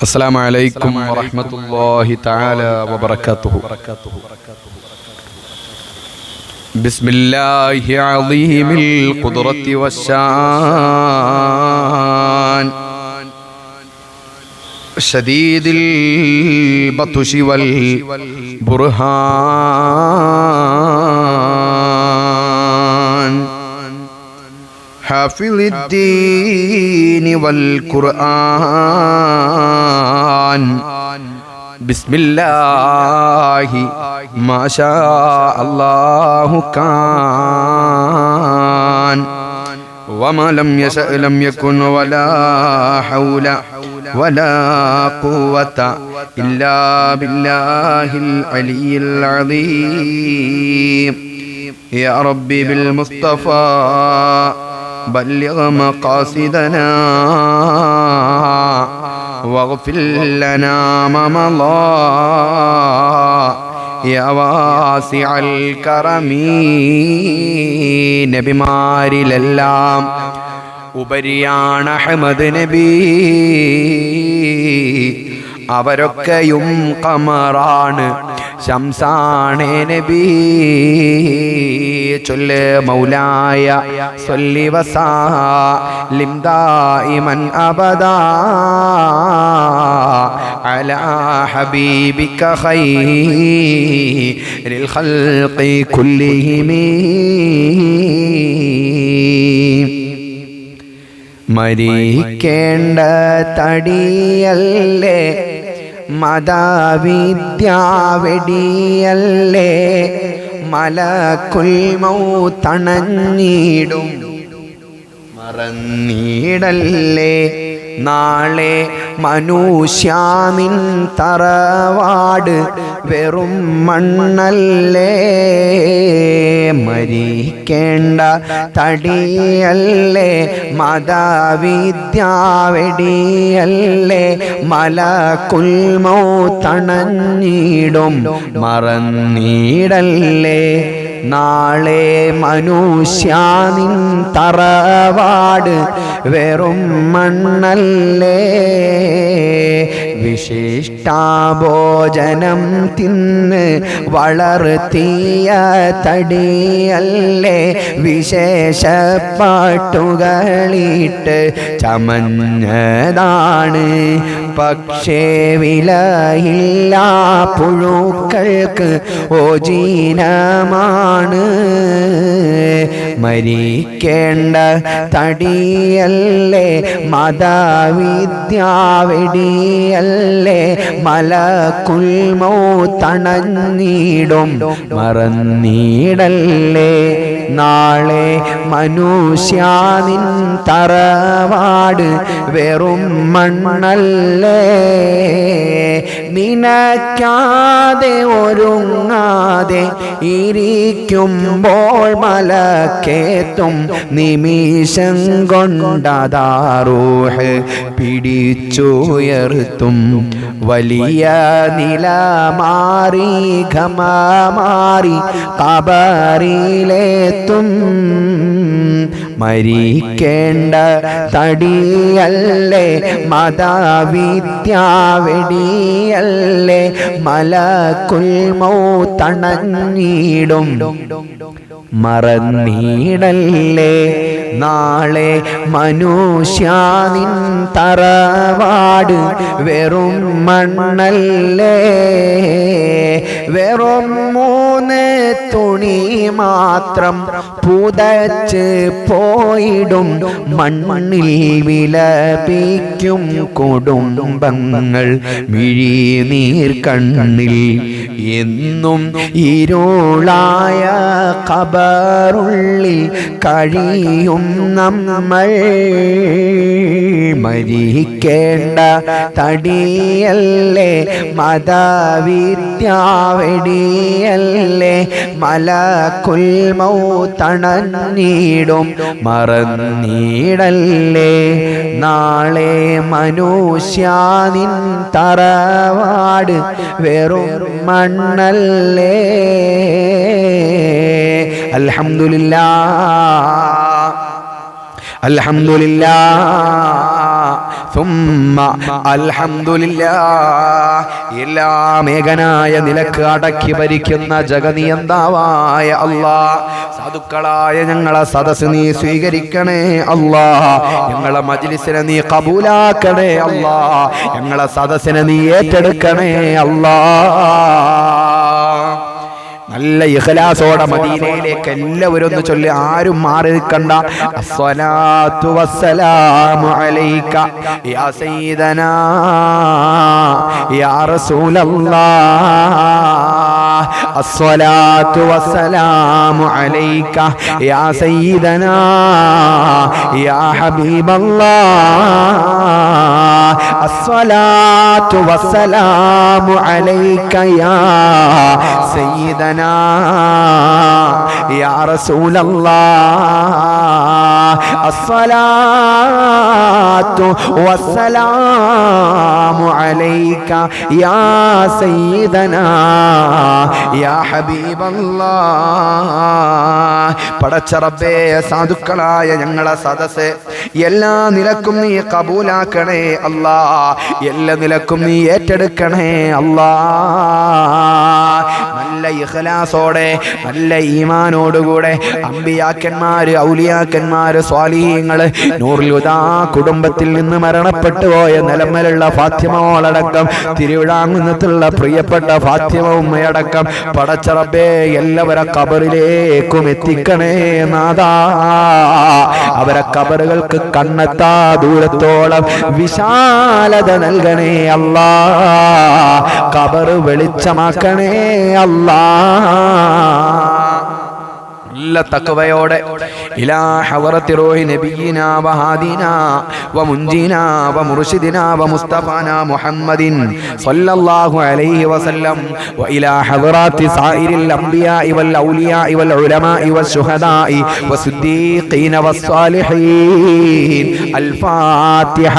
السلام عليكم ورحمة الله تعالى وبركاته. بسم الله عظيم القدرة والشان شديد البطش والبرهان حافظ الدين والقرآن بسم الله ما شاء الله كان وما لم يشأ لم يكن ولا حول ولا قوة إلا بالله العلي العظيم. يا ربي بالمصطفى بلغ مقاصدنا واغفر لنا ما مضى يا واسع الكرم. നബിമാരിലെല്ലാം ഉപരിയാണ് Ahmad നബി, അവരൊക്കെയും ഖമറാണ് ശംസാണ് നബി. ചൊല്ല് മൗലായ സ്വല്ലി വസല്ലിം ദായിമൻ അബദാ അലാ ഹബീബിക ഖൈറിൽ ഖൽഖി കുല്ലിഹിം. മരിക്കേണ്ട തടിയല്ലേ, മതവിദ്യാവെടിയല്ലേ, മലക്കുൽ മൗത്തണഞ്ഞിടും മറന്നീടല്ലേ. നാളെ മനുഷ്യാനിൻ തറവാട് വെറും മണ്ണല്ലേ. മരിക്കേണ്ട തടിയല്ലേ, മതവിദ്യാവെടിയല്ലേ, മലക്കുൽ മൗത്തണഞ്ഞിടും മറന്നീടല്ലേ. നാളെ മനുഷ്യാനിൻ തറവാട് വെറും മണ്ണല്ലേ. വിശിഷ്ടാഭോജനം തിന്ന് വളർത്തിയ തടിയല്ലേ, വിശേഷപ്പാട്ടുകളിട്ട് ചമഞ്ഞതാണ്. പക്ഷേ വിലയില്ല പുഴുക്കൾക്ക് ഓജീനമാണ്. മരിക്കേണ്ട തടിയല്ലേ, മതവിദ്യാവെടിയല്ലേ, മലക്കുൽ മൗത്തണഞ്ഞിടും മറന്നീടല്ലേ. നാളെ മനുഷ്യാനിൻ തറവാട് വെറും മണ്ണല്ലേ. നിനക്കാതെ ഒരുങ്ങാതെ ഇരിക്കുമ്പോൾ മലക്കേത്തും നിമിഷം കൊണ്ടതാറൂഹ് പിടിച്ചുയർത്തും. വലിയ നില മാറി ഘമാറി ഖബറിലെത്തും. മരിക്കേണ്ട തടിയല്ലേ, മതവിദ്യാവെടിയല്ലേ, മലക്കുൽ മൗത്തണഞ്ഞിടും മറന്നീടല്ലേ. നാളെ മനുഷ്യാനിൻ തറവാട് വെറും മണ്ണല്ലേ. വെറും 3 തുണി മാത്രം പുതച്ച് പോയിടും മണ്ണിൽ വിലപിക്കും കുടുംബങ്ങൾ. മിഴിനീർ കണ്ണിൽ എന്നും ഇരുളായ ഖബറുള്ളിൽ കഴിയും നമ്മൾ. മരിക്കേണ്ട തടിയല്ലേ, മതവിദ്യാവെടിയല്ലേ, മലക്കുൽ മൗത്തണഞ്ഞിടും മറന്നീടല്ലേ. നാളെ മനുഷ്യാനിൻ തറവാട് വെറും മണ്ണല്ലേ. അൽഹംദുലില്ലാഹ് അൽഹംദുലില്ലാഹ് സുമ്മ അൽഹംദുലില്ലാഹ്. എല്ലാം ഏകനായ നിലക്ക് അടക്കി ഭരിക്കുന്ന ജഗനിയന്താവായ അല്ലാഹ്, സാധുക്കളായ ഞങ്ങളെ സദസ് നീ സ്വീകരിക്കണേ അല്ലാഹ്. ഞങ്ങളെ മജ്ലിസിനെ നീ കബൂലാക്കണേ അല്ലാഹ്. ഞങ്ങളെ സദസ്സിനെ നീ ഏറ്റെടുക്കണേ അല്ലാഹ്. നല്ല ഇഖ്ലാസോടെ മദീനയിലേക്ക് എല്ലാവരും ഒന്ന് ചൊല്ലി, ആരും മാറി നിൽക്കണ്ട. അസ്സലാത്തു വസ്സലാമു അലൈക യാ സയ്യിദനാ യാ റസൂലല്ലാഹ്. അസ്സലാത്തു വസ്സലാമു അലൈക യാ സയ്യിദനാ യാ ഹബീബല്ലാഹ്. അസ്സലാത്തു വസ്സലാമു അലൈക യാ സയ്യിദനാ യാ റസൂലല്ലാഹ്. അസ്സലാത്തു വസ്സലാമു അലൈക യാ സയ്യിദനാ യാ ഹബീബല്ലാഹ്. പടച്ച റബ്ബേ, സാധുക്കളായ ഞങ്ങളെ സദസ്സ് എല്ലാ നിലക്കും നീ കബൂലാക്കണേ അല്ലാഹ്. എല്ലാ നിലക്കും നീ ഏറ്റെടുക്കണേ അല്ലാഹ്. നല്ല ഇഖ്ലാസോടെ നല്ല ഈമാനോടുകൂടെ അമ്പിയാക്കന്മാര്, ഔലിയാക്കന്മാര്, സ്വാലിഹീങ്ങള്, നൂറുൽ ഹുദാ കുടുംബത്തിൽ നിന്ന് മരണപ്പെട്ടു പോയ നിലമലുള്ള ഫാത്തിമ മോളടക്കം, തിരുവിഴാങ്കുന്നത്തുള്ള പ്രിയപ്പെട്ട ഫാത്തിമ ഉമ്മയടക്കം പടച്ച റബ്ബേ എല്ലാവരെ ഖബറിലേക്കും എത്തിക്കണേ നാഥാ. അവരെ ഖബറുകൾക്ക് കണ്ണെത്താ ദൂരത്തോളം വിശാലത നൽകണേ അല്ലാഹ്. ഖബർ വെളിച്ചമാക്കണേ അല്ലാഹ്. നല്ല തഖ്വയോടെ ഇലാ ഹവറത്തി റൂഹി നബിയിനാ വഹാദിനാ വമുൻജിനാ വമുർശിദിനാ വമുസ്തഫാനാ മുഹമ്മദിൻ സ്വല്ലല്ലാഹു അലൈഹി വസല്ലം വഇലാ ഹവറാത്തി സായിരിൽ അംബിയാഇ വൽ ഔലിയാഇ വൽ ഉലമാഇ വശുഹദാഇ വസിദ്ദീഖീന വസ്സാലിഹീൻ. അൽ ഫാത്തിഹ.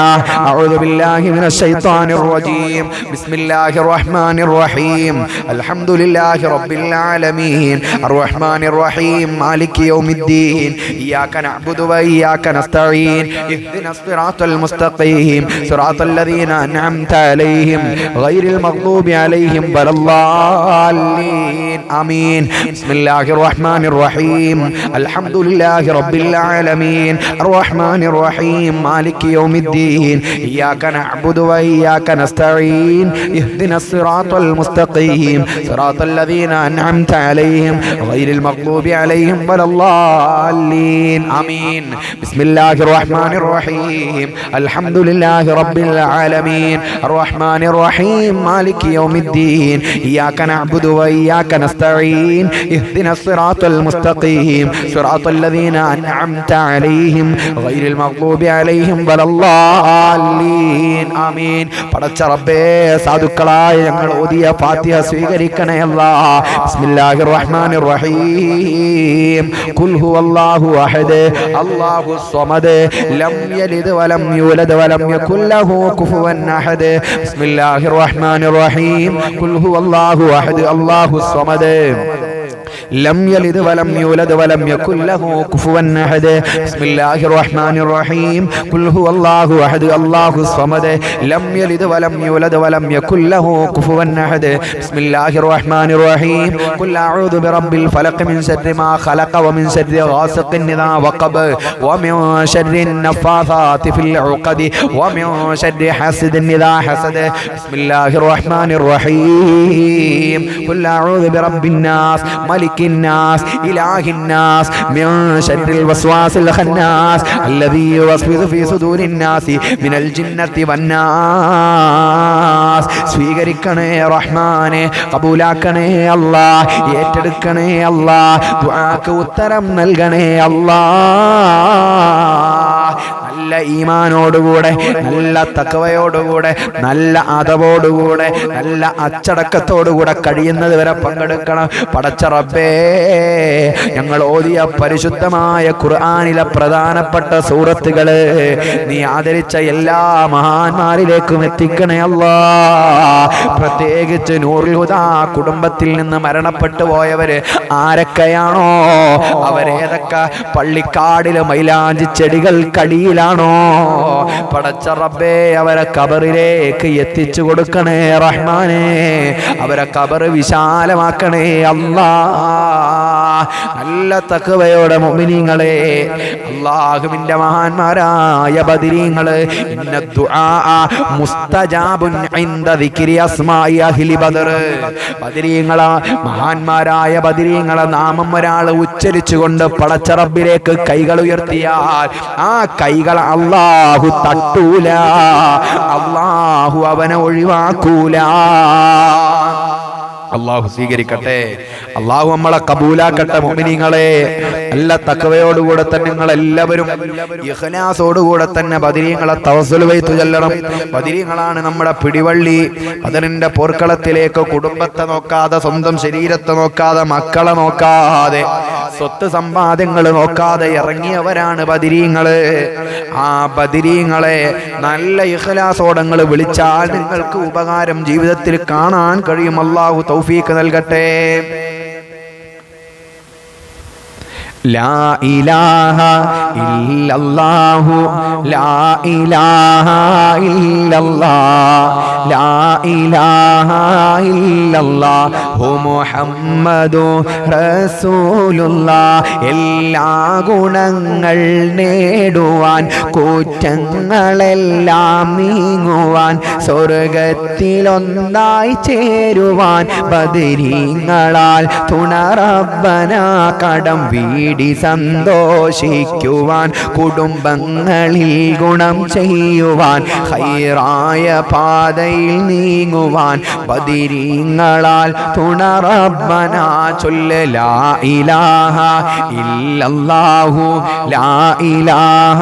അഊദു ബില്ലാഹി മിനശ് ശൈത്വാനിർ റജീം. ബിസ്മില്ലാഹിർ റഹ്മാനിർ റഹീം. അൽഹംദുലില്ലാഹി റബ്ബിൽ ആലമീൻ അർറഹ്മാനിർ റഹീം مالك يوم الدين إياك نعبد وإياك نستعين اهدنا الصراط المستقيم صراط الذين أنعمت عليهم غير المغضوب عليهم ولا الضالين آمين. بسم الله الرحمن الرحيم الحمد لله رب العالمين الرحمن الرحيم مالك يوم الدين إياك نعبد وإياك نستعين اهدنا الصراط المستقيم صراط الذين أنعمت عليهم غير المغضوب عليهم ولا الضالين آمين. بسم الله الرحمن الرحيم الحمد لله رب العالمين الرحمن الرحيم مالك يوم الدين إياك نعبد وإياك نستعين اهدنا الصراط المستقيم صراط الذين أنعمت عليهم غير المغضوب عليهم ولا الضالين آمين. പടച്ച റബ്ബേ, സാധുക്കളായ ഞങ്ങൾ ഓതിയ ഫാത്തിഹ സ്വീകരിക്കണേ അല്ലാഹ്. ബിസ്മില്ലാഹിർ റഹ്മാനിർ റഹീം. ഖുൽ ഹുവല്ലാഹു അഹദ് അല്ലാഹു സ്വമദ് ലം യലിദ് വലം യൂലദ് വലം യകുൽ ലഹു കുഫുവൻ അഹദ്. ബിസ്മില്ലാഹിർ റഹ്മാനിർ റഹീം. ഖുൽ ഹുവല്ലാഹു അഹദ് അല്ലാഹു സ്വമദ് لم يلد ولم يولد ولم يكن له كفوا أحد. بسم الله الرحمن الرحيم. قل هو الله أحد الله الصمد لم يلد ولم يولد ولم يكن له كفوا أحد. بسم الله الرحمن الرحيم. قل أعوذ برب الفلق من شر ما خلق ومن شر غاسق إذا وقب ومن شر النفاثات في العقد ومن شر حاسد إذا حسد. بسم الله الرحمن الرحيم. قل أعوذ برب الناس ملك الناس إله الناس من شر الوسواس الخناس الذي يوسوس في صدور الناس من الجنة والناس. സ്വീകരിക്കണേ റഹ്മാനെ, കബൂലാക്കണേ അല്ലാഹ്, ഏറ്റെടുക്കണേ അല്ലാഹ്, ദുആക്ക് ഉത്തരം നൽകണേ അല്ലാഹ്. നല്ല ഈമാനോടുകൂടെ, നല്ല തഖ്വയോടുകൂടെ, നല്ല അദബോടുകൂടെ, നല്ല അച്ചടക്കത്തോടുകൂടെ കഴിയുന്നത് വരെ പങ്കെടുക്കണം. പടച്ച റബ്ബേ, ഞങ്ങൾ ഓതിയ പരിശുദ്ധമായ ഖുർആനിലെ പ്രധാനപ്പെട്ട സൂറത്തുകള് നീ ആദരിച്ച എല്ലാ മഹാന്മാരിലേക്കും എത്തിക്കണേ അല്ലാഹ്. പ്രത്യേകിച്ച് നൂറുൽ ഹുദാ കുടുംബത്തിൽ നിന്ന് മരണപ്പെട്ടു പോയവര് ആരൊക്കെയാണോ, അവരേതൊക്കെ പള്ളിക്കാടിലെ മൈലാഞ്ചി ചെടികൾ കടിയിലാണ് ആണോ പടച്ച റബ്ബേ അവരെ ഖബറിലേക്ക് എത്തിച്ചു കൊടുക്കണേ റഹ്മാനേ. അവരെ ഖബർ വിശാലമാക്കണേ അല്ലാ. നല്ല തഖ്വയോടെ മുഅ്മിനീങ്ങളെ, അല്ലാഹുവിന്റെ മഹാന്മാരായ ബദരീങ്ങള്, ഇന്ന ദുആ മുസ്തജാബുൻ ഇൻദ ദിക്രി അസ്മാഇ അഹ്ലി ബദർ. ബദരീങ്ങളെ, മഹാന്മാരായ ബദരീങ്ങളെ നാമം ഒരാൾ ഉച്ചരിച്ചുകൊണ്ട് പടച്ച റബ്ബിലേക്ക് കൈകൾ ഉയർത്തിയാൽ ആ കൈകൾ അല്ലാഹു തട്ടൂല, അല്ലാഹു അവനെ ഒഴിവാക്കൂല. അല്ലാഹു സ്വീകരിക്കട്ടെ, അല്ലാഹു നമ്മളെ കബൂലാക്കട്ടെ. മുഅ്മിനീങ്ങളെ, നല്ല തഖ്വയോടുകൂടെ തന്നെ നിങ്ങൾ എല്ലാവരും ഇഖ്ലാസോടുകൂടെ തന്നെ ബദരീങ്ങളെ തവസ്സുൽ വൈത്ത് ചൊല്ലണം. ബദരീങ്ങളാണ് നമ്മുടെ പിടിവള്ളി. ബദറിന്റെ പോർക്കളത്തിലേക്ക് കുടുംബത്തെ നോക്കാതെ, സ്വന്തം ശരീരത്തെ നോക്കാതെ, മക്കളെ നോക്കാതെ, സ്വത്ത് സമ്പാദ്യങ്ങൾ നോക്കാതെ ഇറങ്ങിയവരാണ് ബദരീങ്ങള്. ആ ബദരീങ്ങളെ നല്ല ഇഖ്ലാസോടങ്ങൾ വിളിച്ചാൽ നിങ്ങൾക്ക് ഉപകാരം ജീവിതത്തിൽ കാണാൻ കഴിയും. അല്ലാഹു തൗഫീഖ് നൽകട്ടെ. ലാ ഇലാഹ ഇല്ലല്ലാഹു ലാ ഇലാഹ ഇല്ലല്ലാഹ് ലാ ഇലാഹ ഇല്ലല്ലാഹു മുഹമ്മദുർ റസൂലുള്ളാഹ്. എല്ലാ ഗുണങ്ങൾ നേടുവാൻ, കുറ്റങ്ങളെല്ലാം നീങ്ങുവാൻ, സ്വർഗത്തിലൊന്നായി ചേരുവാൻ, ബദരീങ്ങളാൽ തുണ റബ്ബന കടം വീടി സന്തോഷിക്കുവാൻ, കുടുംബങ്ങളിൽ ഗുണം ചെയ്യുവാൻ, ഖൈറായ പാതയിൽ നീങ്ങുവാൻ, ബദരീങ്ങളാൽ തുണ റബ്ബന ചൊല്ല് ലാ ഇലാഹ ഇല്ലല്ലാഹു ലാ ഇലാഹ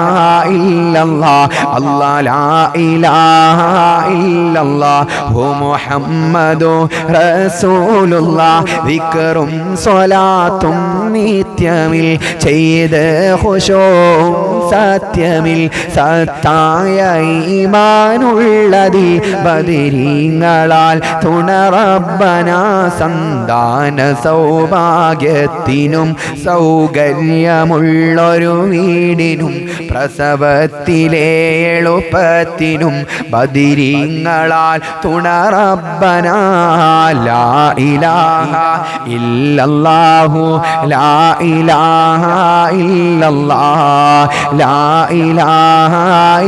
ഇല്ലല്ലാഹ് അല്ലാഹ് ലാ ഇലാഹ ഇല്ലല്ലാഹു മുഹമ്മദുർ റസൂലുള്ളാഹ്. ദിക്റും സ്വലാത്തും നിത്യമിൽ ചെയ്ത് ഖുശൂഉം സത്യമിൽ സത്തായ ഈമാനുള്ളതിൽ ബദരീങ്ങളാൽ തുണ റബ്ബന സന്താന സൗഭാഗ്യത്തിനും സൗകര്യമുള്ളൊരു വീടിനും പ്രസവത്തിലെ എളുപ്പത്തിനും ബദരീങ്ങളാൽ തുണ റബ്ബന ലാ ഇലാഹ ഇല്ലല്ലാഹു ലാ ഇലാഹ ഇല്ലല്ലാഹ് ലാ ഇലാഹ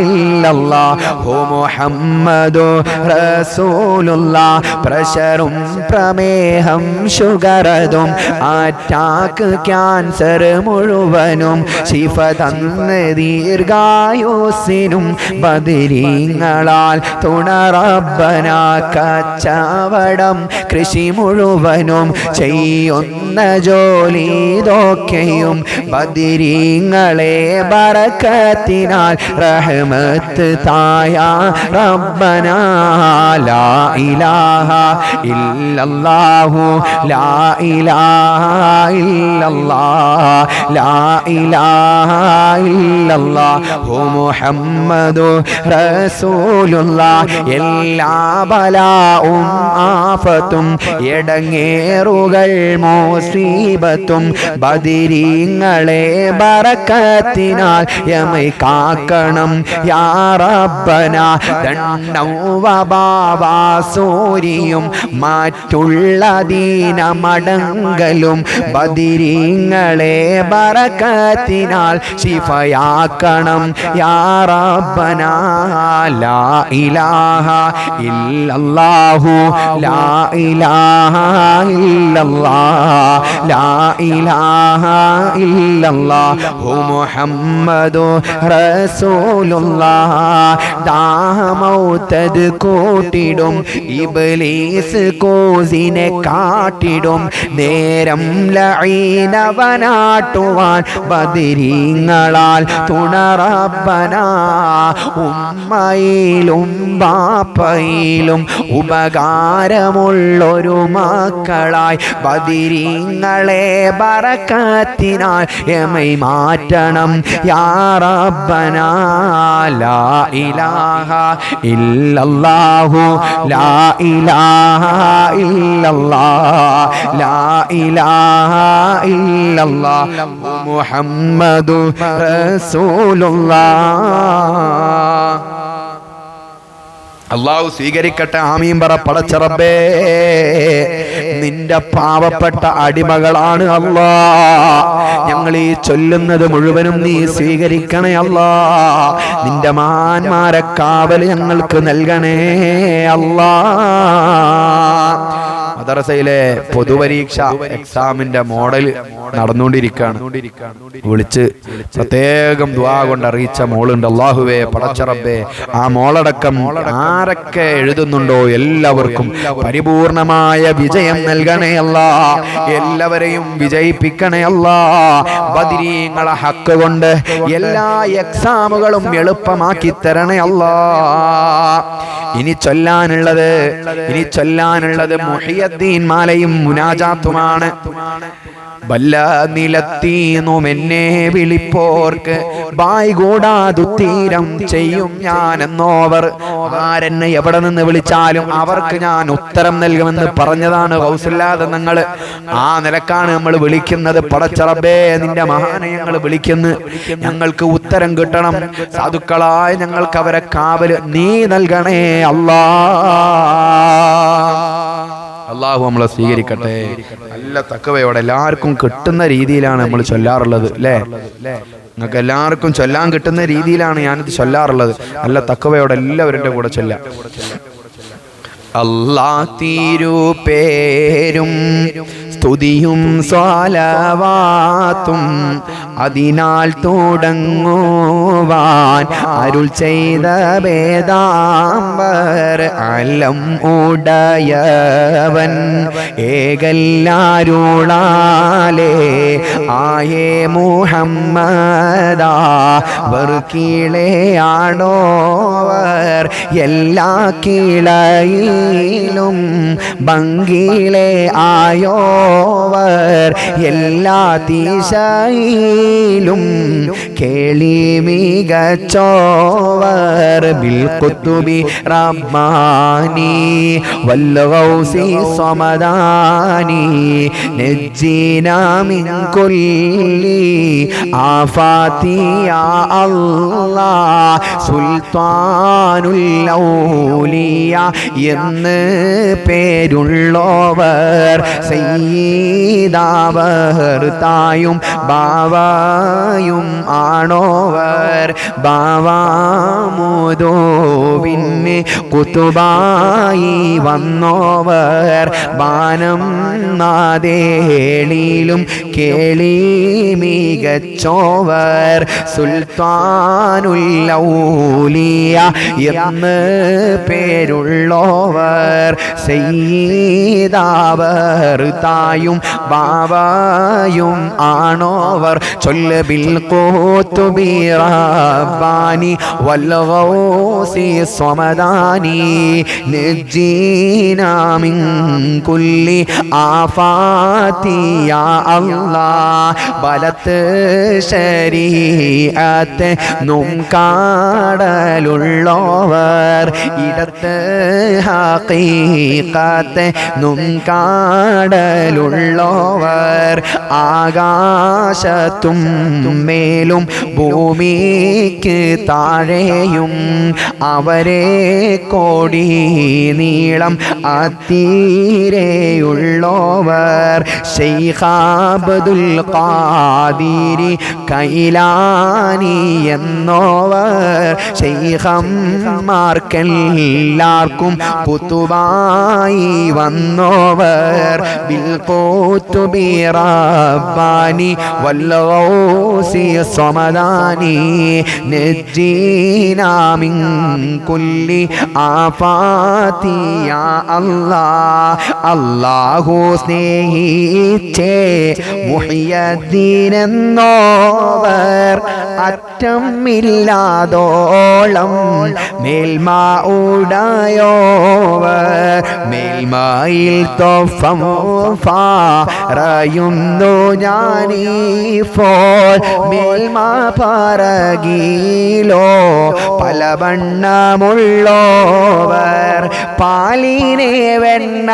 ഇല്ലല്ലാഹു മുഹമ്മദുർ റസൂലുള്ളാഹ്. പ്രഷറും പ്രമേഹം ഷുഗറതും അറ്റാക്ക് ക്യാൻസർ മുഴുവനും ശിഫ തന്ന് ദീർഘായുസ്സിനും ബദരീങ്ങളാൽ തുണ റബ്ബന കച്ചവടം കൃഷി മുഴുവനും ചെയ്യുന്ന ജോലി ഇതൊക്കെയും ബദരീങ്ങളെ ബറക്കത്തിനാൽ റഹ്മത്ത് തായ റബ്ബന ലാ ഇലാഹ ഇല്ലല്ലാഹു ലാ ഇലാഹ ഇല്ലല്ലാഹ് ലാ ഇലാഹ ഇല്ലല്ലാഹു മുഹമ്മദുർ റസൂലുള്ളാഹ്. എല്ലാ ബലാഉം ആഫത്തും എടങ്ങേറുകൾ മുസീബത്തും ബദരീങ്ങളെ ബറക്കത്തിനാൽ യമൈ കാക്കണം യാ റബ്ബന. ദണ്ണൗവബാവാസൂരിയും മറ്റുള്ള ദീനമടങ്കലും ബദരീങ്ങളെ ബറക്കത്തിനാൽ ശിഫയാക്കണം യാ റബ്ബന. ലാ ഇലാഹ ഇല്ലല്ലാഹു ലാ ഇലാഹ ഇല്ലല്ലാഹ് ലാ ഇലാഹ ഇല്ലല്ലാഹു മുഹമ്മദുർ റസൂലുള്ളാഹ്. ദാഹമൗതദ് കൂട്ടിടും ഇബ്ലീസ് കോസിനെ കാട്ടിടും നേരം ലഈനവനാട്ടുവാൻ ബദരീങ്ങളാൽ തുണ റബ്ബന. ഉമ്മയിലും ബാപ്പയിലും ഉപകാരമുള്ളൊരു മക്കളായി ബദരീങ്ങളെ ബറക്കത്തിനാൽ യമൈ മാറ്റണം യാ റബ്ബന. ലാ ഇലാഹ ഇല്ലല്ലാഹ് ഇല്ലല്ലാഹു ലാ ഇലാഹ ഇല്ലല്ലാഹ് ലാ ഇലാഹ ഇല്ലല്ലാഹ് മുഹമ്മദു റസൂലുള്ളാഹ്. അല്ലാഹു സ്വീകരിക്കട്ടെ. ആമീൻ പറ. പടച്ച റബ്ബേ, നിന്റെ പാവപ്പെട്ട അടിമകളാണ് അല്ലാ. ഞങ്ങൾ ഈ ചൊല്ലുന്നത് മുഴുവനും നീ സ്വീകരിക്കണേ അല്ലാ. നിന്റെ മഹാന്മാരെ കാവൽ ഞങ്ങൾക്ക് നൽകണേ അല്ലാ. മദ്രസയിലെ പൊതുപരീക്ഷ എക്സാമിന്റെ മോഡൽ നടന്നുകൊണ്ടിരിക്കുകയാണ്. വിളിച്ച് പ്രത്യേകം ദുആ കൊണ്ട് അറിയിച്ച മോളുണ്ട്. അല്ലാഹുവേ, പടച്ച റബ്ബേ, ആ മോളടക്കം ആരൊക്കെ എഴുതുന്നുണ്ടോ എല്ലാവർക്കും പരിപൂർണമായ വിജയം നൽകണേ അല്ലാ. എല്ലാവരെയും വിജയിപ്പിക്കണേ അല്ലാ. ബദരീങ്ങളെ ഹക്ക് കൊണ്ട് എല്ലാ എക്സാമുകളും എളുപ്പമാക്കി തരണേ അല്ലാ. ഇനി ചൊല്ലാനുള്ളത് മുഹിയദ്ദീൻ മാലയും മുനാജാത്തുമാണ്. വല്ല നിലത്തീന്നും എന്നെ വിളിപ്പോർക്ക് ബായ് കൂടാതുത്തീരം ചെയ്യും ഞാൻ എന്നോവർ. ആരെന്നെ എവിടെ നിന്ന് വിളിച്ചാലും അവർക്ക് ഞാൻ ഉത്തരം നൽകുമെന്ന് പറഞ്ഞതാണ് ഗൗസുല്ലാദ് തങ്ങൾ. ആ നിലക്കാണ് നമ്മൾ വിളിക്കുന്നത്. പടച്ച റബ്ബേ, നിന്റെ മഹാനയങ്ങൾ വിളിക്കുന്നു. ഞങ്ങൾക്ക് ഉത്തരം കിട്ടണം. സാധുക്കളായ ഞങ്ങൾക്ക് അവരെ കാവല് നീ നൽകണേ അല്ലാ. അള്ളാഹു നമ്മളെ സ്വീകരിക്കട്ടെ. നല്ല തഖ്വയോടെ എല്ലാവർക്കും കിട്ടുന്ന രീതിയിലാണ് നമ്മൾ ചൊല്ലാറുള്ളത് അല്ലേ? നിങ്ങൾക്ക് എല്ലാവർക്കും ചൊല്ലാൻ കിട്ടുന്ന രീതിയിലാണ് ഞാനിത് ചൊല്ലാറുള്ളത്. നല്ല തഖ്വയോടെ എല്ലാവരുടെ കൂടെ ചൊല്ലാം. അല്ലാ തിരുപേരും സ്തുതിയും സ്വലവാത്തും അതിനാൽ തുടങ്ങുവാൻ അരുൾ ചെയ്ത വേദാംബർ അലം ഉടയവൻ ഏകല്ലാരുളാലേ ആയേ മുഹമ്മദാ വർക്കീളെ ആണോവർ എല്ലാ കീളയിലും ഭംഗീളെ ആയോവർ എല്ലാ ദിശയിലും കേളി മികച്ചോവർ ബിൽ ഖുതുബി റബ്ബാനി വൽ ഗൗസി സമദാനി നജ്ജിനാ മിൻ കുല്ലി ആഫാതി യാ അല്ലാഹ് സുൽത്താനുൽ ഔലിയ എന്ന് പേരുള്ളോവർ സയ്യിദാവർ തായും ബാവായും ആണോവർ ബാവാമുദോവിന് കുതുബായി വന്നോവർ ബാനം നാദേളിലും കേളി മികച്ചോവർ സുൽത്താനുൽ ഔലിയ എന്ന് പേരുള്ളോവർ സയ്യിദാവർ തായും ബാവായും ആണോവർ ചൊല്ല് ബിൽ ഖുതുബി റബ്ബാനി വൽ ഗൗസി സമദാനി നജ്ജിനാ മിൻ കുല്ലി ആഫാതി യാ അല്ലാഹ് ബലത്ത് ശരീഅത്ത് നും കാടലുള്ളോവർ ഇടത്ത് ഹഖീഖത്ത് നും കാടലുള്ളോവർ ആകാശത്തും മേലും ഭൂമിക്ക് താഴെയും അവരെ കോടി നീളം അത്തീരെയുള്ളോവർ ശൈഖ് അബ്ദുൽ ഖാദിരി കൈലാനി എന്നോവർ ശൈഖന്മാർക്കെല്ലാവർക്കും കുതുബായി വന്നോവർ ബിൽ ഖുതുബി റബ്ബാനി വൽ ഗൗസി സമദാനി നജ്ജിനാ മിൻ കുല്ലി ആഫാതി യാ അല്ലാഹ് അല്ലാഹു സ്നേഹിച്ചേ മുഹിയദ്ദീൻ എന്നോവർ അറ്റമില്ലാതോളം മേൽമ ഉടയോവർ മേൽമയിൽ തോഫം പറയുന്നു ഞാനീപ്പോൾ മേൽമ പറകിലോ പല വണ്ണമുള്ളോവർ പാലിനെ വെണ്ണ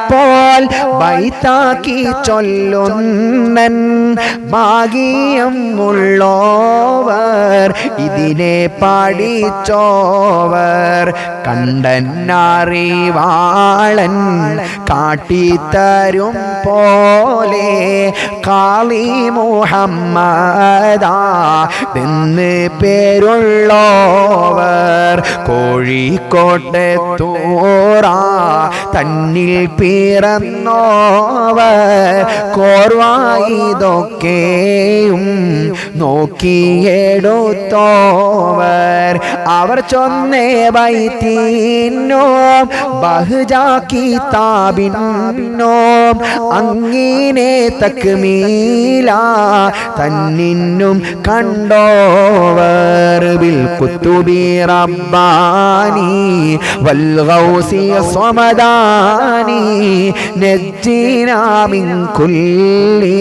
പോൽ ബൈത്താക്കി ചൊല്ലുന്നൻ ഭാഗ്യം ഉള്ളോവർ ഇതിനെ പാടിച്ചോവർ കണ്ടന്നറിവാളൻ കാട്ടിത്തരും പോലെ കാളി മുഹമ്മദാ എന്ന് പേരുള്ളോവർ കോഴിക്കോട്ടെ തൂറാ തന്നിൽ പിറന്നോവർ കോർവായിതൊക്കെയും നോക്കിയെടുത്തോവർ അവർ ചൊന്നേ ബൈത്തിനോ ബഹ്ജാക്കി താബിന്നോ അങ്ങിനെ തക്മീല തന്നിന്നും കണ്ടോവർ ബിൽ കുത്തുബി റബ്ബാനി വൽ ഗൗസി സ്വമദാനി നജ്ജിനാ മിൻ കുല്ലി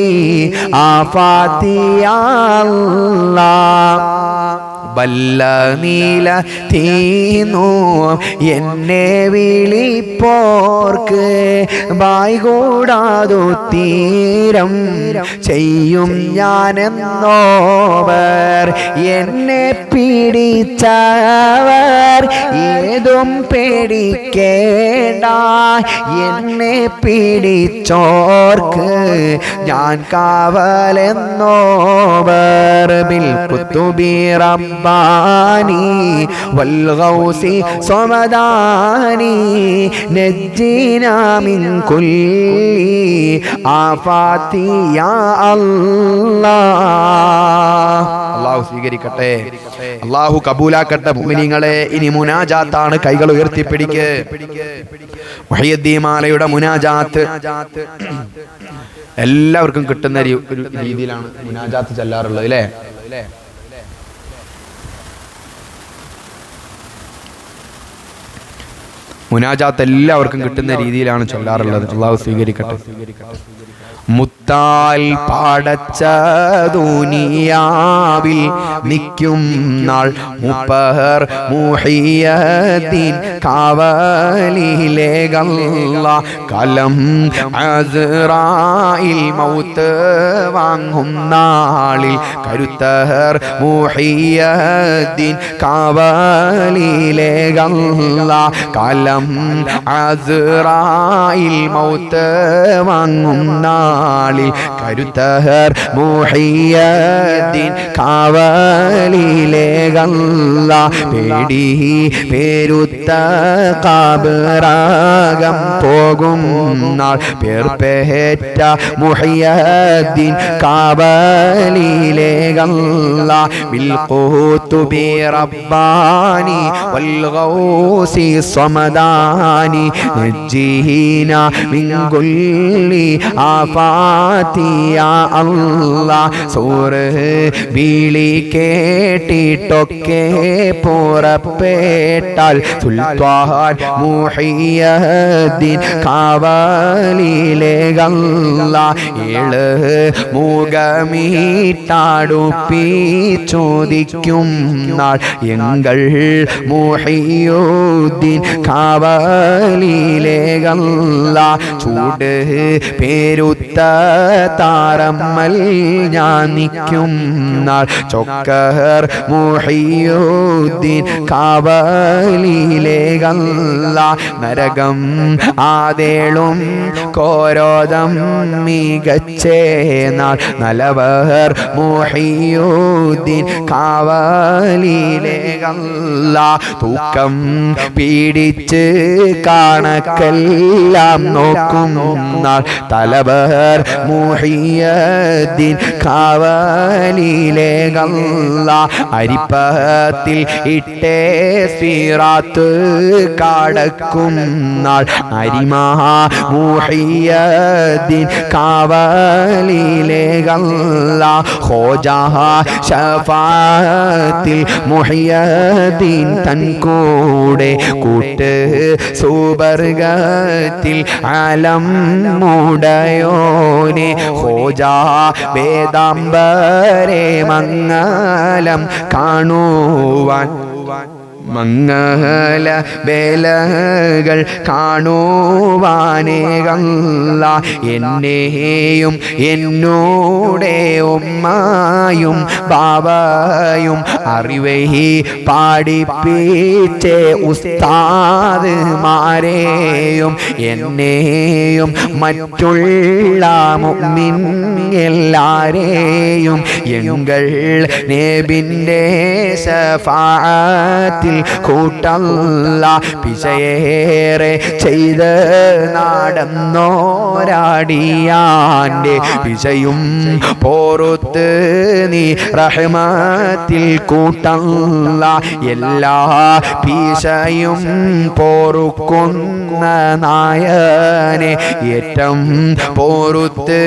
ആഫാതി യാ അല്ലാഹ് വല്ല നീല തീന്നു എന്നെ വിളിപ്പോർക്ക് ബായ് കൂടാതു തീരം ചെയ്യും ഞാനെന്നോവർ എന്നെ പിടിച്ചവർ ഏതും പേടിക്കേണ്ട എന്നെ പിടിച്ചോർക്ക് ഞാൻ കാവലെന്നോവർ ബിൽ കുത്തുബി റബ്ബാനി വൽ ഗൗസി സ്വമദാനി നജ്ജിനാ മിൻ കുല്ലി ആഫാതി യാ അല്ലാഹ്. അല്ലാഹു സ്വീകരിക്കട്ടെ, അല്ലാഹു കബൂലാക്കട്ടെ. മുഅ്മിനീങ്ങളെ, ഇനി മുനാജാത്താണ്. കൈകൾ ഉയർത്തിപ്പിടിക്ക്. മുഹയ്യിദ്ദീൻ മാലയുടെ മുനാജാത്ത് എല്ലാവർക്കും കിട്ടുന്ന ഒരു രീതിയിലാണ് മുനാജാത്ത് ചൊല്ലാറുള്ളത് അല്ലേ? മുനാജാത്ത് എല്ലാവർക്കും കിട്ടുന്ന രീതിയിലാണ് ചൊല്ലാറുള്ളത്. അല്ലാഹു സ്വീകരിക്കട്ടെ. മുത്താൽ പാടച്ച ദുനിയാവിൽ നിൽക്കും നാൾ മുപ്പഹർ മുഹിയദ്ദീൻ കാവലിലെ ഗല്ല കലം അസ്റായിൽ മൗത്ത് വാങ്ങും നാളിൽ കരുത്തഹർ മുഹിയദ്ദീൻ കാവലിലെ ഗല്ല കലം അസ്റായിൽ മൗത്ത് വാങ്ങും നാളിൽ കരുത്തഹർ മുഹിയദ്ദീൻ കാവലിലെ ഗല്ല പേടി പേരുത്ത ഖബറാകം പോകും നാൾ പേർപ്പേറ്റ മുഹിയദ്ദീൻ കാവലിലെ ഗല്ല ബിൽ ഖുതുബി റബ്ബാനി വൽ ഗൗസി സ്വമദാനി നജ്ജീനാ മിൻ കുല്ലി ആഫാതി യാ അല്ലാഹ്. സൂറ് വിളി കേട്ടിട്ടൊക്കെ പുറപ്പെട്ടാൽ സുൽത്താൻ മുഹിയദ്ദീൻ കാവലിലെ ഗല്ല ഏഴ് മുഖമീട്ടാടുപ്പിച്ചോദിക്കും നാൾ എങ്കൾ മുഹിയുദ്ദീൻ കാവലിലെ ഗല്ല ചൂട് പേരുത്ത താരമ്മൽ ഞാൻ നിൽക്കും നാൾ ചൊക്കർ മുഹിയുദ്ദീൻ കാവലിലെ ഗല്ല നരകം ആദേളും കോരോദം മികച്ചേ നാൾ നലവർ മുഹിയുദ്ദീൻ കാവലിലെ ഗല്ല തൂക്കം പിടിച്ച് കണക്കെല്ലാം നോക്കും നാൾ തലവർ മുഹിയദ്ദീൻ കാവലിലെ ഗല്ല അരിപ്പത്തിൽ ഇട്ടേ സിറാത്ത് കടക്കും നാൾ അരിമാ മുഹിയദ്ദീൻ കാവലിലെ ഗല്ല ഖോജാ ശഫാത്തിൽ മുഹിയദ്ദീൻ തൻ കൂടെ കൂട്ട് സുബർഗത്തിൽ ആലം മുടയോനെ ഖോജാ വേദാംബരെ മംഗലം കാണുവാൻ മംഗല വേലകൾ കാണുവാനേകല്ല എന്നെയും എന്നോടെ ഉമ്മായും ബാബയും അറിവേ പാടിപ്പിച്ചേ ഉസ്താദ്മാരെയും എന്നെയും മറ്റുള്ള മുഅ്മിൻ എല്ലാരെയും എങ്കൾ നബിന്റെ ശഫാഅത്തിൽ കൂട്ടല്ല പിശയേറെ ചെയ്ത നടന്നോരാടിയാന്റെ പിശയും പോറുത്ത് നീ റഹ്മത്തിൽ കൂട്ടല്ല എല്ലാ പിശയും പോറുക്കുന്ന നായനെ ഏറ്റം പോറുത്ത്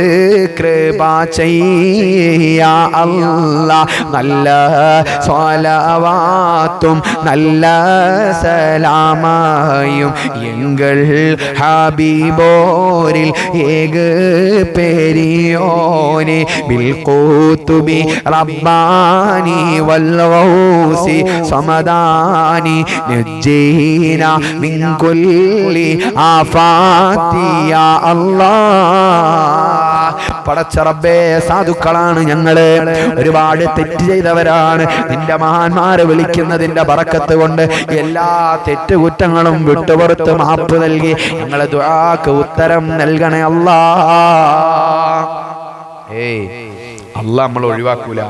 കൃപ ചെയ്യ അല്ലാ നല്ല സ്വലവാത്തും നല്ല സലാമായും എങ്കൾ ഹബീബോരിൽ ഏക പെരിയോനെ ബിൽഖുതുബി റബ്ബാനി വൽഗൗസി സമദാനി നജ്ജീന മിൻ കുല്ലി ആഫാതി യാ അല്ലാഹ്. പടച്ച റബ്ബേ, സാധുക്കളാണ് ഞങ്ങള്, ഒരുപാട് തെറ്റ് ചെയ്തവരാണ്. നിന്റെ മഹാന്മാരെ വിളിക്കുന്നതിന്റെ ബറക്കത്ത് കൊണ്ട് എല്ലാ തെറ്റുകുറ്റങ്ങളും വിട്ടുപുറത്ത് മാപ്പ് നൽകി ഞങ്ങളെ ദുആക്ക് ഉത്തരം നൽകണേ അല്ലാ. അല്ലാഹ് നമ്മളെ ഒഴിവാക്കൂല,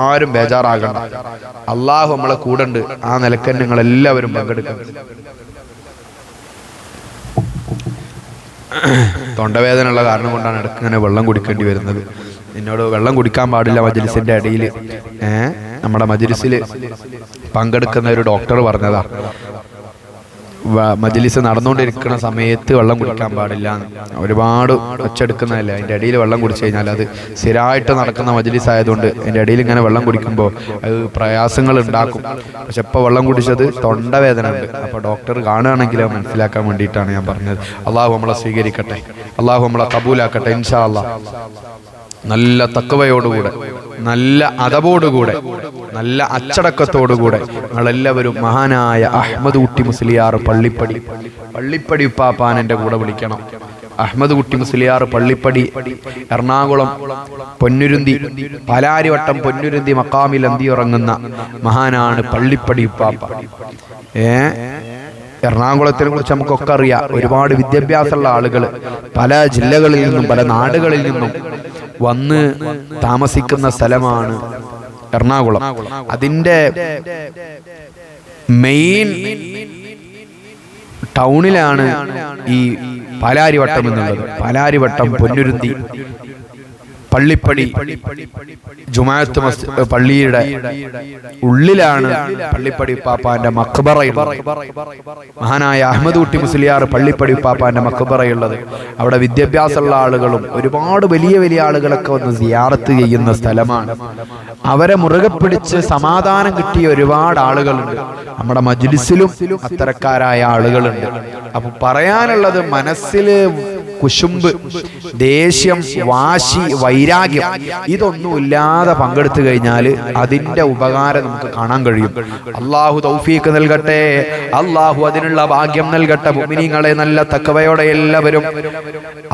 ആരും ബേജാറാകണ്ട. അല്ലാഹു നമ്മളെ കൂടെ ഉണ്ട്. ആ നിലക്ക് നിങ്ങൾ എല്ലാവരും പങ്കെടുക്കണം. തൊണ്ടവേദന ഉള്ള കാരണം കൊണ്ടാണ് ഇടയ്ക്ക് ഇങ്ങനെ വെള്ളം കുടിക്കേണ്ടി വരുന്നത്. എന്നോട് വെള്ളം കുടിക്കാൻ പാടില്ല മജ്ലിസിന്റെ ഇടയിൽ. നമ്മുടെ മജ്ലിസിൽ പങ്കെടുക്കുന്ന ഒരു ഡോക്ടർ പറഞ്ഞതാ, മജ്ലിസ് നടന്നുകൊണ്ടിരിക്കുന്ന സമയത്ത് വെള്ളം കുടിക്കാൻ പാടില്ല. ഒരുപാട് ഒച്ചെടുക്കുന്നതല്ലേ, അതിൻ്റെ ഇടയിൽ വെള്ളം കുടിച്ചു കഴിഞ്ഞാൽ അത് സ്ഥിരമായിട്ട് നടക്കുന്ന മജ്ലിസ് ആയതുകൊണ്ട് അതിൻ്റെ ഇടയിൽ ഇങ്ങനെ വെള്ളം കുടിക്കുമ്പോൾ അത് പ്രയാസങ്ങൾ ഉണ്ടാക്കും. പക്ഷെ ഇപ്പോൾ വെള്ളം കുടിച്ചത് തൊണ്ടവേദന ഉണ്ട്. അപ്പോൾ ഡോക്ടർ കാണുകയാണെങ്കിൽ മനസ്സിലാക്കാൻ വേണ്ടിയിട്ടാണ് ഞാൻ പറഞ്ഞത്. അള്ളാഹു നമ്മളെ സ്വീകരിക്കട്ടെ, അള്ളാഹു നമ്മളെ കബൂലാക്കട്ടെ ഇൻഷാ അല്ലാഹ്. നല്ല തഖ്വയോടുകൂടെ, നല്ല അദബോടുകൂടെ, നല്ല അച്ചടക്കത്തോടുകൂടെ നമ്മളെല്ലാവരും മഹാനായ അഹ്മദ് കുട്ടി മുസ്ലിയാർ പള്ളിപ്പടി ഉപ്പാപ്പാനൻ്റെ കൂടെ വിളിക്കണം. അഹ്മദ് കുട്ടി മുസ്ലിയാർ പള്ളിപ്പടി, എറണാകുളം പൊന്നുരുന്തി, പാലാരിവട്ടം പൊന്നുരുന്തി മക്കാമിൽ അന്തിയുറങ്ങുന്ന മഹാനാണ് പള്ളിപ്പടി ഉപ്പാപ്പ. എറണാകുളത്തിനെ കുറിച്ച് നമുക്കൊക്കെ അറിയാം. ഒരുപാട് വിദ്യാഭ്യാസമുള്ള ആളുകൾ പല ജില്ലകളിൽ നിന്നും പല നാടുകളിൽ നിന്നും വന്ന് താമസിക്കുന്ന സ്ഥലമാണ് എറണാകുളം. അതിൻ്റെ മെയിൻ ടൗണിലാണ് ഈ പാലാരിവട്ടം എന്നുള്ളത്. പാലാരിവട്ടം പൊന്നുരുന്തി പള്ളിപ്പടി ജുമാഅത്ത് പള്ളിയുടെ ഉള്ളിലാണ് പള്ളിപ്പടി ഉപ്പാപ്പാന്റെ മഖ്ബറയുള്ളത്. മഹാനായ അഹ്മദ് കുട്ടി മുസ്ലിയാർ പള്ളിപ്പടി ഉപ്പാപ്പാന്റെ മഖ്ബറയുള്ളത്. അവിടെ വിദ്യാഭ്യാസമുള്ള ആളുകളും ഒരുപാട് വലിയ വലിയ ആളുകളൊക്കെ വന്ന് സിയാറത്ത് ചെയ്യുന്ന സ്ഥലമാണ്. അവരെ മുറുകെ പിടിച്ച് സമാധാനം കിട്ടിയ ഒരുപാട് ആളുകളുണ്ട്. നമ്മുടെ മജ്ലിസിലും അത്തരക്കാരായ ആളുകളുണ്ട്. അപ്പൊ പറയാനുള്ളത്, മനസ്സില് കുശുമ്പ്, ദേഷ്യം, വാശി, വൈരാഗ്യം ഇതൊന്നും ഇല്ലാതെ പങ്കെടുത്തു കഴിഞ്ഞാൽ അതിന്റെ ഉപകാരം നമുക്ക് കാണാൻ കഴിയും. അള്ളാഹു തൗഫീഖ് നൽകട്ടെ, അള്ളാഹു അതിനുള്ള ഭാഗ്യം നൽകട്ടെ. മുഅ്മിനീങ്ങളെ, നല്ല തഖ്വയോടെ എല്ലാവരും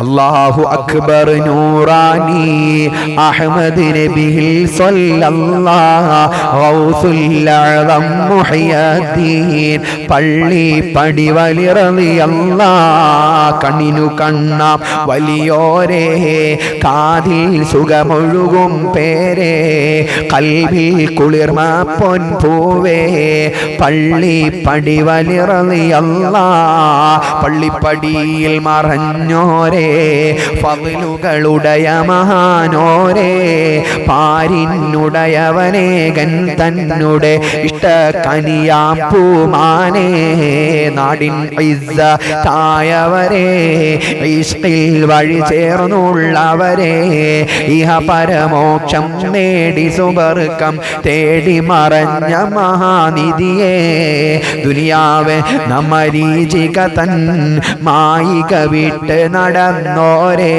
അല്ലാഹു അക്ബർ നൂറാനി അഹ്മദ് നബിയിൽ സ്വല്ലല്ലാഹു ഗൗസുൽ അഅ്സം മുഹയ്യദ്ദീൻ പള്ളിപ്പടി വലി റളിയല്ലാഹ്. കണ്ണിനു കണ്ണ വലിയോരേ, കാതിൽ സുഖമൊഴുകും പേരേ, കൽവിൽ കുളിർമ പൊൻപൂവേ, പള്ളിപ്പടി വലി റളിയല്ലാഹ്. പള്ളിപ്പടിയിൽ മറഞ്ഞോരേ, ഫദ്ലുകളുടയ മഹാനോരേ, പാരിനുടയവനേകൻ തന്നുടെ ഇഷ്ടകനിയാം പൂമാനേ, നാടിൻ ഇസ്സത്തായവരേ, ഇഷ്കിൽ വഴി ചേർന്നുള്ളവരെ, ഇഹ പരമോക്ഷം നേടി സുബർക്കം തേടി മറഞ്ഞ മഹാനിധിയെ, ദുനിയാവെ നമ്മരീചിക തൻ മായിക വിട്ട് നടന്നോരേ,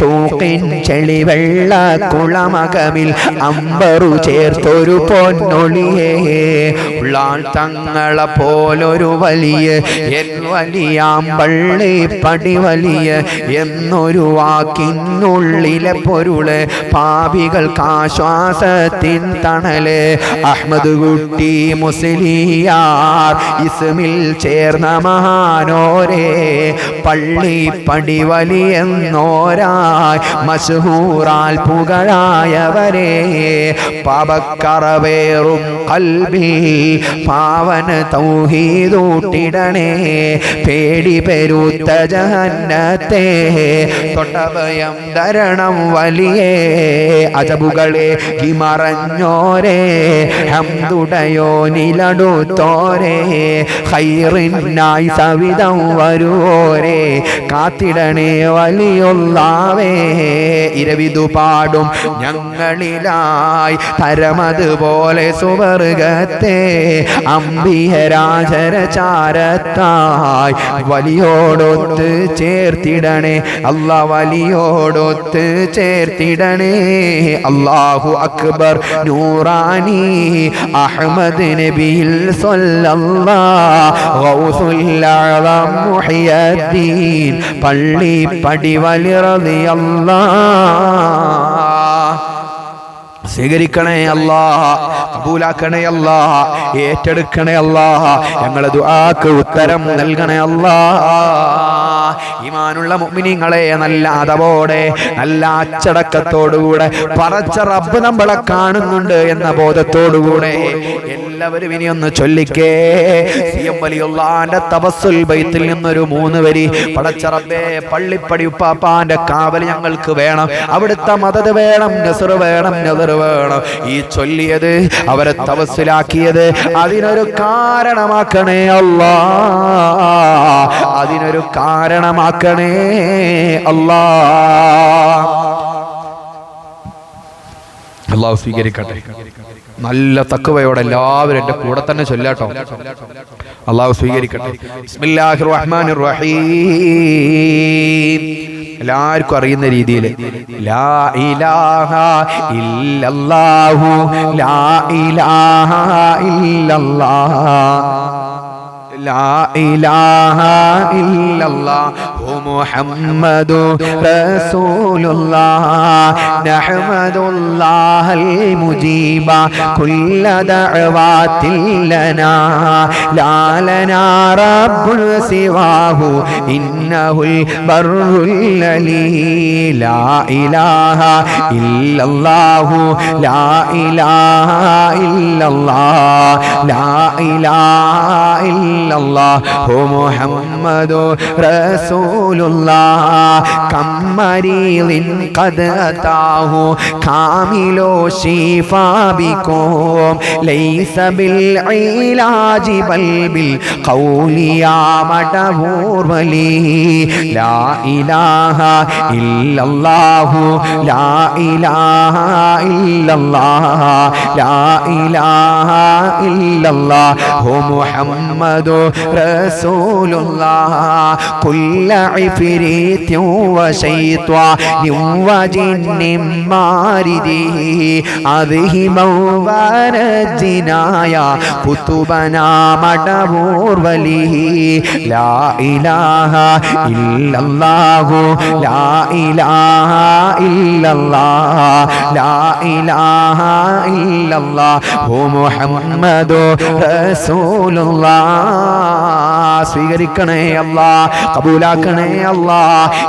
സൂക്കിൻ ചെളിവെള്ള കുളമകമിൽ അമ്പറു ചേർത്തൊരു പൊന്നൊളിയേ, ഉള്ളാൾ തങ്ങളെ പോലൊരു വലിയ എൻ വലിയാമ്പള്ളി പടി വലിയ എന്നൊരു വാക്കിനുള്ളിലെ പൊരുള് പാപികൾക്ക് ആശ്വാസത്തിൻ തണല് അഹ്മദ് കുട്ടി മുസ്ലിയാർ ഇസ്മിൽ ചേർന്ന മഹാനോരേ പള്ളി പടി വലിയെന്നോരായി മശ്ഹൂറാൽ പുകഴായവരെ പാപക്കറവേറും കൽബിൽ പാവന തൗഹീദൂട്ടിടണേ പേടി പെരുത്ത ജഹന്നത്തെ തൊട്ടഭയം ധരണം വലിയേ അജബുകളെ മറഞ്ഞോരേ ഹംദുടയോ നിലടുത്തോരേ ഖൈറിനായി സവിധം വരുവോരേ കാത്തിടണേ വലിയുള്ളാവേ ഇരവിതു പാടും ഞങ്ങളിലായി തരമതുപോലെ സുവർഗത്തെ അംബിയരാജരചാരത്തായി വലിയോടൊത്ത് ചേർത്തിടണേ അല്ലാ വലിയോടൊത്ത് ചേർത്തിടണേ അല്ലാഹു അക്ബർ നൂറാനി അഹ്മദ് നബിയിൽ സ്വല്ലല്ലാഹു ഗൗസുൽ അഅ്ലം മുഹയ്യദ്ദീൻ പള്ളി പടി വലി റളിയല്ലാഹ് സ്വീകരിക്കണേ അല്ലാ കബൂലാക്കണേ അല്ലാ ഏറ്റെടുക്കണേ അല്ലാ ഞങ്ങളെ ദുആക്ക് ഉത്തരം നൽകണേ അല്ലാ ഈമാനുള്ള മുഅ്മിനീങ്ങളെ നല്ല അതവോടെ നല്ല അച്ചടക്കത്തോടുകൂടെ പറച്ച റബ്ബ് നമ്മളെ കാണുന്നുണ്ട് എന്ന ബോധത്തോടുകൂടെ എല്ലാവരും ഇനി ഒന്ന് ചൊല്ലിക്കേ സിയം വലിയുള്ളാന്റെ തവസ്സുൽ ബൈത്തിൽ നിന്നൊരു 3 വരി പടച്ച റബ്ബേ പള്ളിപ്പടി ഉപ്പാപ്പാന്റെ കാവൽ ഞങ്ങൾക്ക് വേണം അവിടുത്തെ മദദ് വേണം നസ്ർ വേണം നദർ വേണം ഈ ചൊല്ലിയത് അവരെ തവസ്സുലാക്കിയത് അതിനൊരു കാരണമാക്കണേ അല്ലാ അതിനൊരു കാരണമാക്കണേ അല്ലാ അല്ലാഹു സ്വീകരിക്കട്ടെ നല്ല തഖ്വയോടെ എല്ലാവരും എൻ്റെ കൂടെ തന്നെ ചൊല്ലാട്ടോ അല്ലാഹു സ്വീകരിക്കട്ടെ ബിസ്മില്ലാഹിർ റഹ്മാനിർ റഹീം എല്ലാവർക്കും അറിയുന്ന രീതിയിൽ ലാ ഇലാഹ ഇല്ലല്ലാഹു ലാ ഇലാഹ ഇല്ലല്ലാഹ് ലാ ഇലാഹ ഇല്ലല്ലാഹു മുഹമ്മദുർ റസൂലുള്ളാഹ് നഹ്മദുല്ലാഹൽ മുജീബ കുല്ല ദഅവാതിൽ ലനാ ലാ ലനാ റബ്ബുൻ സിവാഹു ഇന്നഹുൽ ബർറുൽ അലീ ലാ ഇലാഹ ഇല്ലല്ലാഹു ലാ ഇലാഹ ഇല്ലല്ലാഹ് ലാ ഇലാഹ ഇല്ലല്ലാഹു മുഹമ്മദുർ റസൂലുള്ളാഹ് കം മരീളിൻ ഖദ് അതാഹു കാമിലു ശിഫാ ബികും ലൈസ ബിൽ ഇലാജി ബൽ ബിൽ ഖൗലി യാ മടവൂർ വലി ലാ ഇലാഹ ഇല്ലല്ലാഹു ലാ ഇലാഹ ഇല്ലല്ലാഹ് ലാ ഇലാഹ ഇല്ലല്ലാഹു മുഹമ്മദുർ റസൂലുള്ളാഹ് കുല്ല ഇഫ്രീത്യ വശൈത്വാൻ വജിന്നിൻ മാരിദി അദ്ഹിമൗ വനജിനായ കുതുബനാ മടവൂർ വലി ലാ ഇലാഹ ഇല്ലല്ലാഹു ലാ ഇലാഹ ഇല്ലല്ലാഹ് ലാ ഇലാഹ ഇല്ലല്ലാഹു മുഹമ്മദുർ റസൂലുള്ളാഹ് സ്വീകരിക്കണേ അല്ലാ കബൂലാക്കണേ അല്ലാ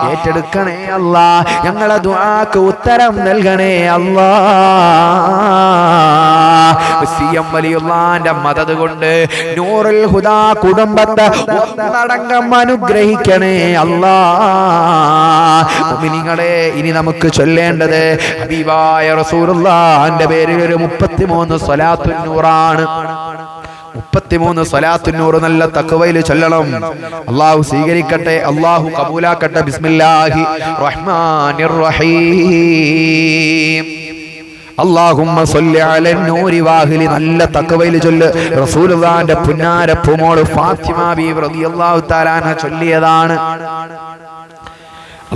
ഏറ്റെടുക്കണേ അല്ലാ ഞങ്ങളെ ദുആക്ക് ഉത്തരം നൽകണേ അല്ലാ സിയം വലിയുള്ളാന്റെ മദദ് കൊണ്ട് നൂറുൽ ഹുദാ കുടുംബത്തെ ഒന്നടങ്കം അനുഗ്രഹിക്കണേ അല്ലാ മുഅ്മിനീങ്ങളെ ഇനി നമുക്ക് ചൊല്ലേണ്ടത് ഹബീബായ റസൂലുള്ളാഹിന്റെ പേരിൽ ഒരു 33 സ്വലാത്തുൻ നൂറാണ് 33 സ്വലാത്തുന്നൂർ നല്ല തഖ്വയിൽ ചൊല്ലണം അല്ലാഹു സ്വീകരിക്കട്ടെ അല്ലാഹു കബൂലാക്കട്ടെ ബിസ്മില്ലാഹി റഹ്മാനിർ റഹീം അല്ലാഹുമ്മ സ്വല്ലി അലൻ നൂരി വാഹിലി നല്ല തഖ്വയിൽ ചൊല്ല് റസൂലുള്ളാഹിന്റെ പുന്നാര പൂമോൾ ഫാത്തിമ ബീവി റളിയല്ലാഹു തആല അൻഹ ചൊല്ലിയതാണ്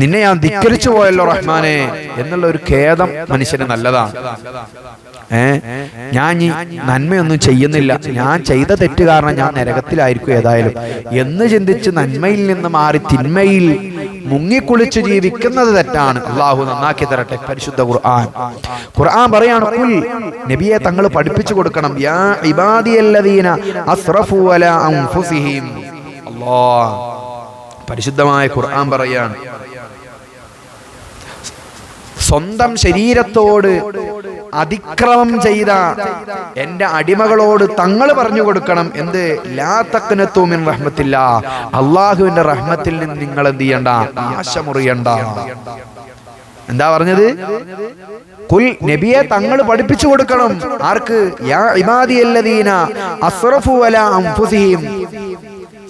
നിന്നെ ഞാൻ ധിക്കരിച്ചു പോയല്ലോ റഹ്മാനെ എന്നുള്ള ഒരു ഖേദം മനുഷ്യന് നല്ലതാണ്. ഞാൻ ഈ നന്മയൊന്നും ചെയ്യുന്നില്ല, ഞാൻ ചെയ്ത തെറ്റ് കാരണം ഞാൻ നരകത്തിലായിരിക്കും ഏതായാലും എന്ന് ചിന്തിച്ച് നന്മയിൽ നിന്ന് മാറി തിന്മയിൽ മുങ്ങിക്കുളിച്ച് ജീവിക്കുന്നത് തെറ്റാണ്. അള്ളാഹു നന്നാക്കി തരട്ടെ. പരിശുദ്ധ ഖുർആൻ പറയാണ്, ഖുൽ നബിയെ തങ്ങൾ പഠിപ്പിച്ചു കൊടുക്കണം, യാ ഇബാദിയല്ലദീന അസ്റഫു അലാ അൻഫുസിഹിം. അല്ലാഹ് പരിശുദ്ധമായ ഖുർആൻ പറയാണ്, സ്വന്തം ശരീരത്തോട് അതിക്രമം ചെയ്ത എന്റെ അടിമകളോട് തങ്ങൾ പറഞ്ഞു കൊടുക്കണം എന്ത്? ലാ തഖ്നതു മിൻ റഹ്മത്തില്ലാ, അള്ളാഹുവിന്റെ റഹ്മത്തിൽ നിന്ന് നിങ്ങൾ എന്ത് ചെയ്യണ്ട? ആശ മുറിയണ്ട. എന്താ പറഞ്ഞത്? ഖുൽ നബിയെ തങ്ങൾ പഠിപ്പിച്ചു കൊടുക്കണം. ആർക്ക്? യാ ഇബാദിയല്ലദീന അസ്റഫു അലാ അൻഫുസിഹിം,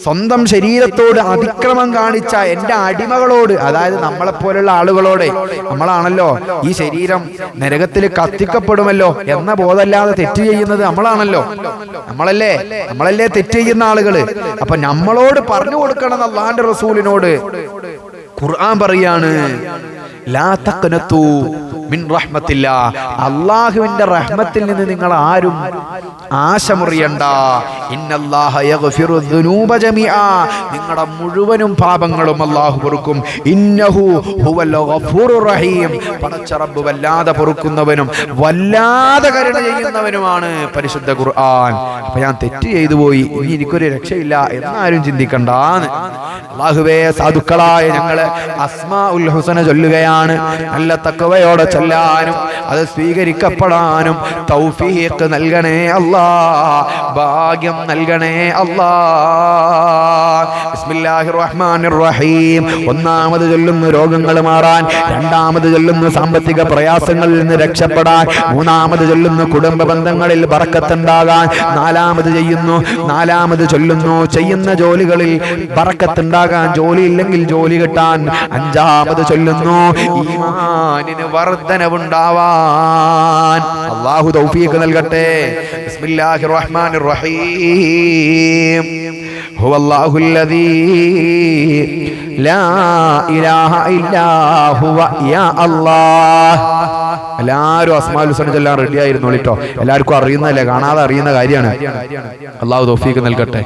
സ്വന്തം ശരീരത്തോട് അതിക്രമം കാണിച്ച എന്റെ അടിമകളോട്, അതായത് നമ്മളെപ്പോലുള്ള ആളുകളോട്. നമ്മളാണല്ലോ ഈ ശരീരം നരകത്തിൽ കത്തിക്കപ്പെടുമല്ലോ എന്ന ബോധമല്ലാതെ തെറ്റ് ചെയ്യുന്നത് നമ്മളാണല്ലോ. നമ്മളല്ലേ തെറ്റ് ചെയ്യുന്ന ആളുകള്. അപ്പൊ നമ്മളോട് പറഞ്ഞു കൊടുക്കണം അല്ലാഹുവിന്റെ റസൂലിനോട്. ഖുർആൻ പറയാണ്, ലാ തഖ്നതു മിൻ റഹ്മത്തില്ലാ, അല്ലാഹുവിന്റെ റഹ്മത്തിൽ നിന്ന് നിങ്ങൾ ആരും ആശ മുറിയണ്ട. ഇന്നല്ലാഹ യഗ്ഫിറു ദുനൂബ ജമീആ, നിങ്ങളുടെ മുഴുവനും പാപങ്ങളും അല്ലാഹു പൊറുക്കും. ഇന്നഹു ഹുവൽ ഗഫൂറുർ റഹീം, പടച്ച റബ്ബ് വല്ലാതെ പൊറുക്കുന്നവനും വല്ലാതെ കരുണ ചെയ്യുന്നവനുമാണ്. പരിശുദ്ധ ഖുർആൻ. അപ്പൊ ഞാൻ തെറ്റ് ചെയ്തു പോയി, ഇനി എനിക്കൊരു രക്ഷയില്ല എന്നാരും ചിന്തിക്കണ്ടാന്ന്. അല്ലാഹുവേ, സാധുക്കളായ ഞങ്ങള് അസ്മാഉൽ ഹുസ്ന ചൊല്ലുകയാണ്. നല്ല തഖ്വയോടെ ചൊല്ലാനും അത് സ്വീകരിക്കപ്പെടാനും തൗഫീഖ് നൽകണേ അല്ലാ, ഭാഗ്യം നൽകണേ അല്ലാ. ബിസ്മില്ലാഹിർ റഹ്മാനിർ റഹീം. ഒന്നാമത് ചൊല്ലുന്നു രോഗങ്ങൾ മാറാൻ, രണ്ടാമത് ചൊല്ലുന്നു സാമ്പത്തിക പ്രയാസങ്ങളിൽ നിന്ന് രക്ഷപ്പെടാൻ, മൂന്നാമത് ചൊല്ലുന്നു കുടുംബ ബന്ധങ്ങളിൽ ബറക്കത്തുണ്ടാകാൻ, നാലാമത് ചൊല്ലുന്നു ചെയ്യുന്ന ജോലികളിൽ ബറക്കത്തുണ്ടാകാൻ, ജോലി ഇല്ലെങ്കിൽ ജോലി കിട്ടാൻ, അഞ്ചാമത് ചൊല്ലുന്നു ഈമാനിന് വർധനവുണ്ടാവാൻ. അല്ലാഹു തൗഫീഖ് നൽകട്ടെ. ബിസ്മില്ലാഹിർ റഹ്മാനിർ റഹീം. ഹുവല്ലാഹുല്ലദീ ലാ ഇലാഹ ഇല്ലാ ഹുവ യാ അല്ലാഹ്. എല്ലാവരും അസ്മാഉൽ ഹുസ്ന ചൊല്ലാൻ റെഡി ആയിരുന്നു കേട്ടോ. എല്ലാവർക്കും അറിയുന്നതല്ലേ, കാണാതെ അറിയുന്ന കാര്യമാണ്. അല്ലാഹു തൗഫീഖ് നൽകട്ടെ.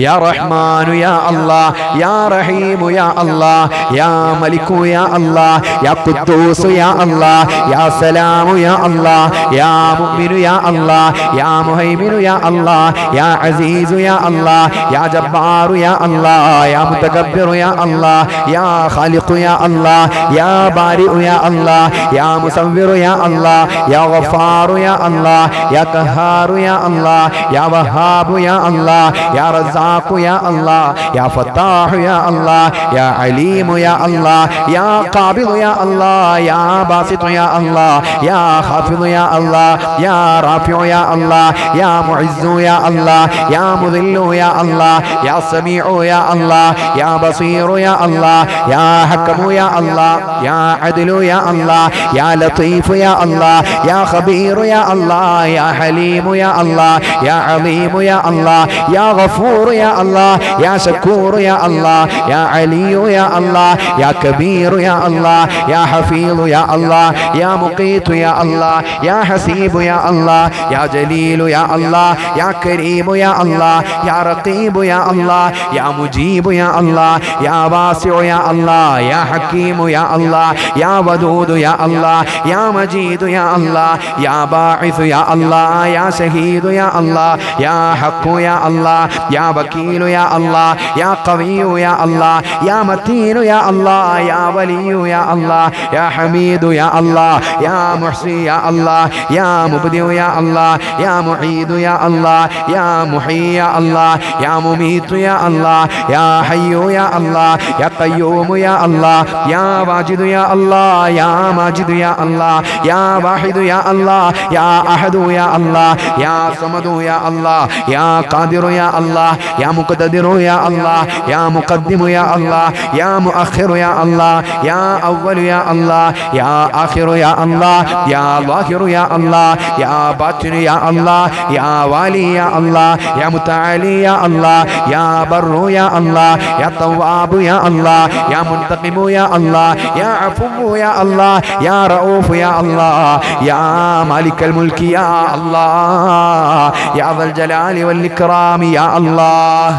യാ റഹ്മാനു യാ അല്ലാഹ്, യാ റഹീമു യാ അല്ലാഹ്, യാ മലിക്കു യാ അല്ലാഹ്, യാ ഖുദ്ദൂസ് യാ അല്ലാഹ്, യാ സലാമു യാ അല്ലാഹ്, യാ മുഅ്മിനു യാ അല്ലാഹ്, യാ മുഹൈമിനു യാ അല്ലാഹ്, യാ അസീസു യാ അല്ലാഹ്, യാ ജബ്ബാറു യാ അല്ലാഹ്, യാ മുതകബ്ബിറു യാ അല്ലാഹ്, യാ ഖാലിഖു യാ അല്ലാഹ്, യാ ബാരിഉ യാ അല്ലാഹ്, യാ മുസവ്വിറു യാ അല്ലാഹ്, യാ ഗഫാറു യാ അല്ലാഹ്, യാ ഖഹാറു യാ അല്ലാഹ്, യാ വഹാബു യാ അല്ലാഹ്, യാ റസാഖു യാ അല്ലാഹ്, യാ ഫത്താഹു യാ അല്ലാഹ്, യാ അലീമു യാ അല്ലാഹ്, യാ ഖാബിദു യാ അല്ലാഹ്, യാ ബാസിതു യാ അല്ലാഹ്, യാ ഖാഫിദു യാ അല്ലാഹ്, യാ റാഫിഉ യാ അല്ലാഹ്, യാ മുഇസ്സു യാ അല്ലാഹ്, യാ മുദില്ലു യാ അല്ലാഹ്, യാ സമീഉ യാ അല്ലാഹ്, യാ ബസീറു യാ അല്ലാഹ്, യാ ഹക്കമു യാ അല്ലാഹ്, യാ അദ്ലു യാ അല്ലാഹ്, യാ ലത്തീഫു യാ അല്ലാഹ്, യാ ഖബീറു യാ അല്ലാഹ്, യാ ഹലീമു യാ അല്ലാഹ്, യാ അലീമു യാ അല്ലാഹ്, യാ ഗഫൂറു യാ അല്ലാഹ്, യാ ശക്കൂറു യാ അല്ലാഹ്, യാ അലിയു യാ അല്ലാഹ്, യാ കബീറു യാ അല്ലാഹ്, യാ ഹഫീളു യാ അല്ലാഹ്, യാ മുഖീതു യാ അല്ലാഹ്, യാ ഹസീബു യാ അല്ലാഹ്, യാ ജലീലു യാ അല്ലാഹ്, യാ കരീമു യാ അല്ലാഹ്, യാ റഖീബു യാ അല്ലാഹ്, യാ മുജീബു യാ അല്ലാഹ്, യാ വാസിഉ യാ അല്ലാഹ്, യാ ഹക്കീമു യാ അല്ലാഹ്, യാ വദൂദു യാ അല്ലാഹ്, യാ മജീദു യാ അല്ലാഹ്, യാ ബാഇസു യാ അല്ലാഹ്, യാ ശഹീദു യാ അല്ലാഹ്, യാ ഹഖു യാ അല്ലാഹ്, യാ വകീലു യാ അല്ലാഹ്, യാ ഖവിയ്യു യാ അല്ലാഹ്, യാ മതീനു യാ അല്ലാഹ്, യാ വലിയു യാ അല്ലാഹ്, യാ ഹമീദു യാ അല്ലാഹ്, യാ മുഹ്സി യാ അല്ലാഹ്, യാ മുബ്ദിഉ യാ അല്ലാഹ്, യാ മുഈദു യാ അല്ലാഹ്, യാ മുഹീ യാ അല്ലാഹ്, യാ മുമീതു യാ അല്ലാഹ്, യാ ഹയ്യു യാ അല്ലാഹ്, യാ ഖയ്യൂമു യാ അല്ലാഹ്, യാ വാജിദു യാ അല്ലാഹ്, യാ മാജിദു യാ അല്ലാഹ്, يا واحد يا الله يا أحد يا الله يا صمد يا الله يا قادر يا الله يا مقتدر يا الله يا مقدم يا الله يا مؤخر يا الله يا أول يا الله يا آخر يا الله يا ظاهر يا الله يا باطن يا الله يا والي يا الله يا متعالي يا الله يا بر يا الله يا تواب يا الله يا منتقم يا الله يا عفو يا الله يا رؤوف يا الله يا مالك الملك يا الله يا ذا الجلال والإكرام يا الله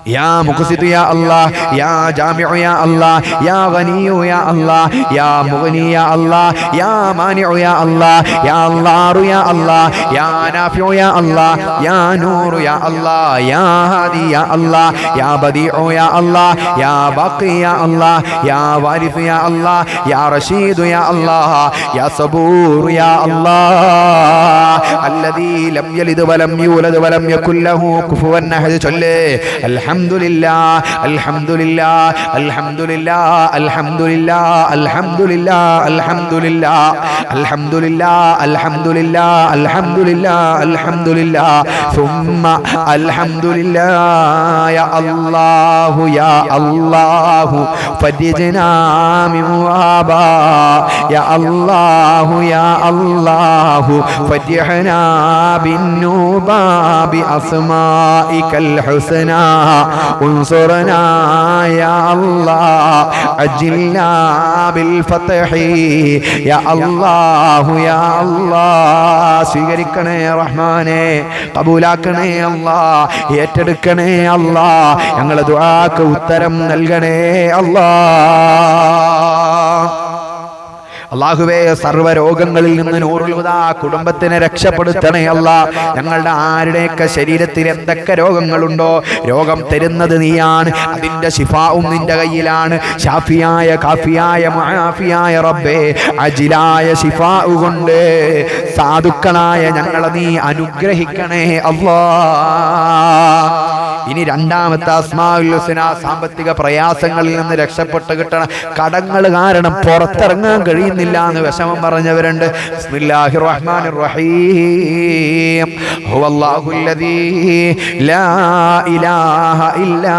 يا مقسط يا الله يا جامع يا الله يا غني يا الله يا مغني يا الله يا مانع يا الله يا الله يا الله يا نافع يا الله يا نور يا الله يا هادي يا الله يا بديع يا الله يا باقي يا الله يا وارث يا الله يا رشيد يا الله يا صبور يا الله الذي لم يلد ولم يولد ولم يكن له كفوا أحد. الحمد لله الحمد لله الحمد لله الحمد لله الحمد لله الحمد لله الحمد لله الحمد لله الحمد لله الحمد لله ثم الحمد لله يا الله يا الله فرجنا من وباء يا الله يا الله فرجنا بالنوبة بأسمائك الحسنى انصرنا يا الله عجلنا بالفتح يا الله يا الله. സ്വീകരിക്കണേ റഹ്മാനെ, കബൂലാക്കണേ അല്ലാ, ഏറ്റെടുക്കണേ അല്ലാ, ഞങ്ങളുടെ ദുആക്ക് ഉത്തരം നൽകണേ അല്ലാ. അല്ലാഹുവേ, സർവ്വരോഗങ്ങളിൽ നിന്ന് നൂറുൽ ഹുദാ കുടുംബത്തിനെ രക്ഷപ്പെടുത്തണേ അല്ലാ. ഞങ്ങളുടെ ആരുടെയൊക്കെ ശരീരത്തിൽ എന്തൊക്കെ രോഗങ്ങളുണ്ടോ രോഗം തരുന്നത് നീയാണ്, അതിൻ്റെ ശിഫാവും നിന്റെ കയ്യിലാണ്. ഷാഫിയായ കാഫിയായ മുആഫിയായ റബ്ബേ, അജിലായ ശിഫാ കൊണ്ട് സാധുക്കളായ ഞങ്ങളെ നീ അനുഗ്രഹിക്കണേ അല്ലാ. ഇനി രണ്ടാമത്തെ അസ്മാഉൽ ഹുസ്ന, സാമ്പത്തിക പ്രയാസങ്ങളിൽ നിന്ന് രക്ഷപ്പെട്ട് കിട്ടണം. കടങ്ങൾ കാരണം പുറത്തിറങ്ങാൻ കഴിയുന്നില്ല എന്ന് വിഷമം പറഞ്ഞവരുണ്ട്. ബിസ്മില്ലാഹിർ റഹ്മാനിർ റഹീം. ഹുവല്ലാഹുല്ലദീ ലാ ഇലാഹ ഇല്ലാ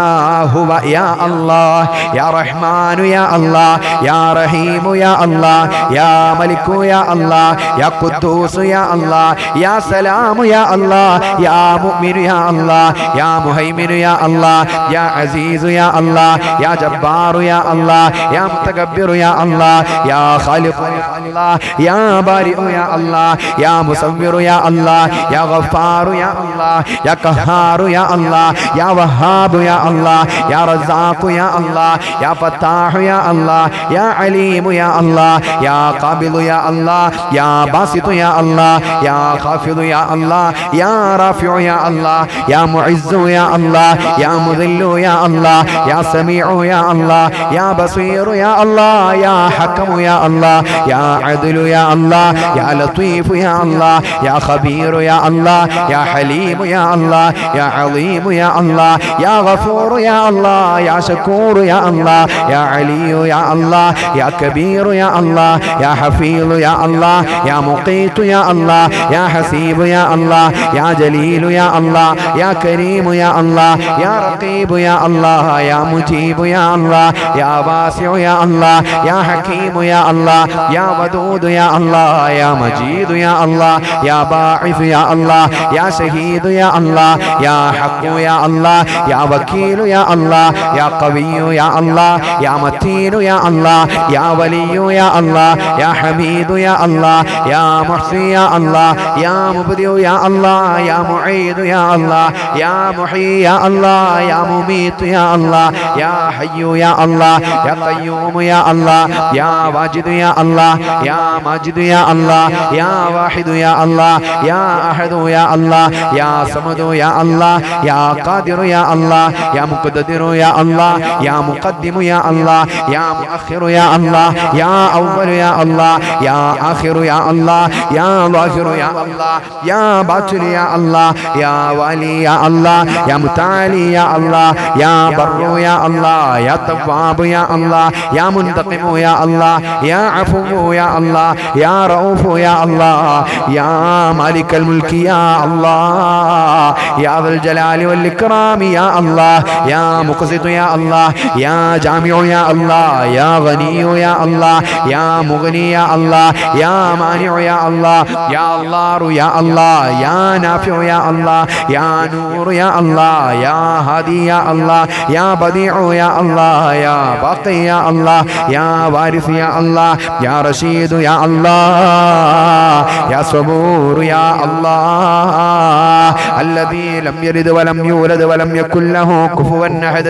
ഹുവ യാ അല്ലാഹ് യാ റഹ്മാനു യാ അല്ലാഹ് യാ റഹീമു യാ അല്ലാഹ് യാ മലിക്കു യാ അല്ലാഹ് യാ ഖുദ്ദൂസ് യാ അല്ലാഹ് യാ സലാമു യാ അല്ലാഹ് യാ മുഅ്മിനു യാ അല്ലാഹ് യാ മുഹൈമിൻ يا الله يا عزيز يا الله يا جبار يا الله يا متكبر يا الله يا خالق يا الله يا بارئ يا الله يا مصور يا الله يا غفار يا الله يا قهار يا الله يا وهاب يا الله يا رزاق يا الله يا فتاح يا الله يا عليم يا الله يا قابض يا الله يا باسط يا الله يا خافض يا الله يا رافع يا الله يا معز يا الله يا مذل يا الله يا سميع يا الله يا بصير يا الله يا حكم يا الله يا عدل يا الله يا لطيف يا الله يا خبير يا الله يا حليم يا الله يا عظيم يا الله يا غفور يا الله يا شكور يا الله يا علي يا الله يا كبير يا الله يا حفيظ يا الله يا مقيت يا الله يا حسيب يا الله يا جليل يا الله يا كريم يا الله يا رقيب يا الله يا مجيب يا الله يا واسع يا الله يا حكيم يا الله يا ودود يا الله يا مجيد يا الله يا باعث يا الله يا شهيد يا الله يا حق يا الله يا وكيل يا الله يا قوي يا الله يا متين يا الله يا ولي يا الله يا حميد يا الله يا محصي يا الله يا مبدئ يا الله يا معيد يا الله يا محيي يا الله يا مميت يا الله يا حي يا الله يا قيوم يا الله يا واجد يا الله يا ماجد يا الله يا واحد يا الله يا أحد يا الله يا صمد يا الله يا قادر يا الله يا مقتدر يا الله يا مقدم يا الله يا مؤخر يا الله يا أول يا الله يا آخر يا الله يا ظاهر يا الله يا باطن يا الله يا والي يا الله يا متعالي يا الله يا بر يا الله يا تواب يا الله يا منتقم يا الله يا عفو يا الله يا رؤوف يا الله يا مالك الملك يا الله يا ذا الجلال والإكرام يا الله يا مقسط يا الله يا جامع يا الله يا غني يا الله يا مغني يا الله يا مانع يا الله يا الله يا الله يا نافع يا الله يا نور يا الله يا هادي يا الله يا بديع يا الله يا باقي يا الله يا وارث يا الله يا رشيد يا الله يا صبور يا الله الذي لم يلد ولم يولد ولم يكن له كفوا أحد.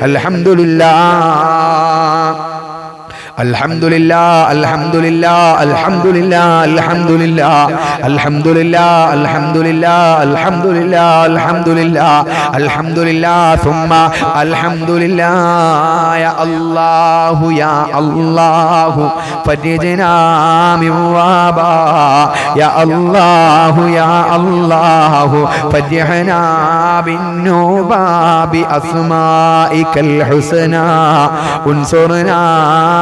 الحمد لله الحمد لله الحمد لله الحمد لله الحمد لله الحمد لله الحمد لله الحمد لله الحمد لله الحمد لله ثم الحمد لله يا الله يا الله فرجنا من وبا يا الله يا الله فرجنا بالنوبة بأسمائك الحسنى انصرنا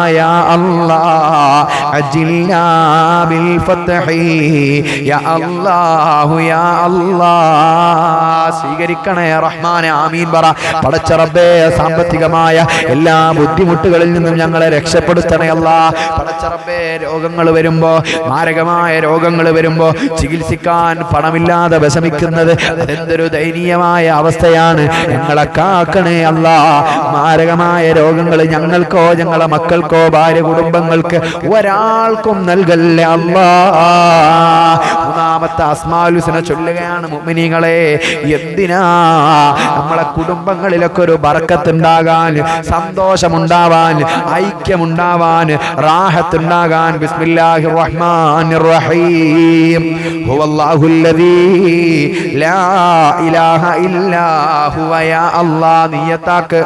يا الله عجلنا بالفتح يا الله يا الله. സ്വീകരിക്കണേ റഹ്മാനെ ആമീൻ പറ. പടച്ച റബ്ബേ സാമ്പത്തികമായ എല്ലാ ബുദ്ധിമുട്ടുകളിൽ നിന്നും ഞങ്ങളെ രക്ഷപ്പെടുത്തണേ അല്ലാഹ്. പടച്ച റബ്ബേ രോഗങ്ങൾ വരുമ്പോ മാരകമായ രോഗങ്ങൾ വരുമ്പോ ചികിത്സിക്കാൻ പണമില്ലാതെ വിഷമിക്കുന്നത് അതെന്തൊരു ദയനീയമായ അവസ്ഥയാണ്. ഞങ്ങളെ കാക്കണേ അല്ലാഹ്. മാരകമായ രോഗങ്ങൾ ഞങ്ങൾക്കോ ഞങ്ങളെ മക്കൾക്കോ ഭാര്യ കുടുംബങ്ങൾക്ക് ഒരാൾക്കും നൽകല്ലേ അല്ലാഹ്. മൂന്നാമത്തെ അസ്മാഉൽ ഹുസ്ന ചൊല്ലുകയാണ് മുഅ്മിനീങ്ങളെ. എന്തിനാ? നമ്മളെ കുടുംബങ്ങളിലൊക്കെ ഒരു ബർക്കത്ത് ഉണ്ടാകാൻ, സന്തോഷമുണ്ടാവാൻ, ഐക്യമുണ്ടാവാൻ, റാഹത്തുണ്ടാകാൻ. ബിസ്മില്ലാഹിർ റഹ്മാനിർ റഹീം. ഹുവല്ലാഹുല്ലദീ ലാ ഇലാഹ ഇല്ലാ ഹുവ യാ അല്ലാഹ്. നിയത്താക്ക്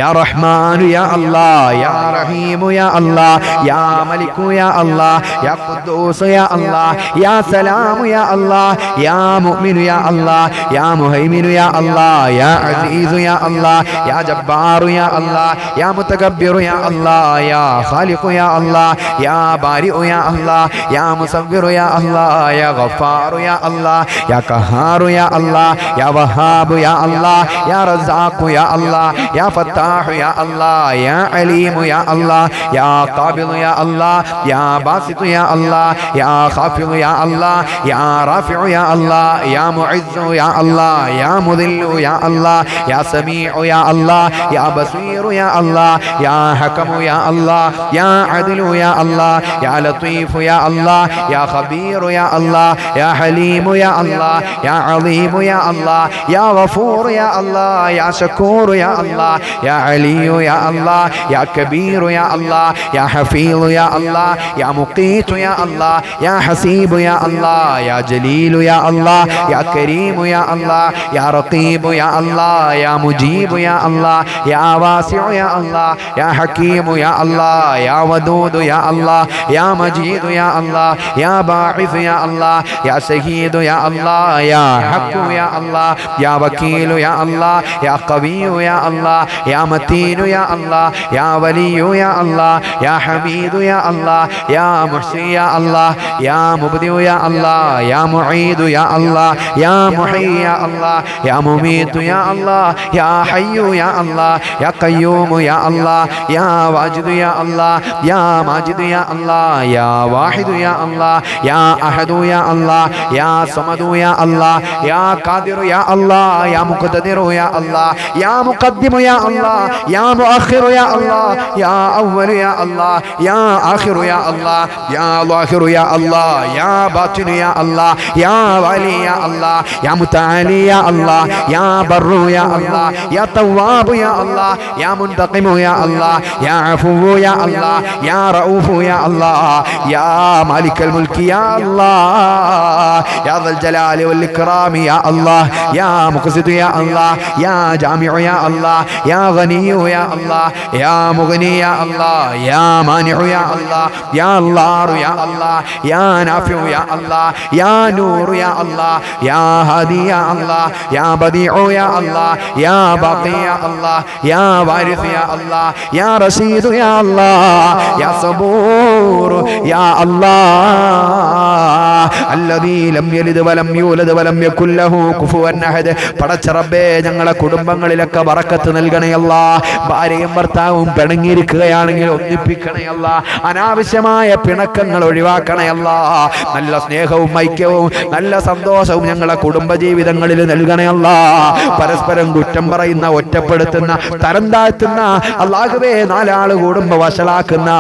യാ റഹ്മാനു യാ അല്ലാഹ് യാ റഹീമു യാ അല്ലാഹ് യാ മലികു യാ അല്ലാഹ് യാ ഖുദ്ദൂസ് യാ അല്ലാഹ് യാ സലാമു യാ അല്ലാഹ് യാ മുഅ്മിനു യാ അല്ലാഹ് യാ മുഹൈമിനു യാ അല്ലാഹ് യാ അസീസു യാ അല്ലാഹ് യാ ജബ്ബാറു യാ അല്ലാഹ് യാ മുതകബ്ബിറു യാ അല്ലാഹ് യാ ഖാലിഖു യാ അല്ലാഹ് യാ ബാരിഉ യാ അല്ലാഹ് യാ മുസവ്വിറു യാ അല്ലാഹ് യാ ഗഫാറു യാ അല്ലാഹ് യാ ഖഹാറു യാ അല്ലാഹ് യാ വഹാബു യാ അല്ലാഹ് യാ റസാഖു യാ അല്ലാഹ് യാ ഫത്താഹു യാ അല്ലാഹ് യാ അലീമു യാ അല്ലാഹ് യാ ഖാബിദു യാ അല്ലാഹ് യാ ബാസിതു യാ അല്ലാഹ് യാ ഖാഫിദു യാ അല്ലാഹ് യാ റാഫിഉ യാ അല്ലാഹ് യാ മുഇസ്സു യാ അല്ലാഹ് യാ മുദില്ലു യാ അല്ലാഹ് യാ സമീഉ യാ അല്ലാഹ് യാ ബസീറു യാ അല്ലാഹ് യാ ഹകമു യാ അല്ലാഹ് യാ അദ്ലു യാ അല്ലാഹ് യാ ലത്തീഫു യാ അല്ലാഹ് യാ ഖബീറു യാ അല്ലാഹ് യാ ഹലീമു യാ അല്ലാഹ് യാ അളീമു യാ അല്ലാഹ് യാ ഗഫൂറു യാ അല്ലാഹ് യാ ശകൂറു യാ അല്ലാഹ് യാ അലിയു യാ അല്ലാഹ് യാ കബീറു യാ അല്ലാഹ് യാ ഹഫീളു യാ അല്ലാഹ് യാ മുഖീതു യാ അല്ലാഹ് യാ ഹസീബു യാ അല്ലാഹ് യാ ജലീലു യാ അല്ലാഹ് യാ കരീമു യാ അല്ലാഹ് യാ റഖീബു യാ അല്ലാഹ് യാ മുജീബു യാ അല്ലാഹ് യാ വാസിഉ യാ അല്ലാഹ് യാ ഹകീമു യാ അല്ലാഹ് യാ വദൂദു യാ അല്ലാഹ് യാ മജീദു യാ അല്ലാഹ് യാ ബാഇസ് യാ അല്ലാഹ് യാ ശഹീദു യാ അല്ലാഹ് യാ ഹഖു യാ അല്ലാഹ് യാ വകീലു യാ അല്ലാഹ് യാ ഖവിയ്യു യാ അല്ലാഹ് യാ മതീനു യാ അല്ലാഹ് യാ വലിയു യാ അല്ലാഹ് യാ ഹമീദു യാ അല്ലാഹ് യാ മുഹ്സി യാ അല്ലാഹ് യാ മുബ്ദിഉ യാ അല്ലാഹ് യാ മുഈദു യാ അല്ലാഹ് യാ മുഹയ്യി യാ അല്ലാഹ് യാ മുമീതു യാ അല്ലാഹ് യാ ഹയ്യു യാ അല്ലാഹ് യാ ഖയ്യൂമു യാ അല്ലാഹ് യാ വാജിദു യാ അല്ലാഹ് യാ മാജിദു യാ അല്ലാഹ് യാ വാഹിദു യാ അല്ലാഹ് യാ അഹദു യാ അല്ലാഹ് യാ സമദു യാ അല്ലാഹ് യാ ഖാദിറു യാ അല്ലാഹ് യാ മുഖ്തദിറു യാ അല്ലാഹ് യാ മുഖദ്ദിമു യാ അല്ലാഹ് യാ മുഅഖിറു യാ അല്ലാഹ് യാ അവ്വലു യാ അല്ലാഹ് യാ ആഖിറു യാ അല്ലാഹ് യാ ളാഹിറു യാ അല്ലാഹ് യാ ബാത്തിനു യാ അല്ലാഹ് യാ വലി യാ അല്ലാഹ് യാ മുതആലി യാ അല്ലാഹ് യാ ബർറു യാ അല്ലാഹ് യാ തവ്വാബു യാ അല്ലാഹ് യാ മുൻതഖിമു യാ അല്ലാഹ് യാ അഫുവു യാ അല്ലാഹ് യാ റഊഫു യാ അല്ലാഹ് യാ മാലിക്കൽ മുൽക്കി യാ അല്ലാഹ് യാ ദൽ ജലാലി വൽ ഇക്റാമി യാ അല്ലാഹ് യാ മുഖ്സിതു യാ അല്ലാഹ് യാ ജാമിഉ യാ അല്ലാഹ് യാ ഗനിയു യാ അല്ലാഹ് യാ മുഗ്നി يا الله يا مانع يا الله يا الله يا الله يا نافع يا الله يا نور يا الله يا هادي يا الله يا بديع يا الله يا باقي يا الله يا وارث يا الله يا رشيد يا الله يا صبور يا الله الذي لم يلد ولم يولد ولم يكن له كفوا أحد. പടച്ച റബ്ബേ, ഞങ്ങളെ കുടുംബങ്ങളിലൊക്കെ ബറക്കത്ത് നൽകണേ അല്ലാഹ്. ഭാര്യയും ഭർത്താവും പിണങ്ങിയിരിക്കുകയാണെങ്കിൽ ഒന്നിപ്പിക്കണേ അല്ലാഹ്. അനാവശ്യമായ പിണക്കങ്ങൾ ഒഴിവാക്കണേ അല്ലാഹ്. നല്ല സ്നേഹവും ഐക്യവും നല്ല സന്തോഷവും ഞങ്ങളെ കുടുംബജീവിതങ്ങളിൽ നൽകണേ അല്ലാഹ്. പരസ്പരം കുറ്റം പറയുന്ന, ഒറ്റപ്പെടുത്തുന്ന, തരം താഴ്ത്തുന്ന, അല്ലാഹുവേ നാലാള് കൂടുമ്പോ വഷളാക്കുന്ന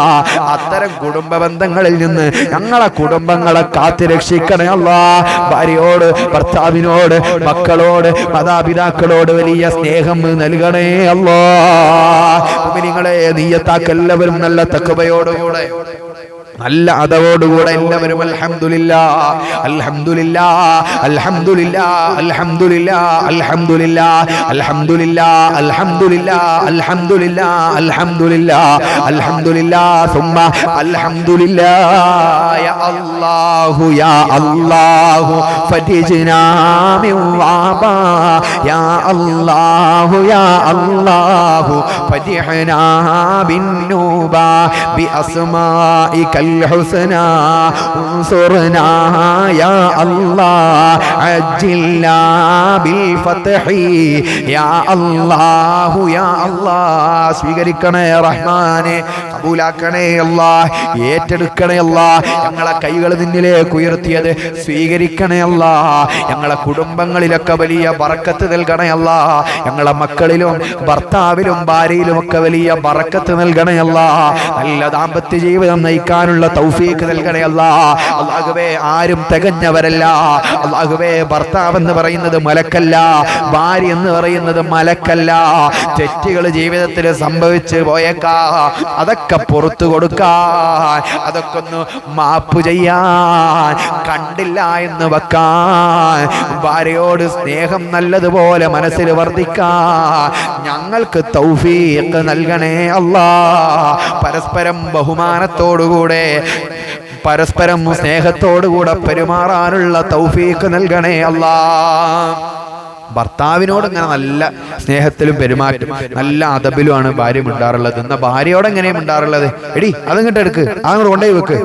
അത്തരം കുടുംബ ബന്ധങ്ങളിൽ നിന്ന് ഞങ്ങളെ കുടുംബങ്ങളെ കാത്തു രക്ഷിക്കണേ അല്ലാഹ്. ഭാര്യയോട്, ഭർത്താവിനോട്, മക്കളോട്, മാതാപിതാക്കളോട് വലിയ സ്നേഹം നൽകണേ അല്ലാഹ്. നിങ്ങളെ നിയ്യത്താക്കെല്ലാവരും നല്ല തഖ്വയോടുകൂടെ നല്ല അതവോടുകൂടെ എല്ലാവരും അൽഹംദുലില്ലാഹ് അൽഹംദുലില്ലാഹ് അൽഹംദുലില്ലാഹ് അൽഹംദുലില്ലാഹ് അൽഹംദുലില്ലാഹ് അൽഹംദുലില്ലാഹ് അൽഹംദുലില്ലാഹ് അൽഹംദുലില്ലാഹ് അൽഹംദുലില്ലാഹ് അൽഹംദുലില്ലാഹ് സുമ്മ അൽഹംദുലില്ലാഹ് യാ അല്ലാഹു യാ അല്ലാഹു ഫതിജ്നാ മിൻ വബാ യാ അല്ലാഹു യാ അല്ലാഹു ഫതിഹ്നാ ബിന്നൂബാ ബി അസ്മാഇക الحسنى انصرنا يا الله عجلنا بالفتح يا الله يا الله. സ്വീകരിക്കണേ റഹ്മാനെ, കബൂലാക്കണേ അല്ലാഹ്, ഏറ്റെടുക്കണേ അല്ലാഹ്. ഞങ്ങളെ കൈകൾ നിന്നിലേക്ക് ഉയർത്തിയത് സ്വീകരിക്കണേ അല്ലാഹ്. ഞങ്ങളെ കുടുംബങ്ങളിലൊക്കെ വലിയ ബറക്കത്ത് നൽകണേ അല്ലാഹ്. ഞങ്ങളെ മക്കളിലും ഭർത്താവിലും ഭാര്യയിലും ഒക്കെ വലിയ ബറക്കത്ത് നൽകണേ അല്ലാഹ്. നല്ല ദാമ്പത്യ ജീവിതം നയിക്കാനുള്ള തൗഫീഖ് നൽകണേ അല്ലാഹ്. അല്ലാഹുവേ, ആരും തികഞ്ഞവരല്ല അല്ലാഹുവേ. ഭർത്താവ് എന്ന് പറയുന്നത് മലക്കല്ല, ഭാര്യ എന്ന് പറയുന്നത് മലക്കല്ല. തെറ്റുകൾ ജീവിതത്തിൽ സംഭവിച്ചു പോയേക്കാ, അതൊക്കെ പുറത്തു കൊടുക്കാൻ, അതൊക്കെ ഒന്ന് മാപ്പ് ചെയ്യാൻ, കണ്ടില്ല എന്ന് വെക്കാൻ, ഭാര്യയോട് സ്നേഹം നല്ലതുപോലെ മനസ്സിൽ വർദ്ധിക്കാൻ ഞങ്ങൾക്ക് തൗഫീഖ് നൽകണേ അല്ലാഹ്. പരസ്പരം ബഹുമാനത്തോടുകൂടെ, പരസ്പരം സ്നേഹത്തോടുകൂടെ പെരുമാറാനുള്ള തൗഫീഖ് നൽകണേ അല്ലാഹ്. ഭർത്താവിനോട് ഇങ്ങനെ നല്ല സ്നേഹത്തിലും പെരുമാറ്റം നല്ല അദബിലുമാണ് ഭാര്യ മിണ്ടാറുള്ളത്. എന്നാ ഭാര്യയോട് എങ്ങനെയാണ് മിണ്ടാറുള്ളത്? എടി അതങ്ങോട്ട് എടുക്ക്, അങ്ങോട്ട് കൊണ്ടുപോയി വെക്ക്,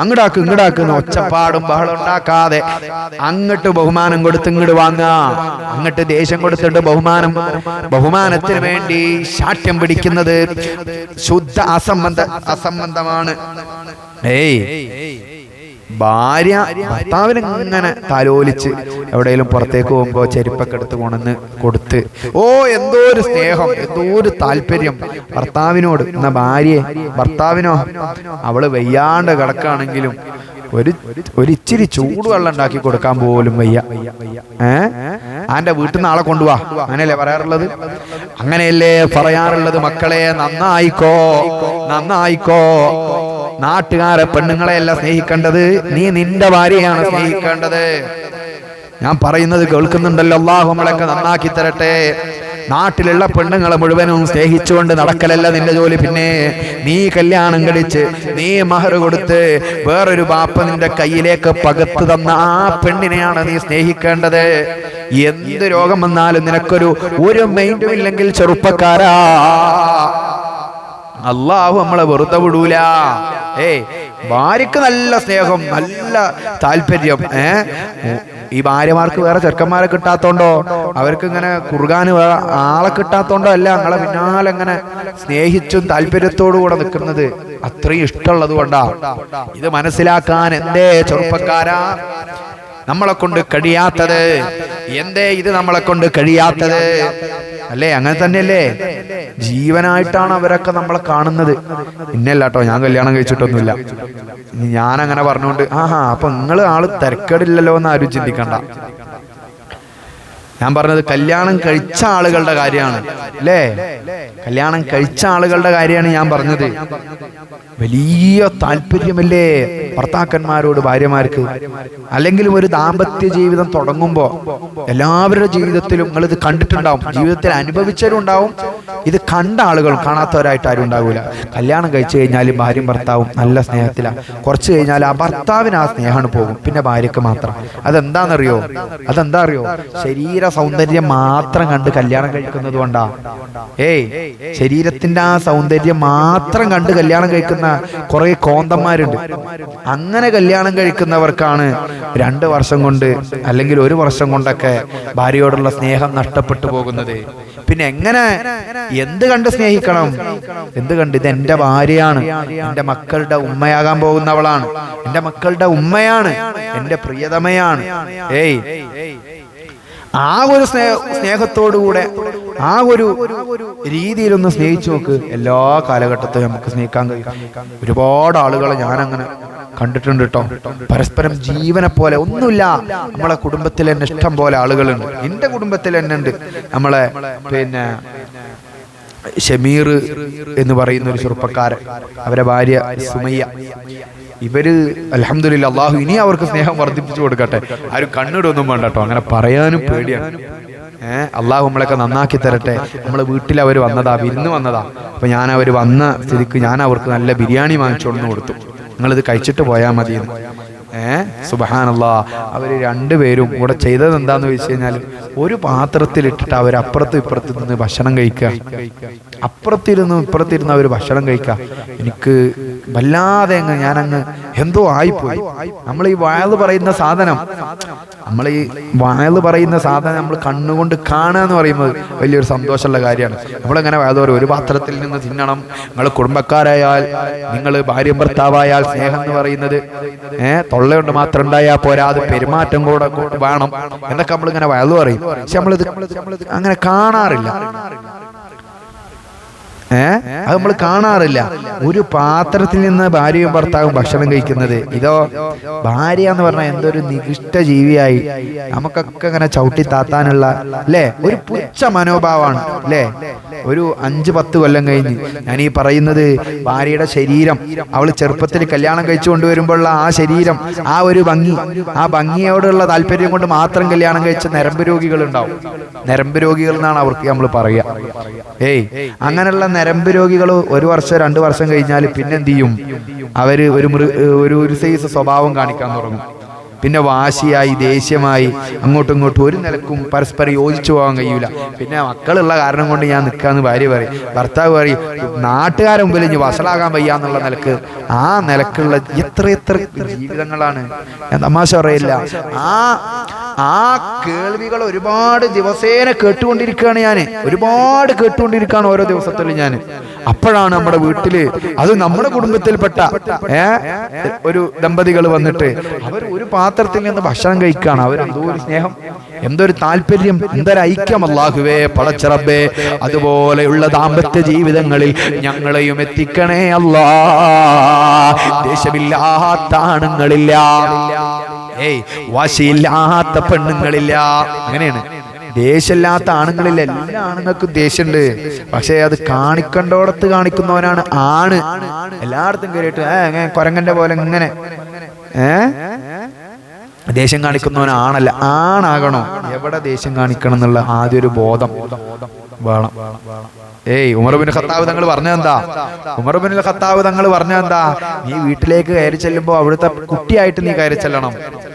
അങ്ങോട്ടാക്ക് ഇങ്ങോട്ടാക്കുന്ന ഒച്ചപ്പാടും ബഹളം ഉണ്ടാക്കാതെ അങ്ങോട്ട് ബഹുമാനം കൊടുത്ത് ഇങ്ങോട്ട് വാങ്ങുക, അങ്ങോട്ട് ദേഷ്യം കൊടുത്തിട്ട് ബഹുമാനത്തിന് വേണ്ടി ശാഠ്യം പിടിക്കുന്നത് ശുദ്ധ അസംബന്ധമാണ്. ഭാര്യ ഭർത്താവിന് ഇങ്ങനെ താലോലിച്ച് എവിടെയെങ്കിലും പുറത്തേക്ക് പോകുമ്പോ ചെരുപ്പൊക്കെ എടുത്ത് കൊണ്ടുവന്ന് കൊടുത്ത്, ഓ എന്തോ ഒരു സ്നേഹം, എന്തോ ഒരു താല്പര്യം ഭർത്താവിനോട്. എന്നാ ഭർത്താവിനോ അവള് വയ്യാണ്ട് കിടക്കുകയാണെങ്കിലും ഒരിച്ചിരി ചൂടുവെള്ളം ഉണ്ടാക്കി കൊടുക്കാൻ പോലും വയ്യ. ആന്റെ വീട്ടിൽ നിന്ന് ആളെ കൊണ്ടുപോവാ, അങ്ങനെയല്ലേ പറയാറുള്ളത്? അങ്ങനെയല്ലേ പറയാറുള്ളത്? മക്കളെ നന്നായിക്കോ, നന്നായിക്കോ. നാട്ടുകാരെ പെണ്ണുങ്ങളെയല്ല സ്നേഹിക്കേണ്ടത്, നീ നിന്റെ ഭാര്യയാണ് സ്നേഹിക്കേണ്ടത്. ഞാൻ പറയുന്നത് കേൾക്കുന്നുണ്ടല്ലോ? അല്ലാഹു നമ്മളൊക്കെ നന്നാക്കി തരട്ടെ. നാട്ടിലുള്ള പെണ്ണുങ്ങളെ മുഴുവനും സ്നേഹിച്ചുകൊണ്ട് നടക്കലല്ല നിന്റെ ജോലി. പിന്നെ നീ കല്യാണം കഴിച്ച് നീ മഹർ കൊടുത്ത് വേറൊരു ബാപ്പ നിന്റെ കയ്യിലേക്ക് പകത്ത് തന്ന ആ പെണ്ണിനെയാണ് നീ സ്നേഹിക്കേണ്ടത്. എന്ത് രോഗം വന്നാലും നിനക്കൊരു മൈൻഡും ഇല്ലെങ്കിൽ ചെറുപ്പക്കാരാ, അല്ലാഹു നമ്മളെ വെറുതെ വിടൂല. ഭാര്യക്ക് നല്ല സ്നേഹം, നല്ല താല്പര്യം. ഈ ഭാര്യമാർക്ക് വേറെ ചെറുക്കന്മാരെ കിട്ടാത്തോണ്ടോ, അവർക്ക് ഇങ്ങനെ കുറുകാന് വേറെ ആളെ കിട്ടാത്തോണ്ടോ അല്ല, ഞങ്ങളെ പിന്നാലെ ഇങ്ങനെ സ്നേഹിച്ചും താല്പര്യത്തോടു കൂടെ നിൽക്കുന്നത് അത്രയും ഇഷ്ടമുള്ളത് കൊണ്ടാ. ഇത് മനസ്സിലാക്കാൻ എന്തേ ചെറുപ്പക്കാരാ നമ്മളെ കൊണ്ട് കഴിയാത്തത്? എന്തേ ഇത് നമ്മളെ കൊണ്ട് കഴിയാത്തത്? അല്ലേ? അങ്ങനെ തന്നെയല്ലേ? ജീവനായിട്ടാണ് അവരൊക്കെ നമ്മളെ കാണുന്നത്. ഇന്നല്ലാട്ടോ, ഞാൻ കല്യാണം കഴിച്ചിട്ടൊന്നുമില്ല. ഞാൻ അങ്ങനെ പറഞ്ഞുകൊണ്ട് അപ്പൊ നിങ്ങൾ ആള് തിരക്കേടില്ലല്ലോ എന്ന് ആരും ചിന്തിക്കണ്ട. ഞാൻ പറഞ്ഞത് കല്യാണം കഴിച്ച ആളുകളുടെ കാര്യമാണ്, അല്ലേ? കല്യാണം കഴിച്ച ആളുകളുടെ കാര്യമാണ് ഞാൻ പറഞ്ഞത്. വലിയ താല്പര്യമല്ലേ ഭർത്താക്കന്മാരോട് ഭാര്യമാർക്ക്? അല്ലെങ്കിൽ ഒരു ദാമ്പത്യ ജീവിതം തുടങ്ങുമ്പോൾ എല്ലാവരുടെ ജീവിതത്തിലും നിങ്ങൾ ഇത് കണ്ടിട്ടുണ്ടാവും, ജീവിതത്തിൽ അനുഭവിച്ചവരും ഉണ്ടാവും, ഇത് കണ്ട ആളുകളും കാണാത്തവരായിട്ട് ആരും ഉണ്ടാവില്ല. കല്യാണം കഴിച്ചു കഴിഞ്ഞാലും ഭാര്യയും ഭർത്താവും നല്ല സ്നേഹത്തിലാണ്. കുറച്ച് കഴിഞ്ഞാൽ ആ ഭർത്താവിന് ആ സ്നേഹമാണ് പോകും, പിന്നെ ഭാര്യക്ക് മാത്രം. അതെന്താ അറിയോ? ശരീര സൗന്ദര്യം മാത്രം കണ്ട് കല്യാണം കഴിക്കുന്നത് കൊണ്ടാ. ശരീരത്തിന്റെ ആ സൗന്ദര്യം മാത്രം കണ്ട് കല്യാണം കഴിക്കുന്ന കുറെ കോന്തന്മാരുണ്ട്. അങ്ങനെ കല്യാണം കഴിക്കുന്നവർക്കാണ് 2 വർഷം കൊണ്ട് അല്ലെങ്കിൽ 1 വർഷം കൊണ്ടൊക്കെ ഭാര്യയോടുള്ള സ്നേഹം നഷ്ടപ്പെട്ടു പോകുന്നത്. പിന്നെ എങ്ങനെ, എന്ത് കണ്ട് സ്നേഹിക്കണം? എന്ത് കണ്ട്? ഇത് എന്റെ ഭാര്യയാണ്, എന്റെ മക്കളുടെ ഉമ്മയാകാൻ പോകുന്നവളാണ്, എന്റെ മക്കളുടെ ഉമ്മയാണ്, എന്റെ പ്രിയതമയാണ്. ആ ഒരു സ്നേഹത്തോടുകൂടെ ആ ഒരു രീതിയിലൊന്ന് സ്നേഹിച്ചു നോക്ക്. എല്ലാ കാലഘട്ടത്തിലും നമുക്ക് സ്നേഹിക്കാൻ കഴിയും. ഒരുപാട് ആളുകളെ ഞാനങ്ങനെ കണ്ടിട്ടുണ്ട് കേട്ടോ. പരസ്പരം ജീവനെ പോലെ ഒന്നുമില്ല. നമ്മളെ കുടുംബത്തിൽ തന്നെ ഇഷ്ടം പോലെ ആളുകളുണ്ട്. എന്റെ കുടുംബത്തിൽ തന്നെ ഉണ്ട്. നമ്മളെ പിന്നെ ഷമീർ എന്ന് പറയുന്ന ഒരു ചെറുപ്പക്കാരൻ, അവരെ ഭാര്യ സുമയ്യ. ഇവര് അൽഹംദുലില്ലാ, അള്ളാഹു ഇനി അവർക്ക് സ്നേഹം വർദ്ധിപ്പിച്ചു കൊടുക്കട്ടെ. ആരും കണ്ണിടൊന്നും വേണ്ട കേട്ടോ, അങ്ങനെ പറയാനും പേടിയാണ്. അള്ളാഹു നമ്മളൊക്കെ നന്നാക്കി തരട്ടെ. നമ്മളെ വീട്ടിൽ അവർ വന്നതാ, വിരുന്ന് വന്നതാ. അപ്പൊ ഞാൻ അവർ വന്ന സ്ഥിതിക്ക് ഞാൻ അവർക്ക് നല്ല ബിരിയാണി വാങ്ങിച്ചുകൊണ്ടു കൊടുത്തു. നിങ്ങളിത് കഴിച്ചിട്ട് പോയാൽ മതിയെന്ന്. സുബ്ഹാനല്ലാഹ്. അവർ 2 പേരും കൂടെ ചെയ്തത് എന്താന്ന് വെച്ച് കഴിഞ്ഞാൽ, ഒരു പാത്രത്തിലിട്ടിട്ട് അവർ അപ്പുറത്തും ഇപ്പുറത്തും നിന്ന് ഭക്ഷണം കഴിക്കുക. അപ്പുറത്തിരുന്ന് ഇപ്പുറത്തിരുന്ന് അവർ ഭക്ഷണം കഴിക്കുക. എനിക്ക് വല്ലാതെ ഞാനങ്ങ് എന്തോ ആയിപ്പോയി. നമ്മൾ ഈ വയല് പറയുന്ന സാധനം നമ്മൾ കണ്ണുകൊണ്ട് കാണുക എന്ന് പറയുന്നത് വലിയൊരു സന്തോഷമുള്ള കാര്യമാണ്. നമ്മളെങ്ങനെ വയത് പറയും, ഒരു പാത്രത്തിൽ നിന്ന് തിന്നണം. നിങ്ങൾ കുടുംബക്കാരായാൽ, നിങ്ങൾ ഭാര്യ ഭർത്താവായാൽ സ്നേഹം എന്ന് പറയുന്നത് തൊള്ളയുണ്ട് മാത്രം ഉണ്ടായാൽ പോരാ, അത് പെരുമാറ്റം കൂടെ വേണം എന്നൊക്കെ നമ്മളിങ്ങനെ വയത് പറയും. പക്ഷെ നമ്മളിത് അങ്ങനെ കാണാറില്ല. അത് നമ്മൾ കാണാറില്ല. ഒരു പാത്രത്തിൽ നിന്ന് ഭാര്യയും ഭർത്താവും ഭക്ഷണം കഴിക്കുന്നത്. ഇതോ ഭാര്യ എന്ന് പറഞ്ഞാൽ എന്തൊരു നികൃഷ്ട ജീവിയായി നമുക്കൊക്കെ ഇങ്ങനെ ചവിട്ടി താത്താനുള്ള അല്ലേ ഒരു പുച്ഛ മനോഭാവമാണ് അല്ലേ. ഒരു 5-10 കൊല്ലം കഴിഞ്ഞ് ഞാൻ ഈ പറയുന്നത്, ഭാര്യയുടെ ശരീരം, അവൾ ചെറുപ്പത്തിൽ കല്യാണം കഴിച്ചു കൊണ്ടുവരുമ്പോഴുള്ള ആ ശരീരം, ആ ഒരു ഭംഗി, ആ ഭംഗിയോടുള്ള താല്പര്യം കൊണ്ട് മാത്രം കല്യാണം കഴിച്ച നരമ്പ് രോഗികൾ ഉണ്ടാവും. നരമ്പ് രോഗികൾ എന്നാണ് അവർക്ക് നമ്മൾ പറയുക. അങ്ങനെയുള്ള നരമ്പ് രോഗികൾ 1 വർഷം 2 വർഷം കഴിഞ്ഞാൽ പിന്നെ എന്ത് ചെയ്യും? അവര് ഒരു സൈസ് സ്വഭാവം കാണിക്കാൻ തുടങ്ങും. പിന്നെ വാശിയായി, ദേഷ്യമായി, അങ്ങോട്ടും ഇങ്ങോട്ടും ഒരു നിലക്കും പരസ്പരം യോജിച്ചു പോകാൻ കഴിയൂല. പിന്നെ മക്കളുള്ള കാരണം കൊണ്ട് ഞാൻ നിൽക്കാന്ന് ഭാര്യ പറയും. ഭർത്താവ് പറയും, നാട്ടുകാരെ മുമ്പിൽ ഇനി വഷളാകാൻ വയ്യാന്നുള്ള നിലക്ക്. ആ നിലക്കുള്ള എത്ര ജീവിതങ്ങളാണ്. ഞാൻ തമാശ പറയില്ല. ആ കേൾവികൾ ഒരുപാട് ദിവസേന കേട്ടുകൊണ്ടിരിക്കുകയാണ്. ഒരുപാട് കേട്ടുകൊണ്ടിരിക്കുകയാണ് ഓരോ ദിവസത്തിലും ഞാൻ. അപ്പോഴാണ് നമ്മുടെ വീട്ടില്, അത് നമ്മുടെ കുടുംബത്തിൽപ്പെട്ട ഒരു ദമ്പതികൾ വന്നിട്ട് അവർ ഒരു പാത്രത്തിൽ നിന്ന് ഭക്ഷണം കഴിക്കുകയാണ്. അവരെന്തോ ഒരു സ്നേഹം, എന്തൊരു താല്പര്യം, എന്തൊരു ഐക്യം. അല്ലാഹുവേ, പടച്ചറബ്ബേ, അതുപോലെയുള്ള ദാമ്പത്യ ജീവിതങ്ങളിൽ ഞങ്ങളെയും എത്തിക്കണേ അല്ലാ. ദേഷ്യമില്ലാത്ത ആണുങ്ങളില്ല, വാശിയില്ലാത്ത പെണ്ണുങ്ങളില്ല. അങ്ങനെയാണ്. ദേഷ്യമില്ലാത്ത ആണുങ്ങളില്ല. എല്ലാ ആണുങ്ങൾക്കും ദേഷ്യമുണ്ട്. പക്ഷെ അത് കാണിക്കണ്ടോടത്ത് കാണിക്കുന്നവനാണ് ആണ്. എല്ലായിടത്തും കയറിയിട്ട് കൊരങ്ങന്റെ പോലെ ഇങ്ങനെ ദേഷ്യം കാണിക്കുന്നവനാണല്ല, ആണാകണോ? എവിടെ ദേഷ്യം കാണിക്കണം എന്നുള്ള ആദ്യം ഒരു ബോധം വേണം. ഉമർ ബിൻ ഖത്താബ് തങ്ങൾ പറഞ്ഞെന്താ? നീ വീട്ടിലേക്ക് കയറി ചെല്ലുമ്പോ അവിടുത്തെ കുട്ടിയായിട്ട് നീ കയറി ചെല്ലണം.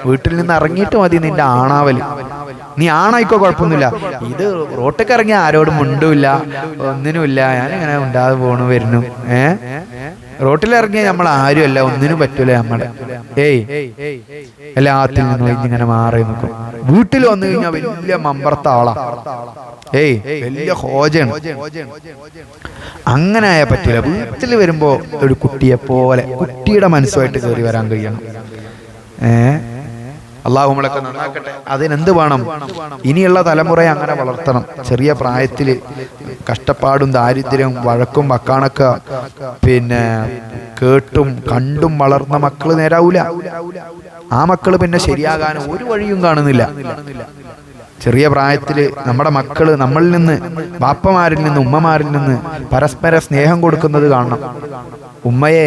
വീട്ടിൽ നിന്ന് ഇറങ്ങിയിട്ട് മതി നിന്റെ ആണാവല്. നീ ആണായിക്കോ, കുഴപ്പമൊന്നുമില്ല. ഇത് റോട്ടിലേക്ക് ഇറങ്ങിയ ആരോടും മുണ്ടുമില്ല, ഒന്നിനുമില്ല. ഞാനിങ്ങനെ ഉണ്ടാതെ പോണു വരുന്നു. റോട്ടിലിറങ്ങിയ നമ്മൾ ആരും അല്ല, ഒന്നിനും പറ്റൂല. നമ്മളെ എല്ലാത്തിൽ നിന്നും ഇങ്ങനെ മാറി നിൽക്കും. വീട്ടിൽ വന്നു കഴിഞ്ഞാൽ വലിയ മമ്പർത്ത ആളാ, വലിയ ഹോജയാണ്. അങ്ങനെ ആയാൽ പറ്റൂല. വീട്ടിൽ വരുമ്പോ ഒരു കുട്ടിയെ പോലെ, കുട്ടിയുടെ മനസ്സുമായിട്ട് കയറി വരാൻ കഴിയണം. അള്ളാഹു നമ്മളൊക്കെ നന്നാക്കട്ടെ. അതിനെന്ത് വേണം? ഇനിയുള്ള തലമുറയെ അങ്ങനെ വളർത്തണം. ചെറിയ പ്രായത്തില് കഷ്ടപ്പാടും ദാരിദ്ര്യവും വഴക്കും വക്കാണൊക്കെ പിന്നെ കേട്ടും കണ്ടും വളർന്ന മക്കള് നേരാവൂല. ആ മക്കള് പിന്നെ ശരിയാകാൻ ഒരു വഴിയും കാണുന്നില്ല. ചെറിയ പ്രായത്തില് നമ്മുടെ മക്കള് നമ്മളിൽ നിന്ന്, ബാപ്പമാരിൽ നിന്ന്, ഉമ്മമാരിൽ നിന്ന് പരസ്പര സ്നേഹം കൊടുക്കുന്നത് കാണണം. ഉമ്മയെ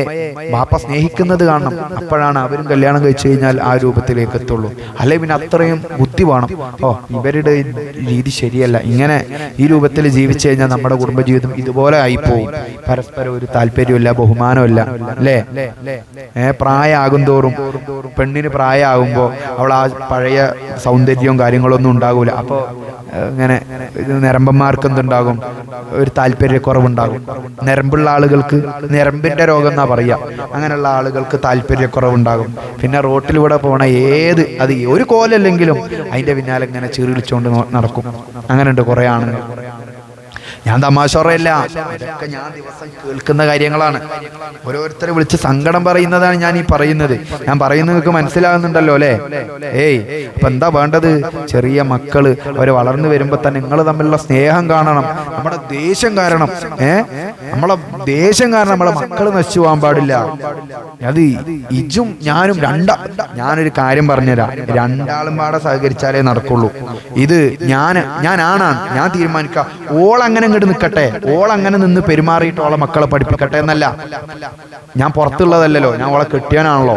ബാപ്പ സ്നേഹിക്കുന്നത് കാണണം. അപ്പോഴാണ് അവരും കല്യാണം കഴിച്ചു കഴിഞ്ഞാൽ ആ രൂപത്തിലേക്ക് എത്തുള്ളൂ. അല്ലെ പിന്നെ അത്രയും ബുദ്ധി വേണം. ഇവരുടെ രീതി ശരിയല്ല, ഇങ്ങനെ ഈ രൂപത്തിൽ ജീവിച്ചു കഴിഞ്ഞാൽ നമ്മുടെ കുടുംബജീവിതം ഇതുപോലെ ആയിപ്പോവും. പരസ്പരം ഒരു താല്പര്യമില്ല, ബഹുമാനമില്ല. അല്ലേ? പ്രായമാകും തോറും പെണ്ണിന് പ്രായമാകുമ്പോൾ അവൾ ആ പഴയ സൗന്ദര്യവും കാര്യങ്ങളൊന്നും ഉണ്ടാകൂല. അപ്പോൾ ഇങ്ങനെ ഞരമ്പന്മാർക്ക് എന്തുണ്ടാകും? ഒരു താല്പര്യക്കുറവുണ്ടാകും. ഞരമ്പുള്ള ആളുകൾക്ക് ഞരമ്പിന്റെ രോഗം എന്നാ പറയാ. അങ്ങനെയുള്ള ആളുകൾക്ക് താല്പര്യക്കുറവുണ്ടാകും. പിന്നെ റോട്ടിലൂടെ പോണ അത് ഒരു കോലല്ലെങ്കിലും അതിന്റെ പിന്നാലെ ഇങ്ങനെ ചീറിളിച്ചുകൊണ്ട് നടക്കും. അങ്ങനെയുണ്ട് കുറെ ആളുകൾ. ഞാൻ തമാശ പറയല്ല, ഇതൊക്കെ ഞാൻ ദിവസം കേൾക്കുന്ന കാര്യങ്ങളാണ്. ഓരോരുത്തരെ വിളിച്ച് സങ്കടം പറയുന്നതാണ് ഞാൻ ഈ പറയുന്നത്. ഞാൻ പറയുന്നത് നിങ്ങൾക്ക് മനസ്സിലാകുന്നുണ്ടല്ലോ അല്ലേ? ഇപ്പൊ എന്താ വേണ്ടത്? ചെറിയ മക്കള് അവര് വളർന്നു വരുമ്പോ തന്നെ നിങ്ങൾ തമ്മിലുള്ള സ്നേഹം കാണണം. നമ്മുടെ ദേഷ്യം കാരണം നമ്മളെ മക്കള് നശിച്ചു പോകാൻ പാടില്ല. അത് ഇജും ഞാനും ഞാനൊരു കാര്യം പറഞ്ഞുതരാം. രണ്ടാളും പാടെ സഹകരിച്ചാലേ നടക്കുള്ളൂ. ഇത് ഞാനാണ് ഞാൻ തീരുമാനിക്കാം. ഓളങ്ങനെ ഇങ്ങോട്ട് നിൽക്കട്ടെ, ഓളങ്ങനെ നിന്ന് പെരുമാറിയിട്ട് ഓളെ മക്കളെ പഠിപ്പിക്കട്ടെ എന്നല്ല. ഞാൻ പുറത്തുള്ളതല്ലോ, ഞാൻ ഓളെ കെട്ടിയാനാണല്ലോ.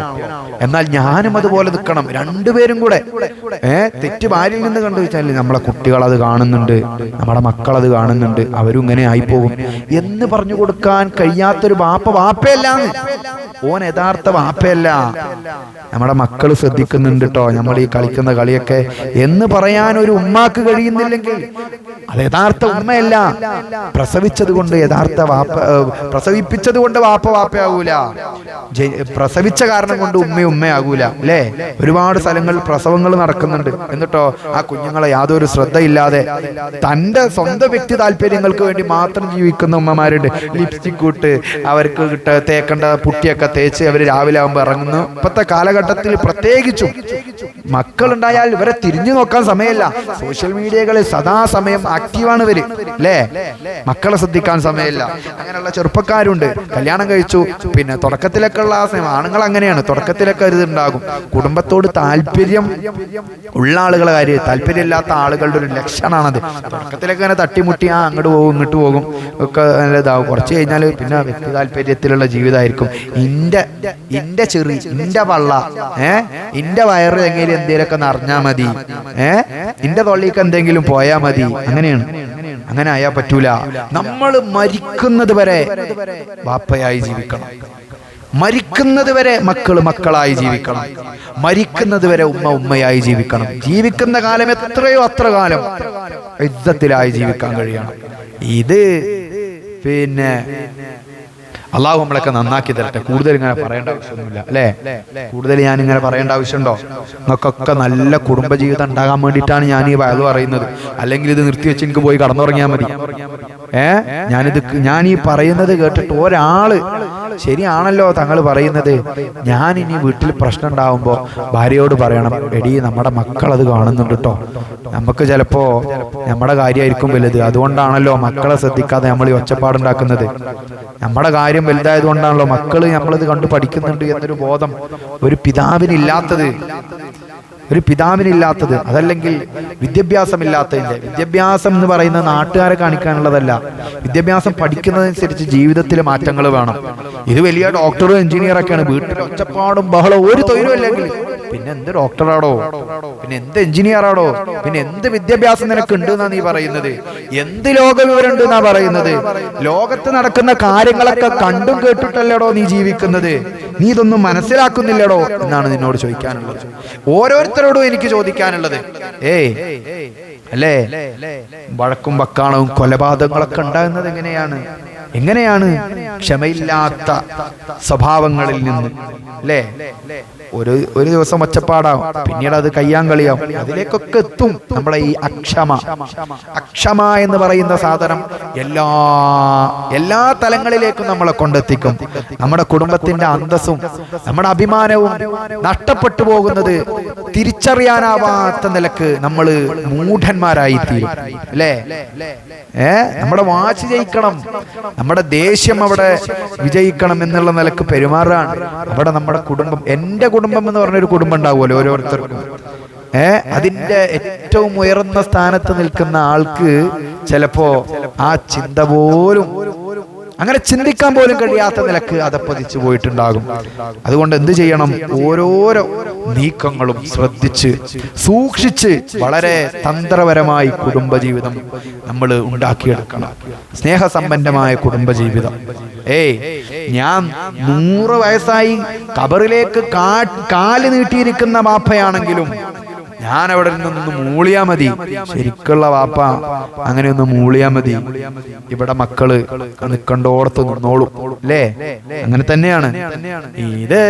എന്നാൽ ഞാനും അതുപോലെ നിൽക്കണം. രണ്ടുപേരും കൂടെ തെറ്റ് ഭാര്യയിൽ നിന്ന് കണ്ടു വെച്ചാൽ നമ്മളെ കുട്ടികൾ അത് കാണുന്നുണ്ട്, നമ്മുടെ മക്കൾ അത് കാണുന്നുണ്ട്, അവരും ഇങ്ങനെ ആയിപ്പോകും എന്ന് പറഞ്ഞു കൊടുക്കാൻ കഴിയാത്തൊരു വാപ്പയല്ലാന്ന്. ഓൻ യഥാർത്ഥ വാപ്പയല്ല. നമ്മുടെ മക്കൾ ശ്രദ്ധിക്കുന്നുണ്ട് കേട്ടോ, നമ്മൾ ഈ കളിക്കുന്ന കളിയൊക്കെ എന്ന് പറയാൻ ഒരു ഉമ്മാക്ക് കഴിയുന്നില്ലെങ്കിൽ അത് യഥാർത്ഥ ഉമ്മയല്ല. പ്രസവിച്ചത് കൊണ്ട് പ്രസവിപ്പിച്ചത് കൊണ്ട് വാപ്പയാകൂല. പ്രസവിച്ച കാരണം കൊണ്ട് ഉമ്മയാകൂല. അല്ലേ? ഒരുപാട് സ്ഥലങ്ങളിൽ പ്രസവങ്ങൾ നടക്കുന്നുണ്ട്. എന്നിട്ടോ ആ കുഞ്ഞുങ്ങളെ യാതൊരു ശ്രദ്ധയില്ലാതെ തന്റെ സ്വന്തം വ്യക്തി താല്പര്യങ്ങൾക്ക് വേണ്ടി മാത്രം ജീവിക്കുന്ന ഉമ്മമാരുണ്ട്. ലിപ്സ്റ്റിക് ഇട്ട് അവർക്ക് തേക്കേണ്ട പുട്ടിയൊക്കെ തേച്ച് അവർ രാവിലെ ആകുമ്പോൾ ഇറങ്ങുന്നു. ഇപ്പോഴത്തെ കാലഘട്ടത്തിൽ പ്രത്യേകിച്ചും മക്കളുണ്ടായാൽ ഇവരെ തിരിഞ്ഞു നോക്കാൻ സമയമില്ല. സോഷ്യൽ മീഡിയകളിൽ സദാസമയം ആക്റ്റീവാണ് ഇവര്. അല്ലേ? മക്കളെ ശ്രദ്ധിക്കാൻ സമയമില്ല. അങ്ങനെയുള്ള ചെറുപ്പക്കാരുണ്ട്. കല്യാണം കഴിച്ചു, പിന്നെ തുടക്കത്തിലൊക്കെ ഉള്ള ആ സമയം ആണുങ്ങൾ അങ്ങനെയാണ്. തുടക്കത്തിലൊക്കെ ഒരു ഇതുണ്ടാകും. കുടുംബത്തോട് താല്പര്യം ഉള്ള ആളുകളെ കാര്യം, താല്പര്യമില്ലാത്ത ആളുകളുടെ ഒരു ലക്ഷണമാണത്. തുടക്കത്തിലൊക്കെ അങ്ങനെ തട്ടിമുട്ടി അങ്ങോട്ട് പോകും ഇങ്ങോട്ട് പോകും ഒക്കെ നല്ലതാവും. കുറച്ച് കഴിഞ്ഞാൽ പിന്നെ വ്യക്തി താല്പര്യത്തിലുള്ള ജീവിതമായിരിക്കും. ഇന്റെ ചെറി, ഇന്റെ വള്ള, ഇന്റെ വയറ് എങ്ങനെ എന്തെങ്കിലുമൊക്കെ നിറഞ്ഞാ മതി, ഇന്റെ തൊള്ളിക്ക് എന്തെങ്കിലും പോയാ മതി. അങ്ങനെയാണ്. അങ്ങനെ ആയാ പറ്റൂല. നമ്മൾ മരിക്കുന്നത് വരെ ബാപ്പയായി ജീവിക്കണം. മരിക്കുന്നത് വരെ മക്കളായി ജീവിക്കണം. മരിക്കുന്നത് വരെ ഉമ്മയായി ജീവിക്കണം. ജീവിക്കുന്ന കാലം എത്രയോ അത്ര കാലം ഇസ്സത്തിലായി ജീവിക്കാൻ കഴിയണം. ഇത് പിന്നെ അള്ളാഹു നമ്മളൊക്കെ നന്നാക്കി തരട്ടെ. കൂടുതൽ ഇങ്ങനെ പറയേണ്ട ആവശ്യമൊന്നുമില്ല. അല്ലേ? കൂടുതൽ ഞാൻ ഇങ്ങനെ പറയേണ്ട ആവശ്യമുണ്ടോ? നിങ്ങൾക്കൊക്കെ നല്ല കുടുംബജീവിതം ഉണ്ടാകാൻ വേണ്ടിയിട്ടാണ് ഞാൻ ഈ വയത് പറയുന്നത്. അല്ലെങ്കിൽ ഇത് നിർത്തിവെച്ച് എനിക്ക് പോയി കടന്നുറങ്ങിയാൽ മതി. ഞാൻ ഈ പറയുന്നത് കേട്ടിട്ട് ഒരാള് ശരിയാണല്ലോ തങ്ങൾ പറയുന്നത്, ഞാൻ ഇനി വീട്ടിൽ പ്രശ്നം ഉണ്ടാവുമ്പോ ഭാര്യയോട് പറയണം, എടി നമ്മുടെ മക്കൾ അത് കാണുന്നുണ്ട് കേട്ടോ. നമുക്ക് ചിലപ്പോ നമ്മുടെ കാര്യമായിരിക്കും വലുത്. അതുകൊണ്ടാണല്ലോ മക്കളെ ശ്രദ്ധിക്കാതെ നമ്മൾ ഈ ഒച്ചപ്പാടുണ്ടാക്കുന്നത്. നമ്മുടെ കാര്യം വലുതായത് കൊണ്ടാണല്ലോ മക്കള് നമ്മളിത് കണ്ടു പഠിക്കുന്നുണ്ട് എന്നൊരു ബോധം ഒരു പിതാവിനില്ലാത്തത്. അതല്ലെങ്കിൽ വിദ്യാഭ്യാസമില്ലാത്തതിന്റെ. വിദ്യാഭ്യാസം എന്ന് പറയുന്നത് നാട്ടുകാരെ കാണിക്കാനുള്ളതല്ല. വിദ്യാഭ്യാസം പഠിക്കുന്നതനുസരിച്ച് ജീവിതത്തിലെ മാറ്റങ്ങൾ വേണം. ഇത് വലിയ ഡോക്ടറും എഞ്ചിനീയറൊക്കെയാണ്. വീട്ടിൽ ഒച്ചപ്പാടും ബഹളവും ഒരു തൊഴിലും അല്ലെങ്കിൽ പിന്നെ എന്ത് ഡോക്ടറാടോ, പിന്നെ എന്ത് എഞ്ചിനീയറാടോ, പിന്നെ എന്ത് വിദ്യാഭ്യാസം നിനക്കുണ്ട് എന്നാ നീ പറയുന്നത്? എന്ത് ലോക വിവരമുണ്ട് എന്നാ പറയുന്നത്? ലോകത്ത് നടക്കുന്ന കാര്യങ്ങളൊക്കെ കണ്ടും കേട്ടിട്ടല്ലടോ നീ ജീവിക്കുന്നത്. നീ ഇതൊന്നും മനസ്സിലാക്കുന്നില്ലടോ എന്നാണ് നിന്നോട് ചോദിക്കാനുള്ളത്. ഓരോരുത്തരോടും എനിക്ക് ചോദിക്കാനുള്ളത്. അല്ലേ? വഴക്കും വക്കാണവും കൊലപാതകങ്ങളൊക്കെ ഉണ്ടാകുന്നത് എങ്ങനെയാണ്? ക്ഷമയില്ലാത്ത സ്വഭാവങ്ങളിൽ നിന്ന്. അല്ലേ? ഒരു ദിവസം ഒച്ചപ്പാടാവും, പിന്നീട് അത് കയ്യാങ്കളിയാവും. അതിലേക്കൊക്കെ എത്തും നമ്മളെ ഈ അക്ഷമ എന്ന് പറയുന്ന സാധനം എല്ലാ തലങ്ങളിലേക്കും നമ്മളെ കൊണ്ടെത്തിക്കും. നമ്മുടെ കുടുംബത്തിന്റെ അന്തസ്സും നമ്മുടെ അഭിമാനവും നഷ്ടപ്പെട്ടു പോകുന്നത് തിരിച്ചറിയാനാവാത്ത നിലക്ക് നമ്മൾ മൂഢന്മാരായി തീരും. അല്ലേ? നമ്മുടെ വാശി ജയിക്കണം, നമ്മുടെ ദേഷ്യം അവിടെ വിജയിക്കണം എന്നുള്ള നിലക്ക് പെരുമാറാണ്. അവിടെ നമ്മുടെ കുടുംബം, എന്റെ കുടുംബം എന്ന് പറഞ്ഞൊരു കുടുംബം ഉണ്ടാവുമല്ലോ ഓരോരുത്തർക്കും. അതിന്റെ ഏറ്റവും ഉയർന്ന സ്ഥാനത്ത് നിൽക്കുന്ന ആൾക്ക് ചിലപ്പോ ആ ചിന്ത പോലും അങ്ങനെ ചിന്തിക്കാൻ പോലും കഴിയാത്ത നിലക്ക് അതപ്പതിച്ചു പോയിട്ടുണ്ടാകും. അതുകൊണ്ട് എന്ത് ചെയ്യണം? ഓരോരോ നീക്കങ്ങളും ശ്രദ്ധിച്ച് സൂക്ഷിച്ച് വളരെ തന്ത്രപരമായി കുടുംബജീവിതം നമ്മൾ ഉണ്ടാക്കിയെടുക്കണം. സ്നേഹസമ്പന്നമായ കുടുംബജീവിതം. ഞാൻ 100 വയസ്സായി ഖബറിലേക്ക് കാല് നീട്ടിയിരിക്കുന്ന വാപ്പയാണെങ്കിലും ഞാൻ അവിടെ നിന്നൊന്ന് മൂളിയാ മതി. ശരിക്കുള്ള വാപ്പ അങ്ങനെ ഒന്ന് മൂളിയാ മതി. ഇവിടെ മക്കള് നിക്കണ്ടോടത്ത് നിന്നോളും അല്ലേ? അങ്ങനെ തന്നെയാണ്. ഇത്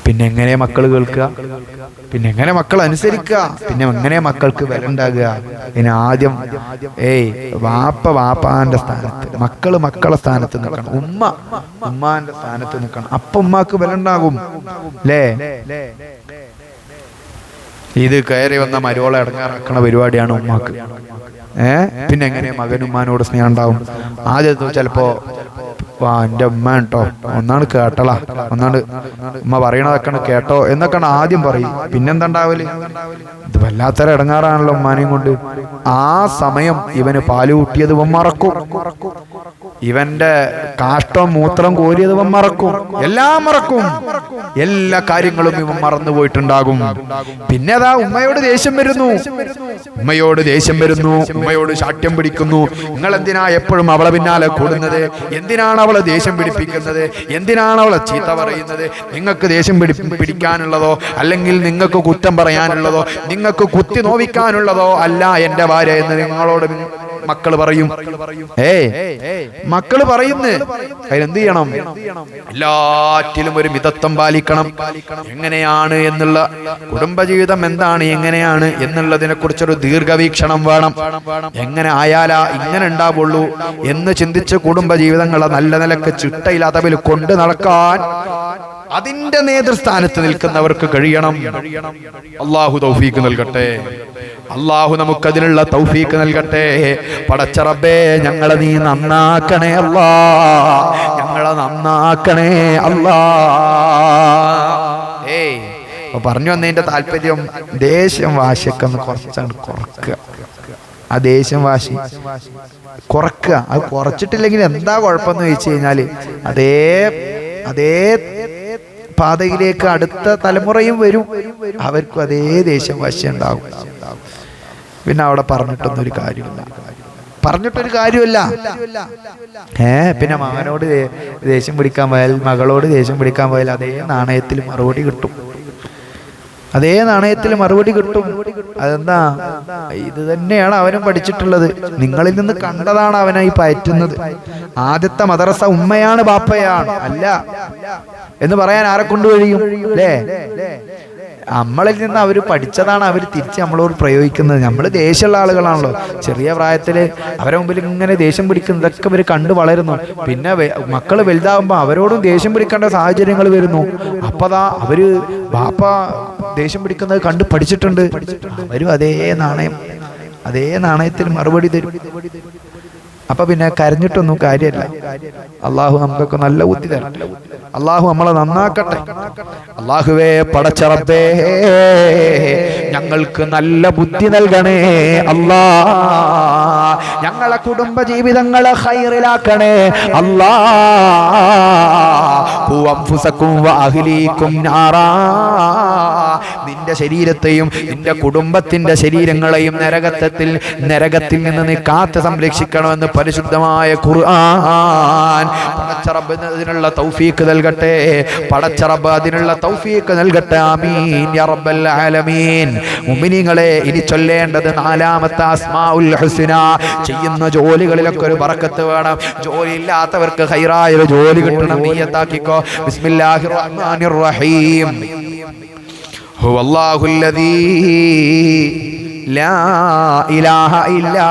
പിന്നെ എങ്ങനെ മക്കൾ കേൾക്കുക? പിന്നെ എങ്ങനെ മക്കൾ അനുസരിക്കുക? പിന്നെ എങ്ങനെ മക്കൾക്ക് വില ഉണ്ടാകുക? പിന്നെ ആദ്യം വാപ്പ വാപ്പാന്റെ സ്ഥാനത്ത്, മക്കള് മക്കളെ സ്ഥാനത്ത് നിൽക്കണം, ഉമ്മ ഉമ്മാന്റെ സ്ഥാനത്ത് നിൽക്കണം. അപ്പൊ ഉമ്മാക്ക് വില ഉണ്ടാകും അല്ലേ? ഇത് കയറി വന്ന മരോളെ ഇടങ്ങാറാക്കണ പരിപാടിയാണ് ഉമ്മാക്ക്. പിന്നെ എങ്ങനെ മകനുമ്മാനോട് സ്നേഹം ഉണ്ടാവും? ആദ്യത്തെ ചിലപ്പോ എന്റെ ഉമ്മ കേട്ടോ, ഒന്നാണ് കേട്ടളാ, ഒന്നാണ് ഉമ്മ പറയണതൊക്കെ കേട്ടോ എന്നൊക്കെയാണ് ആദ്യം പറയും. പിന്നെന്താണ്ടാവല്? ഇത് വല്ലാത്തൊരു ഇടങ്ങാറാണല്ലോ ഉമ്മാനെയും കൊണ്ട്. ആ സമയം ഇവന് പാല് കൂട്ടിയത് ഇവൻ മറക്കും, ഇവന്റെ കാഷ്ടം മൂത്രം കോരിയത് ഇവൻ മറക്കും, എല്ലാം മറക്കും, എല്ലാ കാര്യങ്ങളും ഇവൻ മറന്നു പോയിട്ടുണ്ടാകും. പിന്നെ അതാ ഉമ്മയോട് ദേഷ്യം വരുന്നു, ഉമ്മയോട് ദേഷ്യം വരുന്നു, ഉമ്മയോട് ശാഠ്യം പിടിക്കുന്നു. നിങ്ങൾ എന്തിനാ എപ്പോഴും അവളെ പിന്നാലെ കൂടുന്നത്? എന്തിനാണ് അവളെ ദേഷ്യം പിടിപ്പിക്കുന്നത്? എന്തിനാണ് അവളെ ചീത്ത പറയുന്നത്? നിങ്ങൾക്ക് ദേഷ്യം പിടിക്കാനുള്ളതോ അല്ലെങ്കിൽ നിങ്ങൾക്ക് കുറ്റം പറയാനുള്ളതോ നിങ്ങൾക്ക് കുത്തി നോവിക്കാനുള്ളതോ അല്ല എന്റെ ഭാര്യ എന്ന് നിങ്ങളോട് മക്കള് പറയും. മക്കള് പറയുന്നു. അതിനെന്ത് ചെയ്യണം? എല്ലാറ്റിലും ഒരു മിതത്വം പാലിക്കണം. എങ്ങനെയാണ് എന്നുള്ള കുടുംബജീവിതം എന്താണ്, എങ്ങനെയാണ് എന്നുള്ളതിനെ കുറിച്ചൊരു ദീർഘവീക്ഷണം വേണം. എങ്ങനെ ആയാലാ ഇങ്ങനെ ഉണ്ടാവുള്ളൂ എന്ന് ചിന്തിച്ച് കുടുംബജീവിതങ്ങളെ നല്ല നിലക്ക് ചിട്ടയില്ലാത്തവർ കൊണ്ട് നടക്കാൻ അതിന്റെ നേതൃസ്ഥാനത്ത് നിൽക്കുന്നവർക്ക് കഴിയണം. അള്ളാഹു തൗഫീക്ക് നൽകട്ടെ. അള്ളാഹു നമുക്കതിനുള്ള തൗഫീക്ക് നൽകട്ടെ. പടച്ച റബ്ബേ, ഞങ്ങളെ നീ നന്നാക്കണേ അല്ലാ, ഞങ്ങളെ നന്നാക്കണേ അല്ലാ. പറഞ്ഞു വന്നതിന്റെ താല്പര്യം ദേഷ്യം വാശിയൊക്കെ ഒന്ന് കുറച്ചാണ് കുറക്കുക. ആ ദേഷ്യം വാശി കുറക്കുക. അത് കുറച്ചിട്ടില്ലെങ്കിൽ എന്താ കുഴപ്പമെന്ന് ചോദിച്ചു കഴിഞ്ഞാല് അതേ പാതയിലേക്ക് അടുത്ത തലമുറയും വരും, അവർക്കും അതേ ദേഷ്യം വാശി ഉണ്ടാകും. പിന്നെ അവിടെ പറഞ്ഞിട്ടൊരു കാര്യമില്ല. പിന്നെ മകനോട് ദേഷ്യം പിടിക്കാൻ പോയാൽ, മകളോട് ദേഷ്യം പിടിക്കാൻ പോയാൽ അതേ നാണയത്തിൽ മറുപടി കിട്ടും. അതെന്താ? ഇത് തന്നെയാണ് അവനും പഠിച്ചിട്ടുള്ളത്. നിങ്ങളിൽ നിന്ന് കണ്ടതാണ് അവനായി പയറ്റുന്നത്. ആദ്യത്തെ മദ്രസ ഉമ്മയാണ് ബാപ്പയാണ് അല്ല എന്ന് പറയാൻ ആരെ കൊണ്ട് കഴിയും? അല്ലേ? നമ്മളിൽ നിന്ന് അവർ പഠിച്ചതാണ് അവർ തിരിച്ച് നമ്മളോട് പ്രയോഗിക്കുന്നത്. നമ്മൾ ദേഷ്യമുള്ള ആളുകളാണല്ലോ. ചെറിയ പ്രായത്തില് അവരെ മുമ്പിൽ ഇങ്ങനെ ദേഷ്യം പിടിക്കുന്നതൊക്കെ ഇവർ കണ്ടു വളരുന്നു. പിന്നെ മക്കൾ വലുതാകുമ്പോൾ അവരോടും ദേഷ്യം പിടിക്കേണ്ട സാഹചര്യങ്ങൾ വരുന്നു. അപ്പതാ അവര് ബാപ്പ ദേഷ്യം പിടിക്കുന്നത് കണ്ട് പഠിച്ചിട്ടുണ്ട്. അവരും അതേ നാണയത്തിൽ മറുപടി തരും. അപ്പൊ പിന്നെ കരഞ്ഞിട്ടൊന്നും കാര്യമല്ല. അള്ളാഹു നമുക്കൊക്കെ നല്ല ബുദ്ധി തരണം. അള്ളാഹു നമ്മളെ നന്നാക്കട്ടെ. അള്ളാഹുവേ, പടച്ച റബ്ബേ, ഞങ്ങൾക്ക് നല്ല ബുദ്ധി നൽകണേ അല്ലാ. ഞങ്ങളെ കുടുംബ ജീവിതങ്ങളെ ഖൈറിലാക്കണേ അല്ലാ. നിന്റെ ശരീരത്തെയും നിന്റെ കുടുംബത്തിന്റെ ശരീരങ്ങളെയും നരകത്തിൽ നിന്ന് നീ കാത്ത് സംരക്ഷിക്കണമെന്ന് പരിശുദ്ധമായ ഖുർആൻ. പടച്ച റബ്ബ് അതിനുള്ള തൗഫീഖ് നൽകട്ടെ. പടച്ച റബ്ബ് അതിനുള്ള തൗഫീഖ് നൽകട്ടെ. ആമീൻ യാ റബ്ബൽ ആലമീൻ. മുഅ്മിനീങ്ങളെ, ഇനി ചൊല്ലേണ്ടത് 4ാമത്തെ അസ്മാഉൽ ഹുസ്ന. ചെയ്യുന്ന ജോലികളിലൊക്കെ ഒരു ബറക്കത്ത് വേണം. ജോലി ഇല്ലാത്തവർക്ക് ഖൈറായ ഒരു ജോലി കിട്ടണം. നിയ്യത്താക്കിക്കോ. ബിസ്മില്ലാഹിർ റഹ്മാനിർ റഹീം. ഹുവല്ലാഹുല്ലദീ لا إله إلا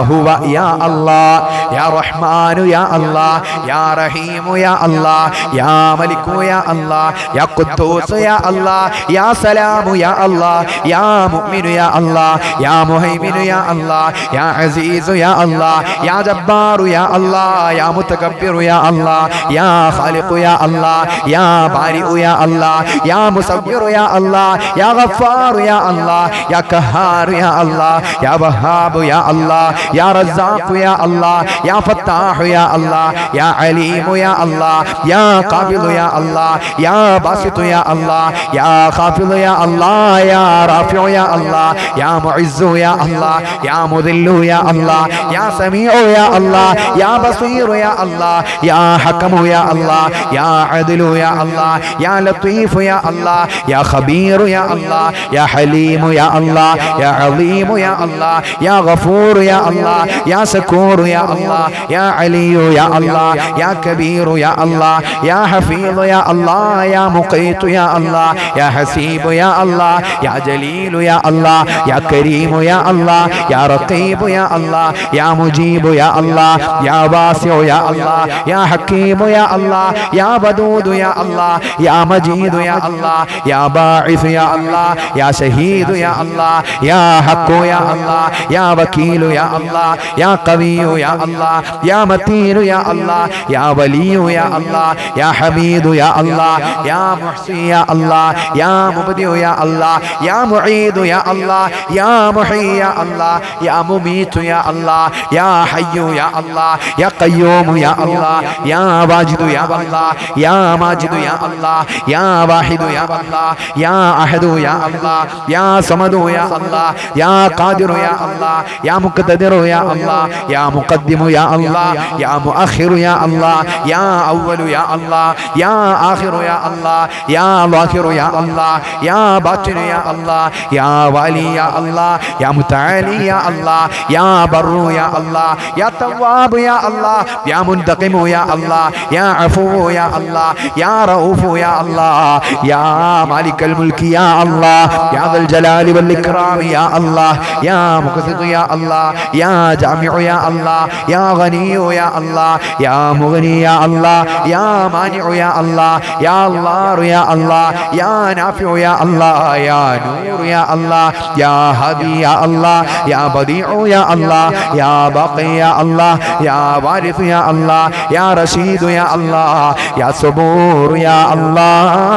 هو يا الله يا رحمن يا الله يا رحيم يا الله يا ملك يا الله يا قدوس يا الله يا سلام يا الله يا مؤمن يا الله يا مهيمن يا الله يا عزيز يا الله يا جبار يا الله يا متكبر يا الله يا خالق يا الله يا بارئ يا الله يا مصور يا الله يا غفار يا الله يا قهار يا الله يا وهاب يا الله يا رزاق يا الله يا فتاح يا الله يا عليم يا الله يا قابض يا الله يا باسط يا الله يا خافض يا الله يا رافع يا الله يا معز يا الله يا مذل يا الله يا سميع يا الله يا بصير يا الله يا حكم يا الله يا عدل يا الله يا لطيف يا الله يا خبير يا الله يا حليم يا الله يا عظيم يا الله يا غفور يا الله يا شكور يا الله يا علي يا الله يا كبير يا الله يا حفيظ يا الله يا مقيت يا الله يا حسيب يا الله يا جليل يا الله يا كريم يا الله يا رقيب يا الله يا مجيب يا الله يا واسع يا الله يا حكيم يا الله يا ودود يا الله يا مجيد يا الله يا باعث يا الله يا شهيد يا الله يا حق يا الله يا وكيل يا الله يا قوي يا الله يا متين يا الله يا ولي يا الله يا حميد يا الله يا محسن يا الله يا مبدئ يا الله يا معيد يا الله يا محيي يا الله يا مميت يا الله يا حي يا الله يا قيوم يا الله يا واجد يا الله يا ماجد يا الله يا واحد يا الله يا أحد يا الله يا صمد يا الله يا قادر يا الله يا مقتدر يا الله يا مقدم يا الله يا مؤخر يا الله يا أول يا الله يا آخر يا الله يا ظاهر يا الله يا باطن يا الله يا والي يا الله يا متعالي يا الله يا بر يا الله يا تواب يا الله يا منتقم يا الله يا عفو يا الله يا رؤوف يا الله يا مالك الملك يا الله يا ذا الجلال والإكرام يا الله يا مقسط يا الله يا جامع يا الله يا غني يا الله يا مغني يا الله يا مانع يا الله يا الله يا الله يا نافع يا الله يا نور يا الله يا هادي يا الله يا بديع يا الله يا باقي يا الله يا وارث يا الله يا رشيد يا الله يا صبور يا الله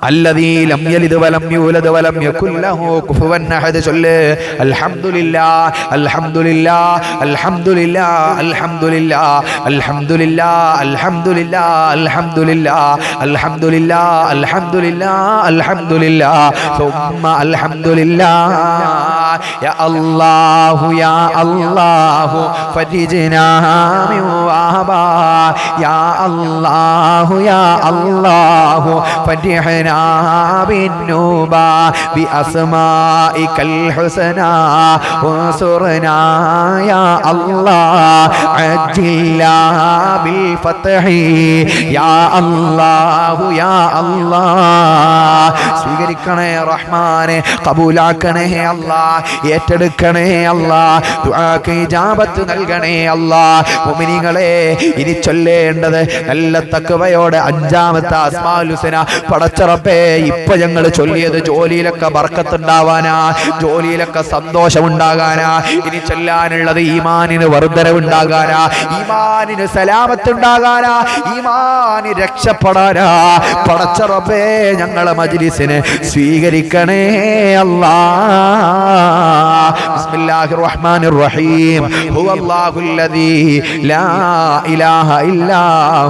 الذي لم يلد ولم يولد ولم يكن له كفوا احد الحمد لله الحمد لله الحمد لله الحمد لله الحمد لله الحمد لله الحمد لله الحمد لله الحمد لله الحمد لله ثم الحمد لله يا الله يا الله فرجنا من وهبا يا الله يا الله فرجنا بالنوبة بأسمائك الحسنى وانصرنا يا الله عجل بالفتح يا الله يا الله സ്വീകരിക്കണേ റഹ്മാനെ കബൂലാക്കണേ അല്ലാഹ് ഏറ്റെടുക്കണേ അല്ലാഹ് ദുആക്ക് ഇജാബത്ത് നൽകണേ അല്ലാഹ് മുഅ്മിനീങ്ങളെ ഇനി ചൊല്ലേണ്ടത് നല്ല തഖ്വയോടെ അഞ്ചാമത്തെ അസ്മാഉൽ ഹുസ്ന പടച്ച റബ്ബേ ഇപ്പൊ ഞങ്ങൾ ചൊല്ലിയത് ജോലിയിലൊക്കെ ബർക്കത്തുണ്ടാവാനാ ജോലിയിലൊക്കെ സന്തോഷം ഉണ്ടാകാനാ ഇനി ചൊല്ലാനുള്ളത് ഈമാനിന് വർദ്ധനവുണ്ടാകാനാ ഈമാനിന് സലാമത്ത് ഉണ്ടാകാനാ ഈമാനി രക്ഷപ്പെടാനാ പടച്ച റബ്ബേ ഞങ്ങളെ മജ്ലിസിനെ സ്വീകരിക്കണേ അല്ലാഹ് ബിസ്മില്ലാഹിർ റഹ്മാനിർ റഹീം ഹുവല്ലാഹുല്ലദീ ലാ ഇലാഹ ഇല്ലാ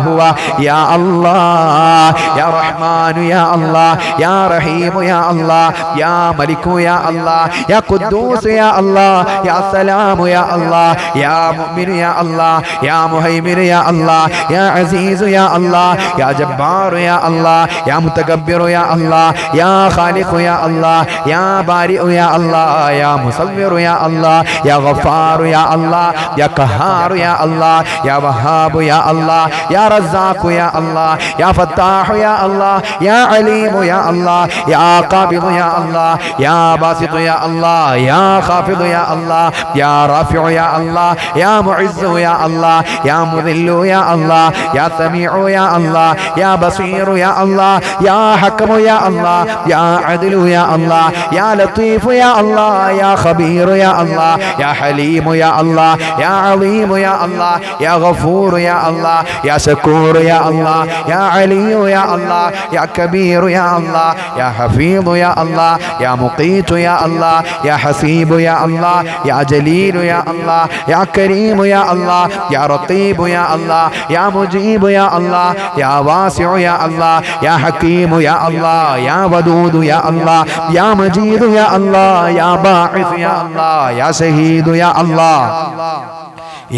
ഹുവ യാ അല്ലാഹ് യാ റഹ്മാനു യാ അല്ലാഹ് യാ റഹീമു യാ അല്ലാഹ് യാ മലിക്കു യാ അല്ലാഹ് യാ ഖുദ്ദൂസ് യാ അല്ലാഹ് യാ സലാമു യാ അല്ലാഹ് യാ മുഅ്മിനു യാ അല്ലാഹ് യാ മുഹൈമിനു യാ അല്ലാഹ് യാ അസീസു യാ അല്ലാഹ് യാ ജബ്ബാറു യാ അല്ലാഹ് യാ മുതകബ്ബിറു യാ അല്ലാഹ് യാ ഖാലിഖു യാ അല്ലാഹ് യാ ബാരിഉ യാ അല്ലാഹ് യാ മുസവ്വിറു യാ അല്ലാഹ് യാ ഗഫാറു യാ അല്ലാഹ് യാ ഖഹാറു യാ അല്ലാഹ് യാ വഹാബു യാ അല്ലാഹ് യാ റസാഖു യാ അല്ലാഹ് യാ ഫത്താഹു യാ അല്ലാഹ് യാ അലീമു യാ അല്ലാഹ് യാ ഖാബിദു യാ അല്ലാഹ് യാ ബാസിതു യാ അല്ലാഹ് യാ ഖാഫിദു യാ അല്ലാഹ് യാ റാഫിഉ യാ അല്ലാഹ് യാ മുഇസ്സു യാ അല്ലാഹ് യാ മുദില്ലു യാ അല്ലാഹ് യാ സമീഉ യാ അല്ലാഹ് യാ ബസീറു യാ അല്ലാഹ് യാ ഹക്കമു യാ അല്ലാഹ് യാ അദ്ലു യാ അല്ലാഹ് യാ ലത്തീഫു യാ അല്ലാഹ് യാ ഖബീറു യാ അല്ലാഹ് യാ ഹലീമു യാ അല്ലാഹ് യാ അളീമു യാ അല്ലാഹ് യാ ഗഫൂറു യാ അല്ലാഹ് യാ ശകൂറു യാ അല്ലാഹ് യാ അലിയു യാ അല്ലാഹ് യാ കബീർ മുനീർ യാ അല്ലാഹ് യാ ഹഫീദ് യാ അല്ലാഹ് യാ മുഖീത് യാ അല്ലാഹ് യാ ഹസീബ് യാ അല്ലാഹ് യാ ജലീൽ യാ അല്ലാഹ് യാ കരീം യാ അല്ലാഹ് യാ റഖീബ് യാ അല്ലാഹ് യാ മുജീബ് യാ അല്ലാഹ് യാ വാസിഉ യാ അല്ലാഹ് യാ ഹകീം യാ അല്ലാഹ് യാ വദൂദ് യാ അല്ലാഹ് യാ മജീദ് യാ അല്ലാഹ് യാ ബാഇസ് യാ അല്ലാഹ് യാ ശഹീദ് യാ അല്ലാഹ്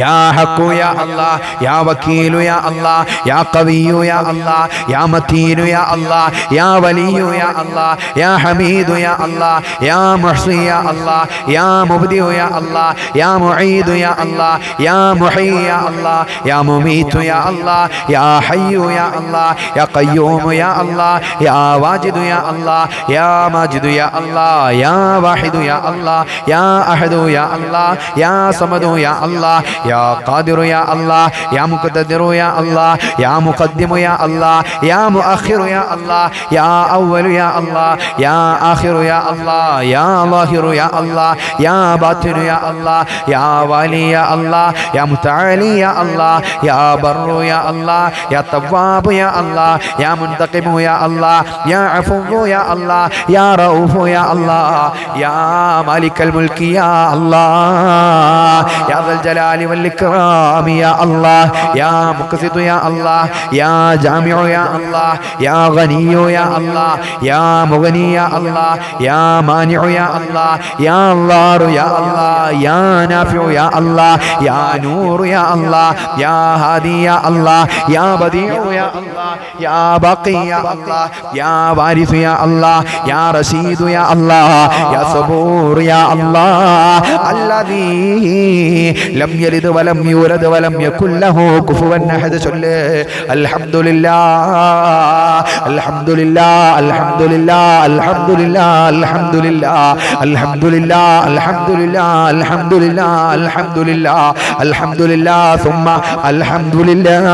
يا حق يا الله يا وكيل يا الله يا قوي يا الله يا متين يا الله يا ولي يا الله يا حميد يا الله يا محصي يا الله يا مبدئ يا الله يا معيد يا الله يا محيي يا الله يا مميت يا الله يا حي يا الله يا قيوم يا الله يا واجد يا الله يا ماجد يا الله يا واحد يا الله يا أحد يا الله يا صمد يا الله يا قادر يا الله يا مقتدر يا الله يا مقدم يا الله يا مؤخر يا الله يا أول يا الله يا آخر يا الله يا ظاهر يا الله يا باطن يا الله يا والي يا الله يا متعالي يا الله يا بر يا الله يا تواب يا الله يا منتقم يا الله يا عفو يا الله يا رؤوف يا الله يا مالك الملك يا الله يا ذا الجلال والإكرام يا الله يا مقسط يا الله يا جامع يا الله يا غني يا الله يا مغني يا الله يا مانع يا الله يا ضار يا الله يا نافع يا الله يا نور يا الله يا هادي يا الله يا بديع يا الله يا باقي يا الله يا وارث يا الله يا رشيد يا الله يا صبور يا الله الذي لم يلد ولم يولد ولم يكن له كفوا أحد. الحمد لله الحمد لله الحمد لله الحمد لله الحمد لله الحمد لله الحمد لله الحمد لله الحمد لله الحمد لله ثم الحمد لله.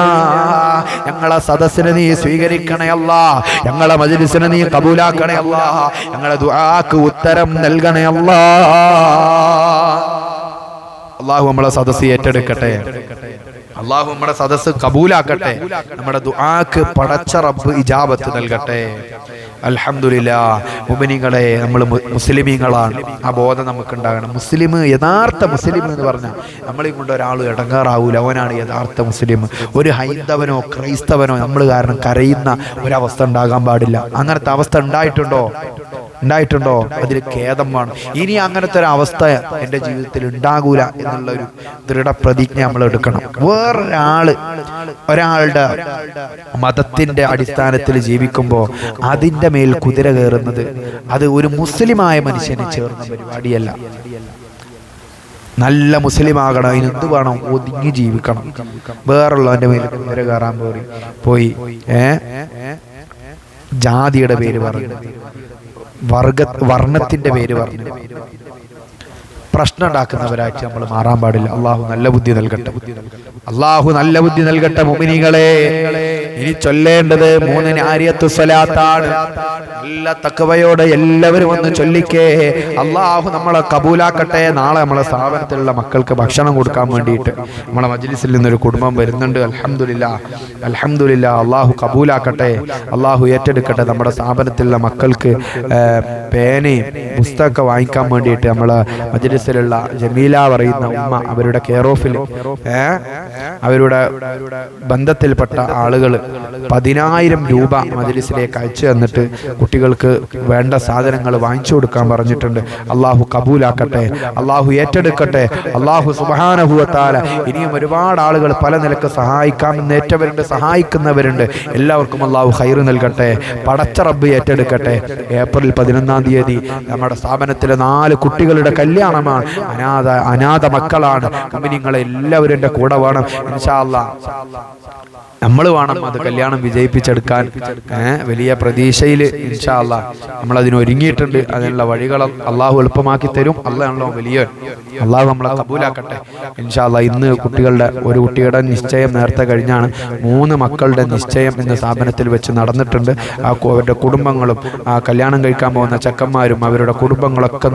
ഞങ്ങളെ സദസ്സിനെ നീ സ്വീകരിക്കണേ അല്ലാഹ്, ഞങ്ങളെ മജ്ലിസിനെ നീ കബൂലാക്കണേ അല്ലാഹ്, ഞങ്ങളെ ദുആക്ക് ഉത്തരം നൽകണേ അല്ലാഹ്. അല്ലാഹു നമ്മളെ സദസ്സ് ഏറ്റെടുക്കട്ടെ, അല്ലാഹു നമ്മുടെ സദസ്സ് കബൂലാക്കട്ടെ, നമ്മുടെ ദുആക്ക് പടച്ച റബ്ബ് ഇജാബത്ത് നൽകട്ടെ. അൽഹംദുലില്ലാഹ്. മുഅ്മിനീങ്ങളെ, നമ്മൾ മുസ്ലിമീങ്ങളാണ്, ആ ബോധം നമുക്കുണ്ടാകണം. മുസ്ലിം, യഥാർത്ഥ മുസ്ലിം എന്ന് പറഞ്ഞാൽ നമ്മളെ കൊണ്ട് ഒരാൾ ഇടങ്ങാറാവൂല, അവനാണ് യഥാർത്ഥ മുസ്ലിം. ഒരു ഹൈന്ദവനോ ക്രൈസ്തവനോ നമ്മൾ കാരണം കരയുന്ന ഒരവസ്ഥ ഉണ്ടാകാൻ പാടില്ല. അങ്ങനത്തെ അവസ്ഥ ഉണ്ടായിട്ടുണ്ടോ? അതിൽ ഖേദം വേണം. ഇനി അങ്ങനത്തെ ഒരു അവസ്ഥ എൻ്റെ ജീവിതത്തിൽ ഉണ്ടാകൂല എന്നുള്ളൊരു ദൃഢപ്രതിജ്ഞ നമ്മൾ എടുക്കണം. ഒരാളുടെ മതത്തിന്റെ അടിസ്ഥാനത്തിൽ ജീവിക്കുമ്പോൾ അതിൻ്റെ മേൽ കുതിര കയറുന്നത് അത് ഒരു മുസ്ലിമായ മനുഷ്യന് ചേർന്ന പരിപാടിയല്ല. നല്ല മുസ്ലിം ആകണം, അതിനെന്ത് വേണം? ഒതുങ്ങി ജീവിക്കണം. വേറുള്ളവന്റെ മേൽ കുതിര കയറാൻ പോയി ജാതിയുടെ പേര് പറഞ്ഞു, വർണ്ണത്തിന്റെ പേര് പറഞ്ഞു പ്രശ്നം ഉണ്ടാക്കുന്നവരായിട്ട് നമ്മൾ മാറാൻ പാടില്ല. അള്ളാഹു നല്ല ബുദ്ധി നൽകട്ടെ, അള്ളാഹു നല്ല ബുദ്ധി നൽകട്ടെ. മുഅ്മിനീങ്ങളെ, ഇനി ചൊല്ലേണ്ടത് 3 നാരിയത്തു സ്വലാത്താണ്. നല്ല തഖ്വയോടെ എല്ലാവരും ഒന്ന് ചൊല്ലിക്കേ. അള്ളാഹു നമ്മളെ കബൂലാക്കട്ടെ. നാളെ നമ്മളെ സ്ഥാപനത്തിലുള്ള മക്കൾക്ക് ഭക്ഷണം കൊടുക്കാൻ വേണ്ടിയിട്ട് നമ്മളെ മജ്ലിസിൽ നിന്നൊരു കുടുംബം വരുന്നുണ്ട്. അൽഹംദുലില്ലാഹ്, അൽഹംദുലില്ലാഹ്. അള്ളാഹു കബൂലാക്കട്ടെ, അള്ളാഹു ഏറ്റെടുക്കട്ടെ. നമ്മുടെ സ്ഥാപനത്തിലുള്ള മക്കൾക്ക് പേനയും പുസ്തകമൊക്കെ വാങ്ങിക്കാൻ വേണ്ടിയിട്ട് നമ്മളെ മജ്ലിസിലുള്ള ജമീല പറയുന്ന ഉമ്മ, അവരുടെ കെയർ ഓഫിൽ അവരുടെ ബന്ധത്തിൽപ്പെട്ട ആളുകൾ 10,000 രൂപ മജ്ലിസിലേക്ക് അയച്ചു തന്നിട്ട് കുട്ടികൾക്ക് വേണ്ട സാധനങ്ങൾ വാങ്ങിച്ചു കൊടുക്കാൻ പറഞ്ഞിട്ടുണ്ട്. അള്ളാഹു കബൂലാക്കട്ടെ, അള്ളാഹു ഏറ്റെടുക്കട്ടെ. അള്ളാഹു സുബ്ഹാനഹു വ തആല ഇനിയും ഒരുപാട് ആളുകൾ പല നിലക്ക് സഹായിക്കാമെന്നേറ്റവരുണ്ട്, സഹായിക്കുന്നവരുണ്ട്. എല്ലാവർക്കും അള്ളാഹു ഖൈർ നൽകട്ടെ, പടച്ച റബ്ബ് ഏറ്റെടുക്കട്ടെ. ഏപ്രിൽ 11-ാം തീയതി നമ്മുടെ സ്ഥാപനത്തിലെ 4 കുട്ടികളുടെ കല്യാണമാണ്. അനാഥ മക്കളാണ്. മുഅ്മിനീങ്ങളെ എല്ലാവരും എൻ്റെ കൂടെ വേണം ഇൻഷാ അല്ലാഹ്. നമ്മൾ വേണം അത് കല്യാണം വിജയിപ്പിച്ചെടുക്കാൻ. വലിയ പ്രതീക്ഷയിൽ ഇൻഷാ അല്ലാഹ് നമ്മൾ അതിന് ഒരുങ്ങിയിട്ടുണ്ട്. അതിനുള്ള വഴികൾ അള്ളാഹു എളുപ്പമാക്കി തരും. അല്ലാഹു വലിയ, അള്ളാഹു നമ്മളെ കബൂലാക്കട്ടെ ഇൻഷാ അല്ലാഹ്. ഇന്ന് ഒരു കുട്ടിയുടെ നിശ്ചയം നേരത്തെ കഴിഞ്ഞാണ്. 3 മക്കളുടെ നിശ്ചയം ഇന്ന് സ്ഥാപനത്തിൽ വെച്ച് നടന്നിട്ടുണ്ട്. അവരുടെ കുടുംബങ്ങളും കല്യാണം കഴിക്കാൻ പോകുന്ന ചെക്കന്മാരും അവരുടെ കുടുംബങ്ങളൊക്കെ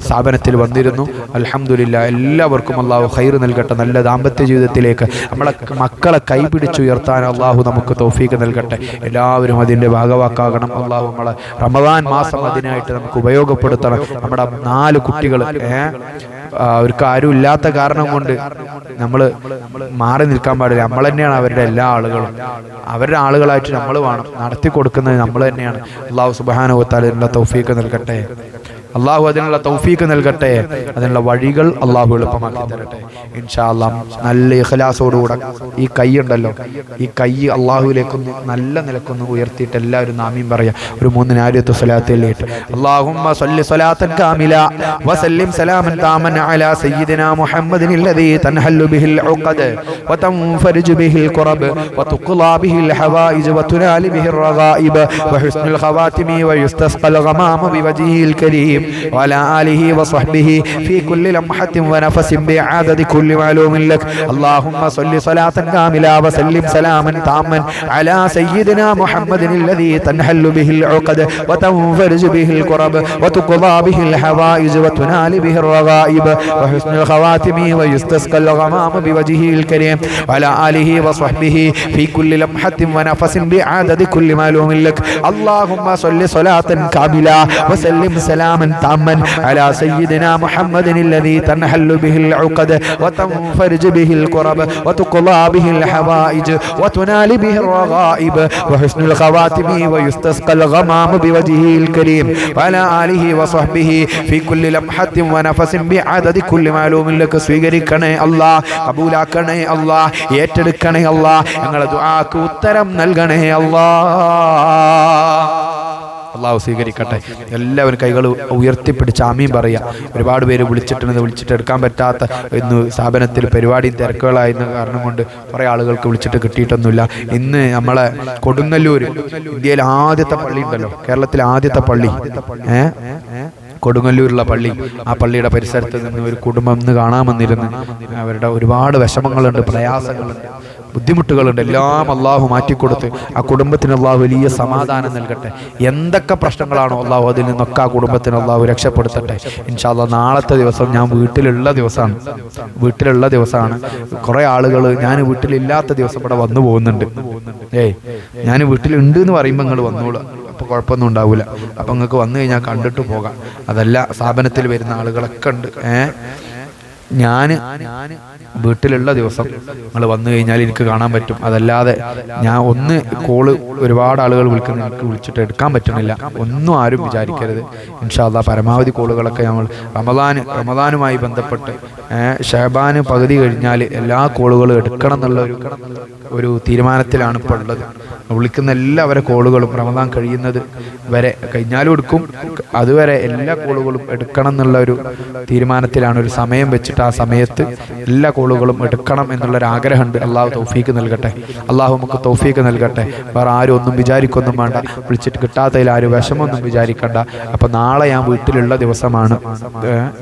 സ്ഥാപനത്തിൽ വന്നിരുന്നു. അൽഹംദുലില്ലാഹ്. എല്ലാവർക്കും അള്ളാഹു ഖൈർ നൽകട്ടെ. നല്ല ദാമ്പത്യ ജീവിതത്തിലേക്ക് നമ്മളെ മക്കളെ കൈപിടിച്ചുയർത്താൻ അള്ളാഹു നമുക്ക് നമുക്ക് തൗഫീഖ് നൽകട്ടെ. എല്ലാവരും അതിൻ്റെ ഭാഗവാക്കാകണം. അള്ളാഹു നമ്മളെ റമദാൻ മാസം അതിനായിട്ട് നമുക്ക് ഉപയോഗപ്പെടുത്തണം. നമ്മുടെ 4 കുട്ടികൾ അവർക്ക് ആരും ഇല്ലാത്ത കാരണം കൊണ്ട് നമ്മൾ മാറി നിൽക്കാൻ പാടില്ല. നമ്മൾ തന്നെയാണ് അവരുടെ എല്ലാ ആളുകളും. അവരുടെ ആളുകളായിട്ട് നമ്മൾ വേണം നടത്തി കൊടുക്കുന്നത്. നമ്മൾ തന്നെയാണ്. അള്ളാഹു സുബ്ഹാനഹു വ തആല അതിനുള്ള തൗഫീഖ് നൽകട്ടെ. അള്ളാഹു അതിനുള്ള തൗഫീഖ് നൽകട്ടെ. അതിനുള്ള വഴികൾ അള്ളാഹു എളുപ്പമാക്കി തരട്ടെ ഇൻഷാ അല്ലാഹ്. നല്ല ഇഖ്ലാസോടുകൂടെ ഈ കൈ ഉണ്ടല്ലോ, ഈ കൈ അള്ളാഹുവിലേക്കൊന്ന് നല്ല നിലക്കൊന്ന് ഉയർത്തിയിട്ട് എല്ലാവരും ആമീൻ പറയാം. ഒരു 3 നാരിയത്ത് സ്വലാത്തിലേറ്റ്. അല്ലാഹുമ്മ സ്വല്ലി സ്വലാത്തൻ കാമില വസല്ലിം സലാമൻ താമൻ അലാ സയ്യിദിനാ മുഹമ്മദിൻ الذي تنحل به العقد وتنفرج به الكرب وتقضى به الحوائج وتنال به الرغائب وحسن الخواتم ويستسقى الغمام بوجهه الكريم وعلى آله وصحبه في كل لمحة ونفس بعدد كل معلوم لك. اللهم صل صلاة كاملة وسلم سلاما تاما على سيدنا محمد الذي تنحل به العقد وتنفرج به الكرب وتقضى به الحوائج وتنال به الرغائب وحسن الخواتم ويستسقى الغمام بوجهه الكريم وعلى آله وصحبه في كل لمحة ونفس بعدد كل معلوم لك. اللهم صل صلاة كاملة وسلم سلاما تاما على سيدنا محمد الذي تنحل به العقد وتنفرج به الكرب وتقضى به الحوائج وتنال به الرغائب وحسن الخواتم ويستسقى الغمام بوجهه الكريم وعلى آله وصحبه في كل لمحة ونفس بعدد كل معلوم لك. സ്വീകരിക്കണേ അല്ലാഹ്, കബൂലാക്കണേ അല്ലാഹ്, ഏറ്റെടുക്കണേ അല്ലാഹ്, ഞങ്ങളുടെ ദുആക്ക് ഉത്തരം നൽകണേ അല്ലാഹ്. അള്ളാഹു സ്വീകരിക്കട്ടെ. എല്ലാവരും കൈകൾ ഉയർത്തിപ്പിടിച്ച് ആമീൻ പറയുക. ഒരുപാട് പേര് വിളിച്ചിട്ട് എടുക്കാൻ പറ്റാത്ത ഇന്ന് സ്ഥാപനത്തിൽ പരിപാടി തിരക്കുകളായിരുന്ന കാരണം കൊണ്ട് കുറേ ആളുകൾക്ക് വിളിച്ചിട്ട് കിട്ടിയിട്ടൊന്നുമില്ല. ഇന്ന് നമ്മളെ കൊടുങ്ങല്ലൂർ ഇന്ത്യയിലെ ആദ്യത്തെ പള്ളി ഉണ്ടല്ലോ, കേരളത്തിലെ ആദ്യത്തെ പള്ളി, കൊടുങ്ങല്ലൂരുള്ള പള്ളി, ആ പള്ളിയുടെ പരിസരത്ത് നിന്ന് ഒരു കുടുംബം ഇന്ന് കാണാൻ വന്നിരുന്നു. അവരുടെ ഒരുപാട് വിഷമങ്ങളുണ്ട്, പ്രയാസങ്ങളുണ്ട്, ബുദ്ധിമുട്ടുകളുണ്ട്. എല്ലാം അള്ളാഹു മാറ്റിക്കൊടുത്ത് ആ കുടുംബത്തിന് അള്ളാഹു വലിയ സമാധാനം നൽകട്ടെ. എന്തൊക്കെ പ്രശ്നങ്ങളാണോ അള്ളാഹു അതിൽ നിന്നൊക്കെ ആ കുടുംബത്തിന് അള്ളാഹു രക്ഷപ്പെടുത്തട്ടെ ഇൻഷാ അല്ലാഹ്. നാളത്തെ ദിവസം ഞാൻ വീട്ടിലുള്ള ദിവസമാണ്. കുറേ ആളുകൾ ഞാൻ വീട്ടിലില്ലാത്ത ദിവസം ഇവിടെ വന്നു പോകുന്നുണ്ട്. ഞാൻ വീട്ടിലുണ്ട് എന്ന് പറയുമ്പോൾ നിങ്ങൾ വന്നോളൂ, അപ്പോൾ കുഴപ്പമൊന്നും ഉണ്ടാവില്ല. അപ്പം നിങ്ങൾക്ക് വന്നു കഴിഞ്ഞാൽ കണ്ടിട്ട് പോകാം. അതല്ല, സ്ഥാപനത്തിൽ വരുന്ന ആളുകളൊക്കെ ഉണ്ട്. ഞാൻ വീട്ടിലുള്ള ദിവസം നിങ്ങൾ വന്നു കഴിഞ്ഞാൽ എനിക്ക് കാണാൻ പറ്റും. അതല്ലാതെ ഞാൻ ഒരുപാട് ആളുകൾ വിളിക്കുന്നു, എനിക്ക് വിളിച്ചിട്ട് എടുക്കാൻ പറ്റുന്നില്ല. ഒന്നും ആരും വിചാരിക്കരുത് ഇൻഷാ അല്ലാഹ്. പരമാവധി കോളുകളൊക്കെ നമ്മൾ റമദാനുമായി ബന്ധപ്പെട്ട് ഷഅബാന് പകുതി കഴിഞ്ഞാൽ എല്ലാ കോളുകളും എടുക്കണം എന്നുള്ള ഒരു തീരുമാനത്തിലാണ് ഇപ്പോൾ ഉള്ളത്. വിളിക്കുന്ന എല്ലാവരുടെ കോളുകളും റമദാൻ കഴിയുന്നത് വരെ കഴിഞ്ഞാലും എടുക്കും, അതുവരെ എല്ലാ കോളുകളും എടുക്കണം എന്നുള്ള ഒരു തീരുമാനത്തിലാണ്. ഒരു സമയം വെച്ചിട്ട് ആ സമയത്ത് എല്ലാ കോളുകളും എടുക്കണം എന്നുള്ളൊരു ആഗ്രഹമുണ്ട്. അള്ളാഹു തൗഫീക്ക് നൽകട്ടെ. അള്ളാഹു നമുക്ക് തൗഫീക്ക് നൽകട്ടെ. വേറെ ആരും ഒന്നും വിചാരിക്കൊന്നും വേണ്ട, വിളിച്ചിട്ട് കിട്ടാത്തതിൽ ആരും വിഷമൊന്നും വിചാരിക്കണ്ട. അപ്പം നാളെ ഞാൻ വീട്ടിലുള്ള ദിവസമാണ്.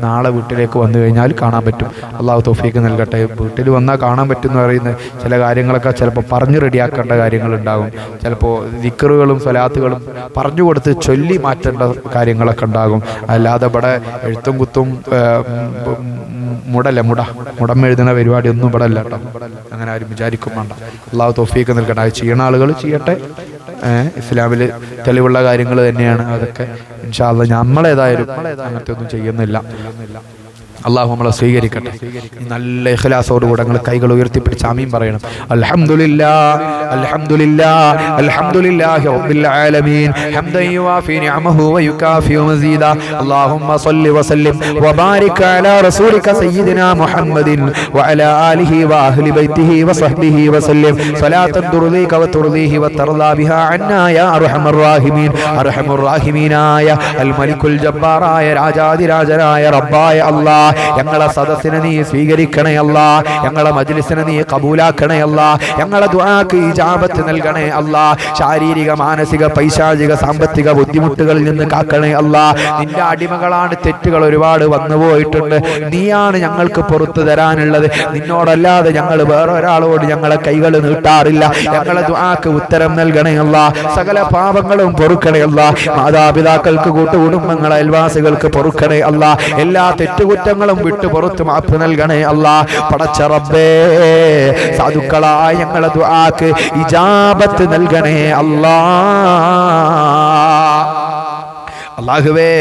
നാളെ വീട്ടിലേക്ക് വന്നു കഴിഞ്ഞാൽ കാണാൻ പറ്റും. അള്ളാഹു തൗഫീക്ക് നൽകട്ടെ. വീട്ടിൽ വന്നാൽ കാണാൻ പറ്റും എന്ന് പറയുന്ന ചില കാര്യങ്ങളൊക്കെ ചിലപ്പോൾ പറഞ്ഞ് റെഡിയാക്കേണ്ട കാര്യങ്ങളുണ്ടാകും. ചിലപ്പോൾ ദിക്റുകളും സ്വലാത്തുകളും പറഞ്ഞു കൊടുത്ത് ചൊല്ലി മാറ്റേണ്ട കാര്യങ്ങളൊക്കെ ഉണ്ടാകും. അല്ലാതെ ഇവിടെ എഴുത്തും കുത്തും മുടം എഴുതുന്ന പരിപാടി ഒന്നും ഇവിടെ അല്ല കേട്ടോ. അങ്ങനെ ആരും വിചാരിക്കും വേണ്ട. അള്ളാഹു തൗഫീക്ക് നൽകട്ടെ. അത് ചെയ്യുന്ന ആളുകൾ ചെയ്യട്ടെ. ഇസ്ലാമിൽ തെളിവുള്ള കാര്യങ്ങൾ തന്നെയാണ് അതൊക്കെ. ഇൻഷാ അല്ലാഹ് നമ്മളേതായാലും അങ്ങനത്തെ ഒന്നും ചെയ്യുന്നില്ല. അള്ളാഹു നമ്മളെ സ്വീകരിക്കട്ടെ. നല്ല ഇഖ്ലാസോടുകൂടെ നിങ്ങൾ കൈകൾ ഉയർത്തിപ്പിടിച്ച് ആമീൻ പറയണം. അൽഹംദുലില്ലാഹ് അൽഹംദുലില്ലാഹ് അൽഹംദുലില്ലാഹി റബ്ബിൽ ആലമീൻ ഹംദൻ യുവാഫി നിഅമഹു വയുകാഫി മസീദാ. അല്ലാഹുമ്മ സ്വല്ലി വസല്ലിം വബാരിക് അലാ റസൂലിക സയ്യിദിനാ മുഹമ്മദിൻ വഅലാ ആലിഹി വഅഹ്ലി ബൈതിഹി വസഹ്ബിഹി വസല്ലിം സ്വലാത്തൻ തുർദീക വതുർദീഹി വതർദാ ബിഹാ അന്നാ യാ അർഹമർ റഹീമീൻ. അർഹമർ റഹീമീനായ അൽ മലിക്കുൽ ജബ്ബാറായ രാജാതിരാജനായ റബ്ബായ അല്ലാഹ്, ഞങ്ങളെ സദസ്സിനെ നീ സ്വീകരിക്കണേ അല്ലാ. ഞങ്ങളെ മജ്ലിസിനെ നീ കബൂലാക്കണേ അല്ലാ. ഞങ്ങളെ ദുആക്ക് ഇജാബത്ത് നൽകണേ അല്ലാ. ശാരീരിക, മാനസിക, പൈശാചിക, സാമ്പത്തിക ബുദ്ധിമുട്ടുകളിൽ നിന്ന് കാക്കണേ അല്ലാ. നിന്റെ അടിമകളാണ്, തെറ്റുകൾ ഒരുപാട് വന്നുപോയിട്ടുണ്ട്. നീയാണ് ഞങ്ങൾക്ക് പുറത്തു തരാനുള്ളത്. നിന്നോടല്ലാതെ ഞങ്ങൾ വേറൊരാളോട് ഞങ്ങളെ കൈകൾ നീട്ടാറില്ല. ഞങ്ങളെ ദുആക്ക് ഉത്തരം നൽകണേ അല്ലാ. സകല പാപങ്ങളും പൊറുക്കണേ അല്ലാ. മാതാപിതാക്കൾക്ക്, കൂട്ടുകുടുംബങ്ങളെ, അയൽവാസികൾക്ക് പൊറുക്കണേ അല്ലാ. എല്ലാ തെറ്റുകുറ്റങ്ങളും കുറ്റങ്ങളും വിട്ടു പുറത്ത് മാപ്പ് നൽകണേ അല്ലാ. പടച്ച റബ്ബേ, സാധുക്കളായ ഞങ്ങളെ ദുആക്ക് ഇജാബത്ത് നൽകണേ അല്ലാ. അല്ലാഹുവേ,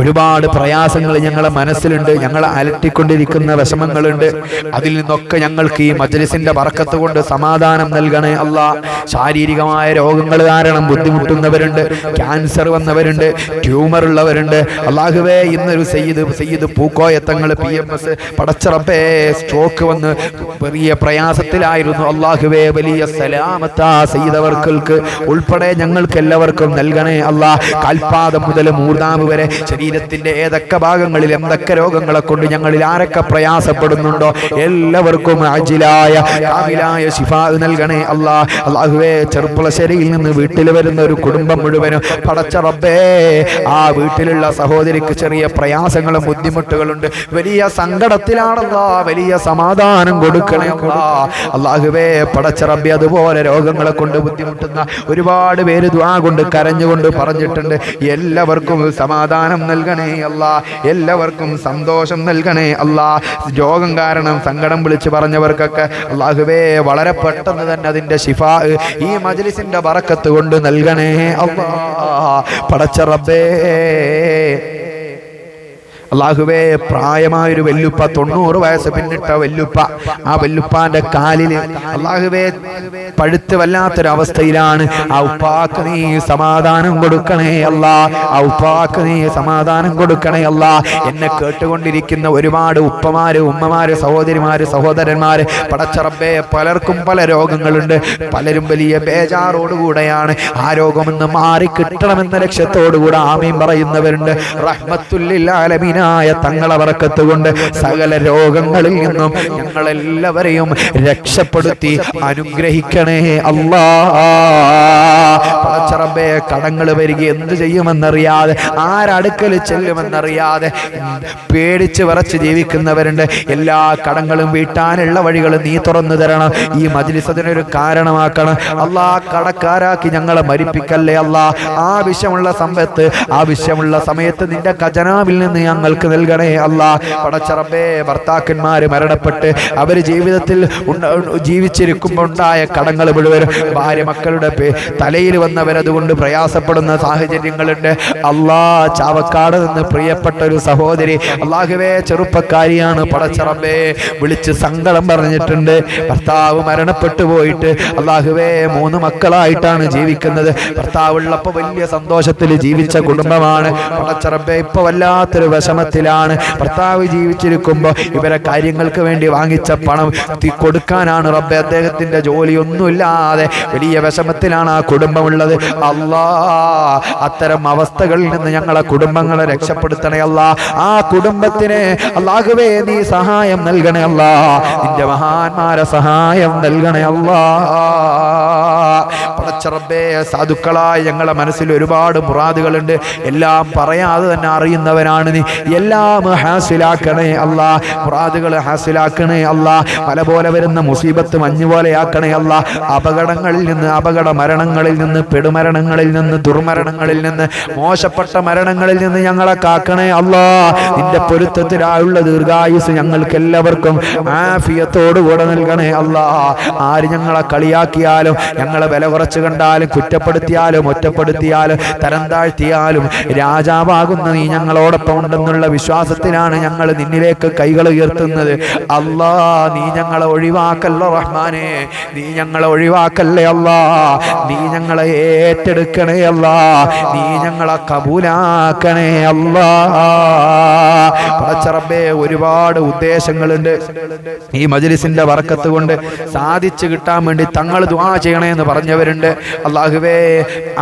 ഒരുപാട് പ്രയാസങ്ങൾ ഞങ്ങളെ മനസ്സിലുണ്ട്, ഞങ്ങളെ അലട്ടിക്കൊണ്ടിരിക്കുന്ന വിഷമങ്ങളുണ്ട്. അതിൽ നിന്നൊക്കെ ഞങ്ങൾക്ക് ഈ മജ്ലിസിന്റെ ബർക്കത്ത് കൊണ്ട് സമാധാനം നൽകണേ അല്ലാ. ശാരീരികമായ രോഗങ്ങൾ കാരണം ബുദ്ധിമുട്ടുന്നവരുണ്ട്, ക്യാൻസർ വന്നവരുണ്ട്, ട്യൂമർ ഉള്ളവരുണ്ട്. അല്ലാഹുവേ, ഇന്നൊരു സയ്യിദ് പൂക്കോയത്തങ്ങൾ PMS പടച്ച റബ്ബേ സ്ട്രോക്ക് വന്ന് വലിയ പ്രയാസത്തിലായിരുന്നു. അല്ലാഹുവേ, വലിയ സലാമത്താ സയ്യിദ് അവർക്കൾക്ക് ഉൾപ്പെടെ ഞങ്ങൾക്ക് എല്ലാവർക്കും നൽകണേ അല്ലാ. കാൽപാദം മുതൽ മൂർദാമ്പ് വരെ ശരീരത്തിന്റെ ഏതൊക്കെ ഭാഗങ്ങളിൽ എന്തൊക്കെ രോഗങ്ങളെ കൊണ്ട് ഞങ്ങളിൽ ആരൊക്കെ പ്രയാസപ്പെടുന്നുണ്ടോ എല്ലാവർക്കും അജിലായ കാമിലായ ശിഫാ നൽകണേ അല്ലാ. അല്ലാഹുവേ, ചെറുപ്പളശ്ശേരിയിൽ നിന്ന് വീട്ടിൽ വരുന്ന ഒരു കുടുംബം മുഴുവനും പടച്ച റബ്ബേ, ആ വീട്ടിലുള്ള സഹോദരിക്ക് ചെറിയ പ്രയാസങ്ങളും ബുദ്ധിമുട്ടുകളുണ്ട്, വലിയ സങ്കടത്തിലാണല്ലോ, വലിയ സമാധാനം കൊടുക്കണേ അല്ലാ. അല്ലാഹുവേ, പടച്ച റബ്ബേ, അതുപോലെ രോഗങ്ങളെ കൊണ്ട് ബുദ്ധിമുട്ടുന്ന ഒരുപാട് പേര് ദുആ കൊണ്ട് കരഞ്ഞുകൊണ്ട് പറഞ്ഞിട്ടുണ്ട്. എല്ലാവർക്കും സമാധാനം നൽകണേ അല്ലാ, എല്ലാവർക്കും സന്തോഷം നൽകണേ അല്ലാ. രോഗം കാരണം സങ്കടം വിളിച്ച് പറഞ്ഞവർക്കൊക്കെ അല്ലാഹുവേ വളരെ പെട്ടെന്ന് തന്നെ അതിന്റെ ശിഫാ ഈ മജ്ലിസിന്റെ ബറക്കത്ത് കൊണ്ട് നൽകണേ അല്ലാ. പടച്ച റബ്ബേ, അല്ലാഹുവേ, പ്രായമായൊരു വല്ലുപ്പ, 90 വയസ്സ് പിന്നിട്ട വല്ലുപ്പ, ആ വല്ലുപ്പാന്റെ കാലില് അല്ലാഹുവേ പഴുത്ത് വല്ലാത്തൊരവസ്ഥയിലാണ്. ആ ഉപ്പാക്ക് നീ സമാധാനം കൊടുക്കണേ അല്ലാ, ആ ഉപ്പാക്ക് നീ സമാധാനം കൊടുക്കണേ അല്ലാ. എന്നെ കേട്ടുകൊണ്ടിരിക്കുന്ന ഒരുപാട് ഉപ്പമാര്, ഉമ്മമാര്, സഹോദരിമാര്, സഹോദരന്മാര്, പടച്ച റബ്ബേ, പലർക്കും പല രോഗങ്ങളുണ്ട്. പലരും വലിയ ബേജാറോടുകൂടെയാണ് ആ രോഗമെന്ന് മാറി കിട്ടണമെന്ന ലക്ഷ്യത്തോടുകൂടെ ആമീൻ പറയുന്നവരുണ്ട്. റഹ്മത്തുല്ലിൽ ആലമീൻ തങ്ങളെ ബറക്കത്ത് കൊണ്ട് സകല രോഗങ്ങളിൽ നിന്നും ഞങ്ങളെല്ലാവരെയും രക്ഷപ്പെടുത്തി അനുഗ്രഹിക്കണേ അല്ലാ. പടച്ച റബ്ബേ, കടങ്ങൾ വരിക എന്ത് ചെയ്യുമെന്നറിയാതെ, ആരടുക്കൽ ചെല്ലുമെന്നറിയാതെ പേടിച്ച് വിറച്ച് ജീവിക്കുന്നവരുണ്ട്. എല്ലാ കടങ്ങളും വീട്ടാനുള്ള വഴികൾ നീ തുറന്നു തരണം. ഈ മജ്ലിസ് അതിനൊരു കാരണമാക്കണം അല്ലാ. കടക്കാരാക്കി ഞങ്ങളെ മരിപ്പിക്കല്ലേ അല്ലാ. ആവശ്യമുള്ള സമ്പത്ത് ആവശ്യമുള്ള സമയത്ത് നിന്റെ ഖജനാവിൽ നിന്ന് ഞങ്ങൾക്ക് നൽകണേ അല്ലാ. പടച്ച റബ്ബേ, ഭർത്താക്കന്മാര് മരണപ്പെട്ട് അവർ ജീവിതത്തിൽ ജീവിച്ചിരിക്കുമ്പോൾ ഉണ്ടായ കടങ്ങൾ മുഴുവൻ ഭാര്യ മക്കളുടെ തലയിൽ വന്നവരതുകൊണ്ട് പ്രയാസപ്പെടുന്ന സാഹചര്യങ്ങളുണ്ട് അല്ലാ. ചാവക്കാട് നിന്ന് പ്രിയപ്പെട്ട ഒരു സഹോദരി അല്ലാഹുവേ, ചെറുപ്പക്കാരിയാണ്, പടച്ച റബ്ബേ വിളിച്ച് സങ്കടം പറഞ്ഞിട്ടുണ്ട്. ഭർത്താവ് മരണപ്പെട്ടു പോയിട്ട് അല്ലാഹുവേ 3 മക്കളായിട്ടാണ് ജീവിക്കുന്നത്. ഭർത്താവ് ഉള്ളപ്പോൾ വലിയ സന്തോഷത്തിൽ ജീവിച്ച കുടുംബമാണ്. പടച്ച റബ്ബേ, ഇപ്പൊ വല്ലാത്തൊരു വിഷമത്തിലാണ്. ഭർത്താവ് ജീവിച്ചിരിക്കുമ്പോൾ ഇവരെ കാര്യങ്ങൾക്ക് വേണ്ടി വാങ്ങിച്ച പണം കൊടുക്കാനാണ് റബ്ബേ. അദ്ദേഹത്തിന്റെ ജോലിയൊന്നുമില്ലാതെ വലിയ വിഷമത്തിലാണ് ആ കുടുംബമുള്ളത്. അല്ലാ, അത്തരം അവസ്ഥകളിൽ നിന്ന് ഞങ്ങളെ കുടുംബങ്ങളെ രക്ഷപ്പെടുത്തണേ അല്ലാ. ആ കുടുംബത്തിന് അല്ലാഹുവേ നീ സഹായം നൽകണേ അല്ലാ. നിന്റെ മഹാന്മാരെ സഹായം നൽകണേ അല്ലാ. പടച്ച റബ്ബേ, സാധുക്കളായ ഞങ്ങളെ മനസ്സിൽ ഒരുപാട് മുറാദുകളുണ്ട്. എല്ലാം പറയാതെ തന്നെ അറിയുന്നവനാണ് നീ. എല്ലാം ഹാസിലാക്കണേ അല്ലാ. മുറാദുകൾ ഹാസിലാക്കണേ അല്ലാ. പല പോലെ വരുന്ന മുസീബത്ത് മഞ്ഞുപോലെയാക്കണേ അല്ലാ. അപകടങ്ങളിൽ നിന്ന്, അപകട മരണങ്ങളിൽ നിന്ന്, പെടുമരണങ്ങളിൽ നിന്ന്, ദുർമരണങ്ങളിൽ നിന്ന്, മോശപ്പെട്ട മരണങ്ങളിൽ നിന്ന് ഞങ്ങളെ കാക്കണേ അല്ലാ. നിന്റെ പൊരുത്തത്തിലായുള്ള ദീർഘായുസ് ഞങ്ങൾക്ക് എല്ലാവർക്കും ആഫിയത്തോടുകൂടെ നൽകണേ അല്ലാ. ആര് ഞങ്ങളെ കളിയാക്കിയാലും, ഞങ്ങളെ വില കുറച്ച് കണ്ടാലും, കുറ്റപ്പെടുത്തിയാലും, ഒറ്റപ്പെടുത്തിയാലും, തരം താഴ്ത്തിയാലും രാജാവാകുന്ന നീ ഞങ്ങളോടൊപ്പം ഉണ്ടെന്നുള്ള വിശ്വാസത്തിലാണ് ഞങ്ങൾ നിന്നിലേക്ക് കൈകൾ ഉയർത്തുന്നത്. അല്ലാ, നീ ഞങ്ങളെ ഒഴിവാക്കല്ലോ റഹ്മാനെ, നീ ഞങ്ങളെ ഒഴിവാക്കല്ലേ അല്ലാ. നീ ഞങ്ങളെ ഏറ്റെടുക്കണേ അല്ലാ. നീ ഞങ്ങളെ കബൂലാക്കണേ അല്ലാ. പടച്ച റബ്ബേ, ഒരുപാട് ഉദ്ദേശങ്ങളുണ്ട് ഈ മജ്ലിസിന്റെ ബറക്കത്ത് കൊണ്ട് സാധിച്ചു കിട്ടാൻ വേണ്ടി. തങ്ങൾ ദുആ ചെയ്യണേ എന്ന് പറഞ്ഞവരുണ്ട്. അല്ലാഹുവേ,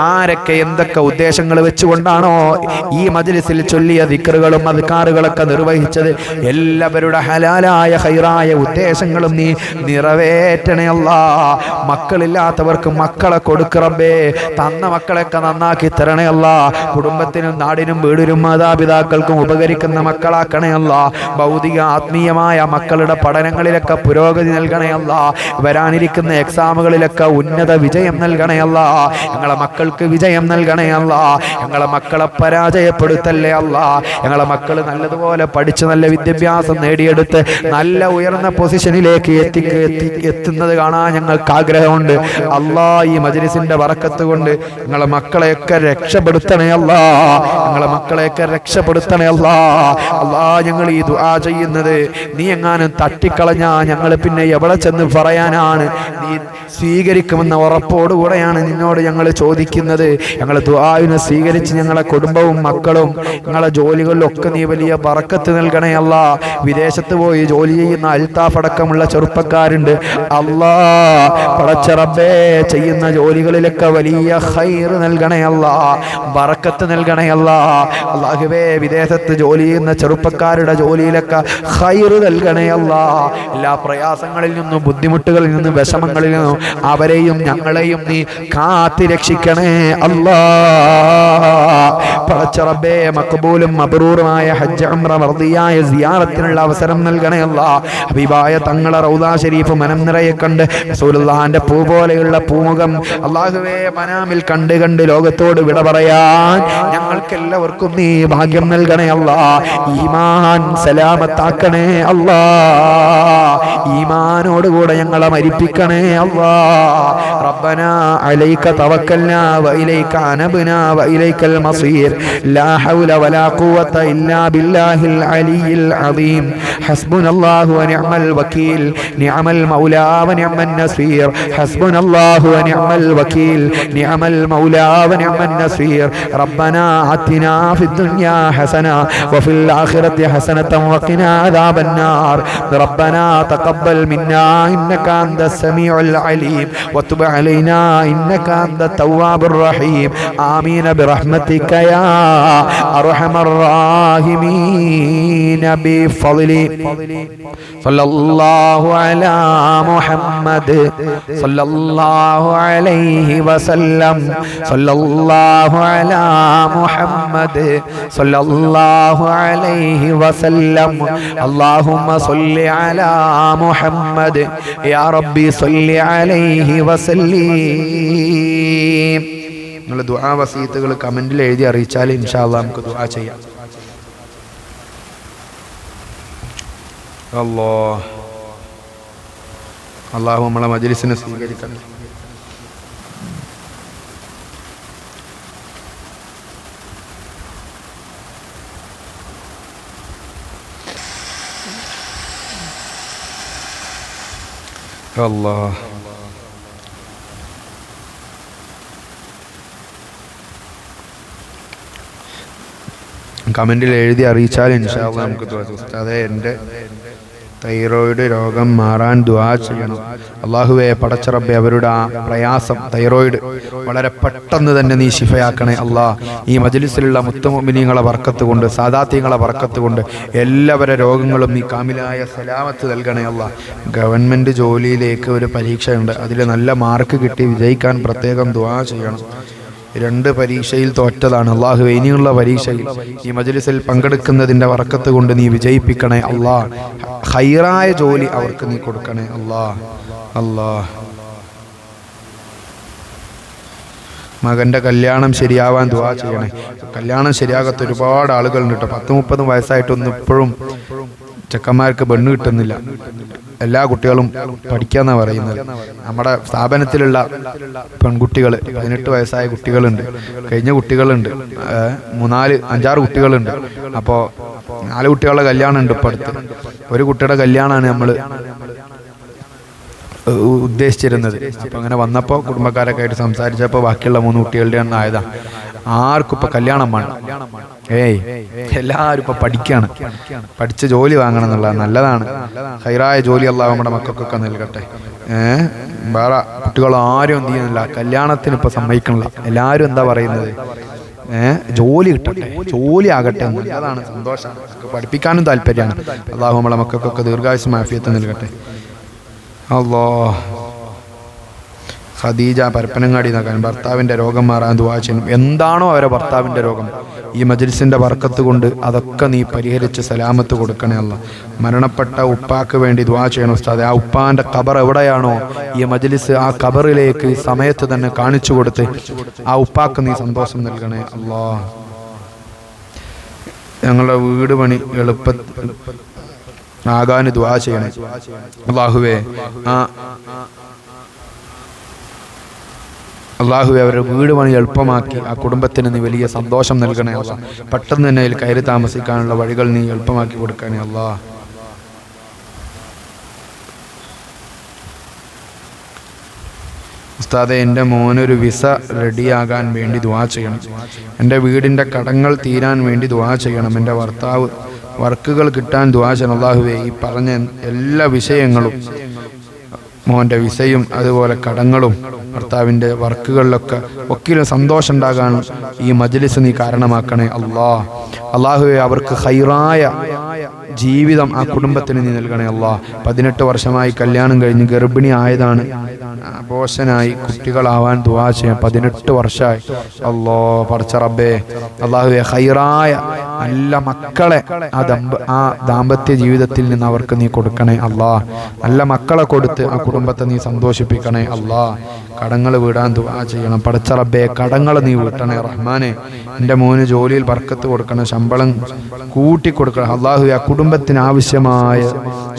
ആരൊക്കെ എന്തൊക്കെ ഉദ്ദേശങ്ങൾ വെച്ചുകൊണ്ടാണോ ഈ മജ്ലിസിൽ ചൊല്ലിയ ദിക്റുകളും അദ്കാറുകളൊക്കെ നിർവഹിച്ചത്, എല്ലാവരുടെ ഹലാലായ ഖൈറായ ഉദ്ദേശങ്ങളും നീ നിറവേറ്റണേ അല്ലാ. മക്കളില്ലാത്തവർക്ക് മക്കളെ കൊടുക്ക് റബ്ബേ. തന്ന മക്കളെയൊക്കെ നന്നാക്കി തരണേ അല്ലാ. കുടുംബത്തിനും നാടിനും വീടിനും മാതാപിതാക്കൾക്കും ഉപകരിക്കുന്ന മക്കളാക്കണേ അല്ലാ. ഭൗതിക ആത്മീയമായ മക്കളുടെ പഠനങ്ങളിലൊക്കെ പുരോഗതി നൽകണേ അല്ലാ. വരാനിരിക്കുന്ന എക്സാമുകളിലൊക്കെ ഉന്നത വിജയം നൽകണേ അല്ലാ. ഞങ്ങളെ മക്കൾക്ക് വിജയം നൽകണേ അല്ലാ. ഞങ്ങളെ മക്കളെ പരാജയപ്പെടുത്തല്ലേ അല്ലാ. ഞങ്ങളെ മക്കൾ നല്ലതുപോലെ പഠിച്ച് നല്ല വിദ്യാഭ്യാസം നേടിയെടുത്ത് നല്ല ഉയർന്ന പൊസിഷനിലേക്ക് എത്തുന്നത് കാണാൻ ഞങ്ങൾക്ക് ആഗ്രഹമുണ്ട് അല്ലാ. ഈ മജ്‌ലിസിന്റെ ബറക്കത്ത് കൊണ്ട് ഞങ്ങളെ മക്കളെയൊക്കെ രക്ഷപ്പെടുത്തണേ അല്ലാ. ഞങ്ങളെ മക്കളെയൊക്കെ രക്ഷപ്പെടുത്തണേ അല്ലാ. അല്ലാ, ഞങ്ങൾ ഈ ദുആ ചെയ്യുന്നത് നീ എങ്ങാനും തട്ടിക്കളഞ്ഞാ ഞങ്ങൾ പിന്നെ എവിടെ ചെന്ന് പറയാനാണ്? നീ സ്വീകരിക്കുമെന്ന ഉറപ്പോടുകൂടെയാണ് നിന്നോട് ഞങ്ങൾ ചോദിക്കുന്നത്. ഞങ്ങൾ ദുആവിനെ സ്വീകരിച്ച് ഞങ്ങളെ കുടുംബവും മക്കളും ഞങ്ങളെ ജോലികളിലൊക്കെ നീ വലിയ ബറക്കത്ത് നൽകണേ അല്ലാ. വിദേശത്ത് പോയി ജോലി ചെയ്യുന്ന അൽത്താഫ് അടക്കമുള്ള ചെറുപ്പക്കാരുണ്ട് അല്ലാ. പടച്ച റബ്ബേ, ചെയ്യുന്ന ജോലികളിലൊക്കെ വലിയ ഖൈർ നൽകണേ അല്ലാ, ബറക്കത്ത് നൽകണേ അല്ലാ. അല്ലാഹുവേ, വിദേശത്ത് ജോലി ചെയ്യുന്ന ചെറുപ്പക്കാരുടെ ജോലിയിലൊക്കെ ഖൈർ നൽകണേ അല്ലാ. എല്ലാ പ്രയാസങ്ങളിൽ നിന്നും ബുദ്ധിമുട്ടുകളിൽ നിന്നും വിഷമങ്ങളിൽ നിന്നും അവരെയും ഞങ്ങളെയും നീ കാത്തി രക്ഷിക്കണേ അല്ലാ. പടച്ച റബ്ബേ, മഖബൂലും മബ്റൂറുമായ ഹജ്ജ് ഉംറ മർദിയായ സിയാറത്തിനുള്ള അവസരം നൽകണേ അല്ലാ. ഹബീബായ തങ്ങളെ റൗദാ ശരീഫ് മനം നിറയെ കണ്ട് റസൂലുള്ളാഹിന്റെ പൂ പോലെയുള്ള പൂമുഖം അല്ലാഹുവേ മനാമിൽ കണ്ട് കണ്ട് ലോകത്തോട് വിട പറയാൻ ഞങ്ങൾക്കെല്ലാവർക്കും നീ ഭാഗ്യം നൽകണേ അല്ലാ. ഈമാൻ സലാമത്താക്കണേ അല്ലാ. ഈമാനോടുകൂടെ ഞങ്ങളെ മരിപ്പിക്കണേ അല്ലാ. റബ്ബനാ അലൈക തവക്കൽനാ വഇലൈക അനബ്നാ വഇലൈക്കൽ മസീർ ലാ ഹൗല വലാ ഖുവത ഇല്ലാ ബില്ലാഹിൽ അലിയിൽ അദീം. ഹസ്ബുനല്ലാഹു വനിഅമൽ വകീൽ നിഅമൽ മൗലാ വനിഅമൻ നസീർ. ഹസ്ബുനല്ലാഹു വനിഅമൽ വകീൽ നിഅമൽ മൗലാ വനിഅമൻ നസീർ. റബ്ബനാ ആതിനാ ഫിദ്ദുനിയാ ഹസന വഫിൽ ആഖിറതി ഹസനതൻ വഖിനാ അദാബന്നാർ. റബ്ബനാ തഖബ്ബൽ മിന്നാ ഇന്നക അൻതസ് സമീഉൽ അലീം വതുബ് അലൈനാ ഇന്നക അൻതത് തവ്വാബുർ റഹീം. ആമീൻ ബിറഹ്മതിക യാ അർഹമർ റാഹിമീൻ ബിഫളലി സല്ലല്ലാഹു അലാ മുഹമ്മദ് സല്ലല്ലാഹു അലൈഹി വസല്ലം. സല്ലല്ലാഹു അലാ മുഹമ്മദ് സല്ലല്ലാഹു അലൈഹി വസല്ലം. അല്ലാഹുമ്മ സല്ലി അലാ മുഹമ്മദ് യാ റബ്ബി സല്ലി അലൈഹി വസല്ലം. നിങ്ങൾ ദുആ വസീയത്തുകൾ കമന്റിൽ എഴുതി അറിയിച്ചാൽ ഇൻഷാ അല്ലാഹ് നമുക്ക് ദുആ ചെയ്യാം. അല്ലാഹു നമ്മളെ മജ്‌ലിസിനെ സ്വീകരിക്കട്ടെ. അല്ലാഹ് കമന്റിൽ എഴുതി അറിയിച്ചാൽ ഇൻഷാ അല്ലാഹ് നമുക്ക് ദുആ ചെയ്യാം. ഉസ്താദേ, എൻ്റെ തൈറോയിഡ് രോഗം മാറാൻ ദുആ ചെയ്യണം. അല്ലാഹുവേ, പടച്ച റബ്ബേ, അവരുടെ ആ പ്രയാസം തൈറോയിഡ് വളരെ പെട്ടെന്ന് തന്നെ നീ ശിഫയാക്കണേ അല്ലാ. ഈ മജ്‌ലിസിലുള്ള മുത്തുമുഅ്മിനീങ്ങളെ ബർക്കത്ത് കൊണ്ട് സാദാത്യങ്ങളെ ബർക്കത്ത് കൊണ്ട് എല്ലാവരുടെ രോഗങ്ങളും നീ കാമിലായ സലാമത്ത് നൽകണേ അല്ലാ. ഗവൺമെൻറ് ജോലിയിലേക്ക് ഒരു പരീക്ഷയുണ്ട്, അതിൽ നല്ല മാർക്ക് കിട്ടി വിജയിക്കാൻ പ്രത്യേകം ദുആ ചെയ്യണം. 2 പരീക്ഷയിൽ തോറ്റതാണ്. അല്ലാഹുവേ, ഇനിയുള്ള പരീക്ഷയിൽ ഈ മജ്‌ലിസിൽ പങ്കെടുക്കുന്നതിൻ്റെ ബർക്കത്ത് കൊണ്ട് നീ വിജയിപ്പിക്കണേ അല്ലാ. ഖൈറായ ജോലി അവർക്ക് നീ കൊടുക്കണേ അല്ലാ. അല്ലാ, മകൻ്റെ കല്യാണം ശരിയാവാൻ ദുആ ചെയ്യണേ. കല്യാണം ശരിയാകാത്ത ഒരുപാട് ആളുകളുണ്ട് കേട്ടോ. 10-30 വയസ്സായിട്ടൊന്നും ഇപ്പോഴും ചെക്കന്മാർക്ക് പെണ്ണ് കിട്ടുന്നില്ല. എല്ലാ കുട്ടികളും പഠിക്കാന്നാ പറയുന്നത്. നമ്മുടെ സ്ഥാപനത്തിലുള്ള പെൺകുട്ടികൾ 18 വയസ്സായ കുട്ടികളുണ്ട്, കഴിഞ്ഞ കുട്ടികളുണ്ട്, 3-4-5-6 കുട്ടികളുണ്ട്. അപ്പോൾ 4 കുട്ടികളുടെ കല്യാണം ഉണ്ട് ഇപ്പം അടുത്ത്. ഒരു കുട്ടിയുടെ കല്യാണമാണ് നമ്മൾ ഉദ്ദേശിച്ചിരുന്നത്. അപ്പം അങ്ങനെ വന്നപ്പോൾ കുടുംബക്കാരൊക്കെ ആയിട്ട് സംസാരിച്ചപ്പോൾ ബാക്കിയുള്ള 3 കുട്ടികളുടെയാണ് ആയതാണ്. ആർക്കും ഇപ്പം കല്യാണം വേണം. എല്ലാവരും ഇപ്പം പഠിക്കുകയാണ്. പഠിച്ച് ജോലി വാങ്ങണം എന്നുള്ളത് നല്ലതാണ്. ഹൈറായ ജോലി അല്ലാഹു നമ്മുടെ മക്കൾക്കൊക്കെ നൽകട്ടെ. വേറെ കുട്ടികൾ ആരും എന്ത് ചെയ്യുന്നില്ല, കല്യാണത്തിന് ഇപ്പം സമ്മതിക്കണില്ല. എല്ലാവരും എന്താ പറയുന്നത്, ജോലി കിട്ടട്ടെ, ജോലി ആകട്ടെ. അതാണ് സന്തോഷം. പഠിപ്പിക്കാനും താല്പര്യമാണ്. അല്ലാഹു നമ്മളെ മക്കൾക്കൊക്കെ ദീർഘായുസ്സും ആഫിയത്തും നൽകട്ടെ. അല്ലാഹ് ഖദീജ പരപ്പനങ്ങാടി നിൽക്കാൻ ഭർത്താവിൻ്റെ രോഗം മാറാൻ ദുആ ചെയ്യണം. എന്താണോ അവരെ ഭർത്താവിൻ്റെ രോഗം ഈ മജ്ലിസിൻ്റെ ബർക്കത്ത് കൊണ്ട് അതൊക്കെ നീ പരിഹരിച്ച് സലാമത്ത് കൊടുക്കണേ അല്ലാ. മരണപ്പെട്ട ഉപ്പാക്ക് വേണ്ടി ദുആ ചെയ്യണം ഉസ്താദെ. ആ ഉപ്പാൻ്റെ ഖബർ എവിടെയാണോ ഈ മജ്ലിസ് ആ ഖബറിലേക്ക് സമയത്ത് തന്നെ കാണിച്ചു കൊടുത്ത് ആ ഉപ്പാക്ക് നീ സന്തോഷം നൽകണേ അല്ലാ. ഞങ്ങളുടെ വീട് പണി ആകാൻ ദുആ ചെയ്യണേ അല്ലാഹുവേ. അള്ളാഹുവെ അവരുടെ വീട് പണി എളുപ്പമാക്കി ആ കുടുംബത്തിന് നീ വലിയ സന്തോഷം നൽകണേ അല്ലാ. പെട്ടെന്ന് തന്നെ അതിൽ കയറി താമസിക്കാനുള്ള വഴികൾ നീ എളുപ്പമാക്കി കൊടുക്കണേ അല്ലാ. ഉസ്താദെ, എൻ്റെ മോനൊരു വിസ റെഡിയാകാൻ വേണ്ടി ദുആ ചെയ്യണം. എൻ്റെ വീടിൻ്റെ കടങ്ങൾ തീരാൻ വേണ്ടി ദുആ ചെയ്യണം. എൻ്റെ ഭർത്താവ് വർക്കുകൾ കിട്ടാൻ ദുആ ചെയ്യണം. അള്ളാഹുവേ, ഈ പറഞ്ഞ എല്ലാ വിഷയങ്ങളും മോൻ്റെ വിസയും അതുപോലെ കടങ്ങളും ഭർത്താവിൻ്റെ വർക്കുകളിലൊക്കെ ഒക്കിലും സന്തോഷം ഉണ്ടാകാൻ ഈ മജ്ലിസ് നീ കാരണമാക്കണേ അല്ലാ. അള്ളാഹുവേ, അവർക്ക് ഖൈറായ ജീവിതം ആ കുടുംബത്തിന് നീ നൽകണേ അല്ലാ. 18 വർഷമായി കല്യാണം കഴിഞ്ഞ് ഗർഭിണി ആയതാണ്, അബോഷനായി കുട്ടികളാവാൻ ദുആ ചെയ്യാൻ 18 വർഷമായി. അല്ലാ പടച്ച റബ്ബേ, അള്ളാഹുവേ, ഖൈറായ നല്ല മക്കളെ ആ ദാമ്പത്യ ജീവിതത്തിൽ നിന്ന് അവർക്ക് നീ കൊടുക്കണേ അല്ലാ. നല്ല മക്കളെ കൊടുത്ത് ആ കുടുംബത്തെ നീ സന്തോഷിപ്പിക്കണേ അല്ലാ. കടങ്ങൾ വീടാൻ ദുആ ചെയ്യണം പടച്ച റബ്ബേ. കടങ്ങൾ നീ വീട്ടണേ റഹ്മാനെ. എൻ്റെ മോന് ജോലിയിൽ ബർക്കത്ത് കൊടുക്കണം, ശമ്പളം കൂട്ടി കൊടുക്കണം അള്ളാഹുവേ. ആ കുടുംബത്തിന് ആവശ്യമായ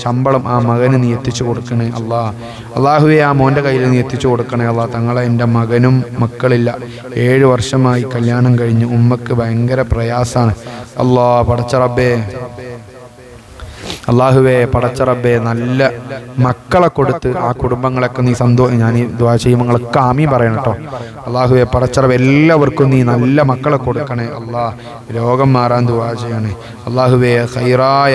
ശമ്പളം ആ മകന് നീ എത്തിച്ചു കൊടുക്കണേ അല്ലാ. അള്ളാഹുവേ, ആ മോൻ്റെ കയ്യിൽ നീ എത്തിച്ചു കൊടുക്കണേ അല്ലാ. തങ്ങളെ എൻ്റെ മകനും മക്കളില്ല, 7 വർഷമായി കല്യാണം കഴിഞ്ഞ് ഉമ്മക്ക് ഭയങ്കര പ്രയാസാണ് അല്ലാ. പടച്ച റബ്ബേ, അള്ളാഹുവേ, പടച്ച റബ്ബേ, നല്ല മക്കളെ കൊടുത്ത് ആ കുടുംബങ്ങളൊക്കെ നീ ഞാൻ ഈ ദുആ ചെയ്യുമ്പോഴൊക്കെ ആമീൻ പറയണം കേട്ടോ. അള്ളാഹുവേ, പടച്ച റബ്ബേ, എല്ലാവർക്കും നീ നല്ല മക്കളെ കൊടുക്കണേ അല്ലാ. രോഗം മാറാൻ ദുആ ചെയ്യണേ അള്ളാഹുവേ. ഖൈറായ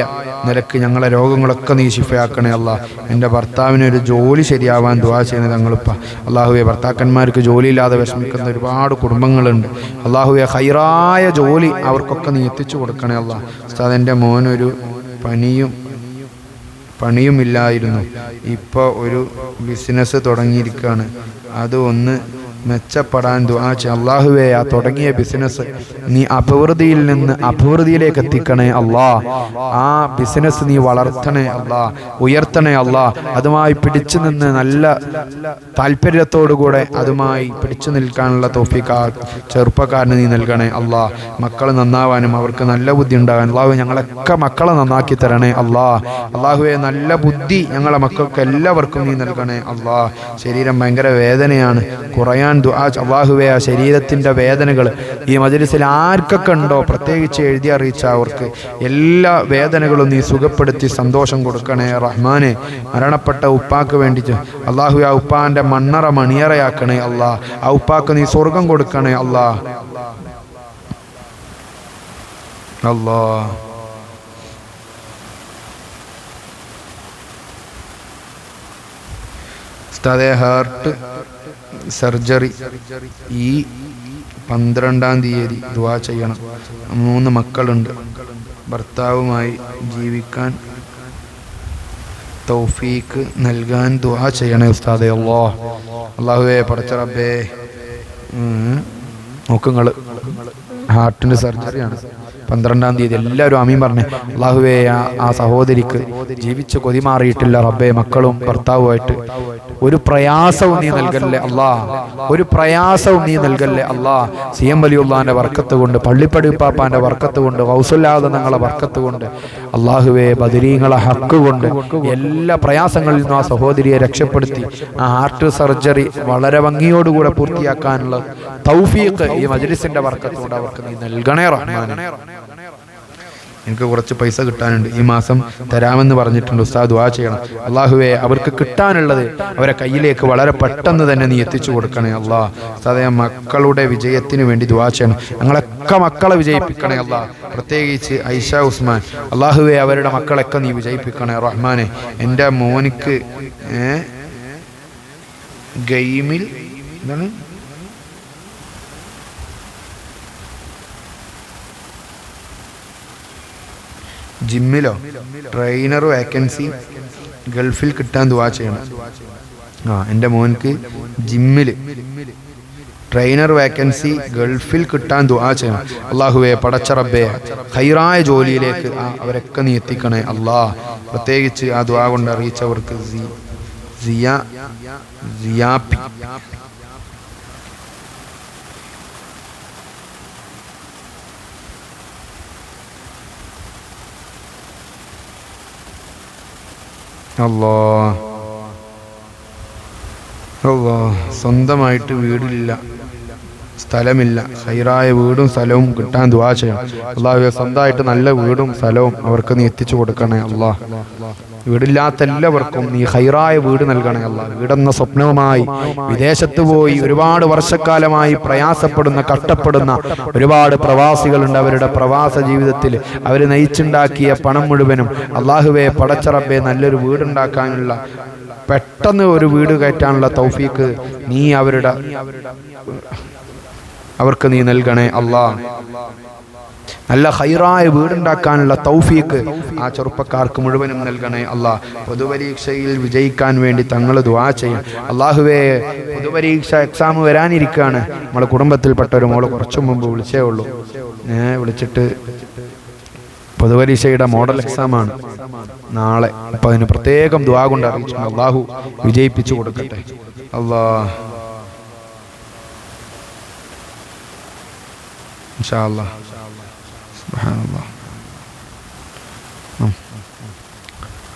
നിലക്ക് ഞങ്ങളെ രോഗങ്ങളൊക്കെ നീ ശിഫയാക്കണേ അല്ലാ. എൻ്റെ ഭർത്താവിനൊരു ജോലി ശരിയാവാൻ ദുആ ചെയ്യണേ തങ്ങളിപ്പ. അള്ളാഹുവേ, ഭർത്താക്കന്മാർക്ക് ജോലിയില്ലാതെ വിഷമിക്കുന്ന ഒരുപാട് കുടുംബങ്ങളുണ്ട്. അള്ളാഹുവേ, ഖൈറായ ജോലി അവർക്കൊക്കെ നീ എത്തിച്ചു കൊടുക്കണേ അല്ലാ. ഉസ്താദ്, എൻ്റെ മോനൊരു പണിയുമില്ലായിരുന്നു, ഇപ്പോൾ ഒരു ബിസിനസ് തുടങ്ങിയിരിക്കുകയാണ്. അത് ഒന്ന് മെച്ചപ്പെടാൻ ദുആ ചെയ്യ. അള്ളാഹുവേ, ആ തുടങ്ങിയ ബിസിനസ് നീ അഭിവൃദ്ധിയിൽ നിന്ന് അഭിവൃദ്ധിയിലേക്ക് എത്തിക്കണേ അല്ലാ. ആ ബിസിനസ് നീ വളർത്തണേ അല്ലാ, ഉയർത്തണേ അല്ലാ. അതുമായി പിടിച്ചു നിന്ന് നല്ല താല്പര്യത്തോടുകൂടെ അതുമായി പിടിച്ചു നിൽക്കാനുള്ള തൗഫീഖ് ചെറുപ്പക്കാരന് നീ നൽകണേ അല്ലാ. മക്കൾ നന്നാവാനും അവർക്ക് നല്ല ബുദ്ധി ഉണ്ടാകാൻ അള്ളാഹു ഞങ്ങളൊക്കെ മക്കളെ നന്നാക്കി തരണേ അല്ലാ. അള്ളാഹുവേ, നല്ല ബുദ്ധി ഞങ്ങളെ മക്കൾക്ക് എല്ലാവർക്കും നീ നൽകണേ അല്ലാ. ശരീരം ഭയങ്കര വേദനയാണ്, കുറയാൻ ദുആ. അല്ലാഹുവേ, ആ ശരീരത്തിൻ്റെ വേദനകൾ ഈ മജ്ലിസിൽ ആർക്കൊക്കെ ഉണ്ടോ പ്രത്യേകിച്ച് എഴുതി അറിയിച്ച അവർക്ക് എല്ലാ വേദനകളും നീ സുഖപ്പെടുത്തി സന്തോഷം കൊടുക്കണേ റഹ്മാനെ. മരണപ്പെട്ട ഉപ്പാക്ക് വേണ്ടിയിട്ട് അല്ലാഹു ആ ഉപ്പാൻ്റെ മണ്ണറ മണിയറയാക്കണേ അല്ലാ. ആ ഉപ്പാക്ക് നീ സ്വർഗം കൊടുക്കണേ അല്ലാ. അല്ലാ ഉസ്താദേ, ഹാർട്ട് സർജറി ഈ 12-ാം തീയതി ദുആ ചെയ്യണം. 3 മക്കളുണ്ട്. ഭർത്താവുമായി ജീവിക്കാൻ തൗഫീക്ക് നൽകാൻ ദുആ ചെയ്യണേ ഉസ്താദേ. അല്ലാഹുവേ, പടച്ച റബ്ബേ, നോക്കുങ്ങൾ ഹാർട്ടിൻ്റെ സർജറിയാണ് 12-ാം തീയതി. എല്ലാവരും ആമീൻ പറഞ്ഞേ. അല്ലാഹുവേ, ആ സഹോദരിക്ക് ജീവിച്ച് കൊതി മാറിയിട്ടില്ല റബ്ബേ. മക്കളും ഭർത്താവുമായിട്ട് ഒരു പ്രയാസവും നീ നൽകല്ലേ അല്ലാ. ഒരു പ്രയാസവും നീ നൽകല്ലേ അല്ലാ. CM വലിയുള്ളാന്റെ ബർക്കത്ത് കൊണ്ട്, പള്ളിപ്പടിപ്പാപ്പാന്റെ ബർക്കത്ത് കൊണ്ട്, ഗൗസുല്ലാദ ഞങ്ങളെ ബർക്കത്ത് കൊണ്ട്, അല്ലാഹുവേ, ബദരീങ്ങളെ ഹക്ക് കൊണ്ട് എല്ലാ പ്രയാസങ്ങളിൽ നിന്നും ആ സഹോദരിയെ രക്ഷപ്പെടുത്തി ആ ഹാർട്ട് സർജറി വളരെ ഭംഗിയോടുകൂടെ പൂർത്തിയാക്കാനുള്ള തൗഫീഖ് ഈ മജ്ലിസിന്റെ ബർക്കത്ത് കൊണ്ട് അവർക്ക് നീ നൽകണേ റഹ്മാനെ. എനിക്ക് കുറച്ച് പൈസ കിട്ടാനുണ്ട്, ഈ മാസം തരാമെന്ന് പറഞ്ഞിട്ടുണ്ട്. ഉസ്താദ് ദുആ ചെയ്യണം. അല്ലാഹുവേ, അവർക്ക് കിട്ടാനുള്ളത് അവരെ കയ്യിലേക്ക് വളരെ പെട്ടെന്ന് തന്നെ നീ എത്തിച്ചു കൊടുക്കണേ അല്ലാ. ഉസ്താദേ, മക്കളുടെ വിജയത്തിന് വേണ്ടി ദുആ ചെയ്യണം. ഞങ്ങളൊക്കെ മക്കളെ വിജയിപ്പിക്കണേ അല്ലാ. പ്രത്യേകിച്ച് ഐഷ ഉസ്മാൻ, അല്ലാഹുവേ, അവരുടെ മക്കളൊക്കെ നീ വിജയിപ്പിക്കണേ റഹ്മാനെ. എൻ്റെ മോനിക്ക് ഗെയിമിൽ എന്താണ് ജിമ്മിലോ ട്രെയിനർ വേക്കൻസി ഗൾഫിൽ കിട്ടാൻ ദുആ ചെയ്യണം. എൻ്റെ മോൻക്ക് ജിമ്മിൽ ട്രെയിനർ വേക്കൻസി ഗൾഫിൽ കിട്ടാൻ ദുആ ചെയ്യണം. അള്ളാഹുവേ പടച്ച റബ്ബേ ഖൈറായ ജോലിയിലേക്ക് അവരൊക്കെ നീ എത്തിക്കണേ അല്ലാഹ്. പ്രത്യേകിച്ച് ആ ദുആ കൊണ്ട് അറിയിച്ചവർക്ക് സിയാപ്പി അല്ലാഹ് സ്വന്തമായിട്ട് വീടില്ല, സ്ഥലമില്ല. ഖൈറായ വീടും സ്ഥലവും കിട്ടാൻ ദുആ ചെയ്യണം. അല്ലാഹുവേ സ്വന്തമായിട്ട് നല്ല വീടും സ്ഥലവും അവർക്ക് നീ എത്തിച്ചു കൊടുക്കണേ അല്ലാഹ്. വീടില്ലാത്ത എല്ലാവർക്കും നീ ഖൈറായ വീട് നൽകണേ അല്ലാഹ്. വീടെന്ന സ്വപ്നവുമായി വിദേശത്ത് പോയി ഒരുപാട് വർഷക്കാലമായി പ്രയാസപ്പെടുന്ന കഷ്ടപ്പെടുന്ന ഒരുപാട് പ്രവാസികളുണ്ട്. അവരുടെ പ്രവാസ ജീവിതത്തിൽ അവർ നയിച്ചുണ്ടാക്കിയ പണം മുഴുവനും അല്ലാഹുവേ പടച്ച റബ്ബേ നല്ലൊരു വീടുണ്ടാക്കാനുള്ള, പെട്ടെന്ന് ഒരു വീട് കയറ്റാനുള്ള തൗഫീക്ക് നീ അവർക്ക് നീ നൽകണേ അല്ലാഹ്. നല്ല ഖൈറായ വീടുണ്ടാക്കാനുള്ള തൗഫീക്ക് ആ ചെറുപ്പക്കാർക്ക് മുഴുവനും നൽകണേ അല്ലാഹ്. പൊതുപരീക്ഷയിൽ വിജയിക്കാൻ വേണ്ടി തങ്ങൾ ദുആ ചെയ്യും. അല്ലാഹുവേ പൊതുപരീക്ഷ എക്സാം വരാനിരിക്കുകയാണ്. നമ്മളെ കുടുംബത്തിൽപ്പെട്ട ഒരു മോള് കുറച്ചു മുമ്പ് വിളിച്ചേ ഉള്ളൂ. വിളിച്ചിട്ട് പൊതുപരീക്ഷയുടെ മോഡൽ എക്സാമാണ് നാളെ. അപ്പം അതിന് പ്രത്യേകം ദുആ കൊണ്ട് അറിയിച്ചു. അല്ലാഹു വിജയിപ്പിച്ചു കൊടുക്കട്ടെ അല്ലാഹ്. ഇൻഷാ അല്ലാഹ്. സുബ്ഹാനല്ലാഹ്.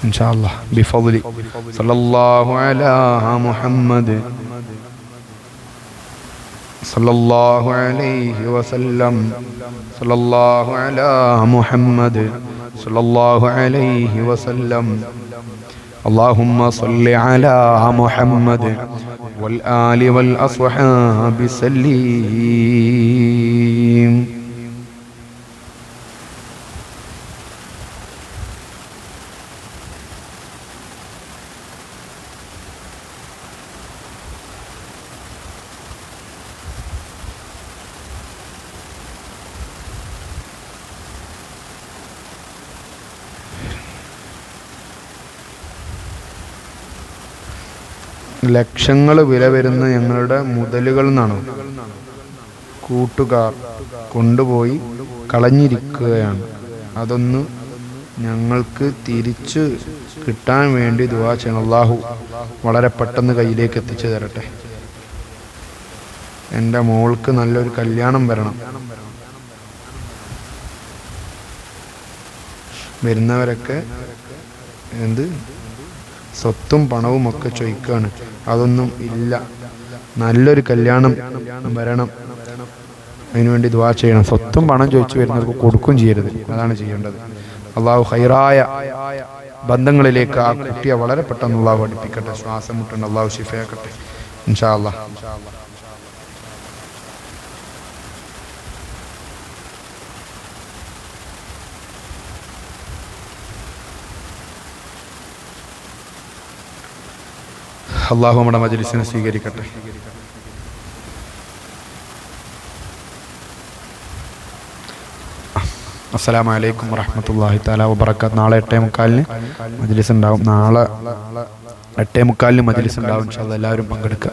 ഇൻഷാ അല്ലാഹ് ബിഫദ്ലി സല്ലല്ലാഹു അലാ മുഹമ്മദ് സല്ലല്ലാഹു അലൈഹി വസല്ലം സല്ലല്ലാഹു അലാ മുഹമ്മദ് സല്ലല്ലാഹു അലൈഹി വസല്ലം. اللهم صل على محمد والآل والأصحاب سلم. ലക്ഷങ്ങൾ വില വരുന്ന ഞങ്ങളുടെ മുതലുകൾ നിന്നാണ് കൂട്ടുകാർ കൊണ്ടുപോയി കളഞ്ഞിരിക്കുകയാണ്. അതൊന്ന് ഞങ്ങൾക്ക് തിരിച്ചു കിട്ടാൻ വേണ്ടി ദുആ ചെയ്യണം. അല്ലാഹു വളരെ പെട്ടെന്ന് കയ്യിലേക്ക് എത്തിച്ചു തരട്ടെ. എൻ്റെ മോൾക്ക് നല്ലൊരു കല്യാണം വരണം. വരുന്നവരൊക്കെ സ്വത്തും പണവും ഒക്കെ ചോദിക്കുകയാണ്. അതൊന്നും ഇല്ല. നല്ലൊരു കല്യാണം വരണം. അതിനുവേണ്ടി ദുആ ചെയ്യണം. സ്വത്തും പണം ചോദിച്ചു വരുന്നവർക്ക് കൊടുക്കും ചെയ്യരുത്. അതാണ് ചെയ്യേണ്ടത്. അള്ളാഹു ഖൈറായ ബന്ധങ്ങളിലേക്ക് ആ കുട്ടിയെ വളരെ പെട്ടെന്ന് അള്ളാഹു പഠിപ്പിക്കട്ടെ. ശ്വാസം മുട്ടുണ്ട് അള്ളാഹു ശിഫയാക്കട്ടെ ഇൻഷാ അല്ലാഹ്. അള്ളാഹു നമ്മുടെ മജ്‌ലിസിനെ സ്വീകരിക്കട്ടെ. അസ്സലാമു അലൈക്കും വറഹ്മത്തുള്ളാഹി തആല വബറകാത്ത്. നാളെ 8:45 മജ്‌ലിസ് ഉണ്ടാവും. നാളെ 8:45 മജ്‌ലിസ് ഉണ്ടാവും. ഇൻഷാ അല്ലാഹ് എല്ലാവരും പങ്കെടുക്കുക.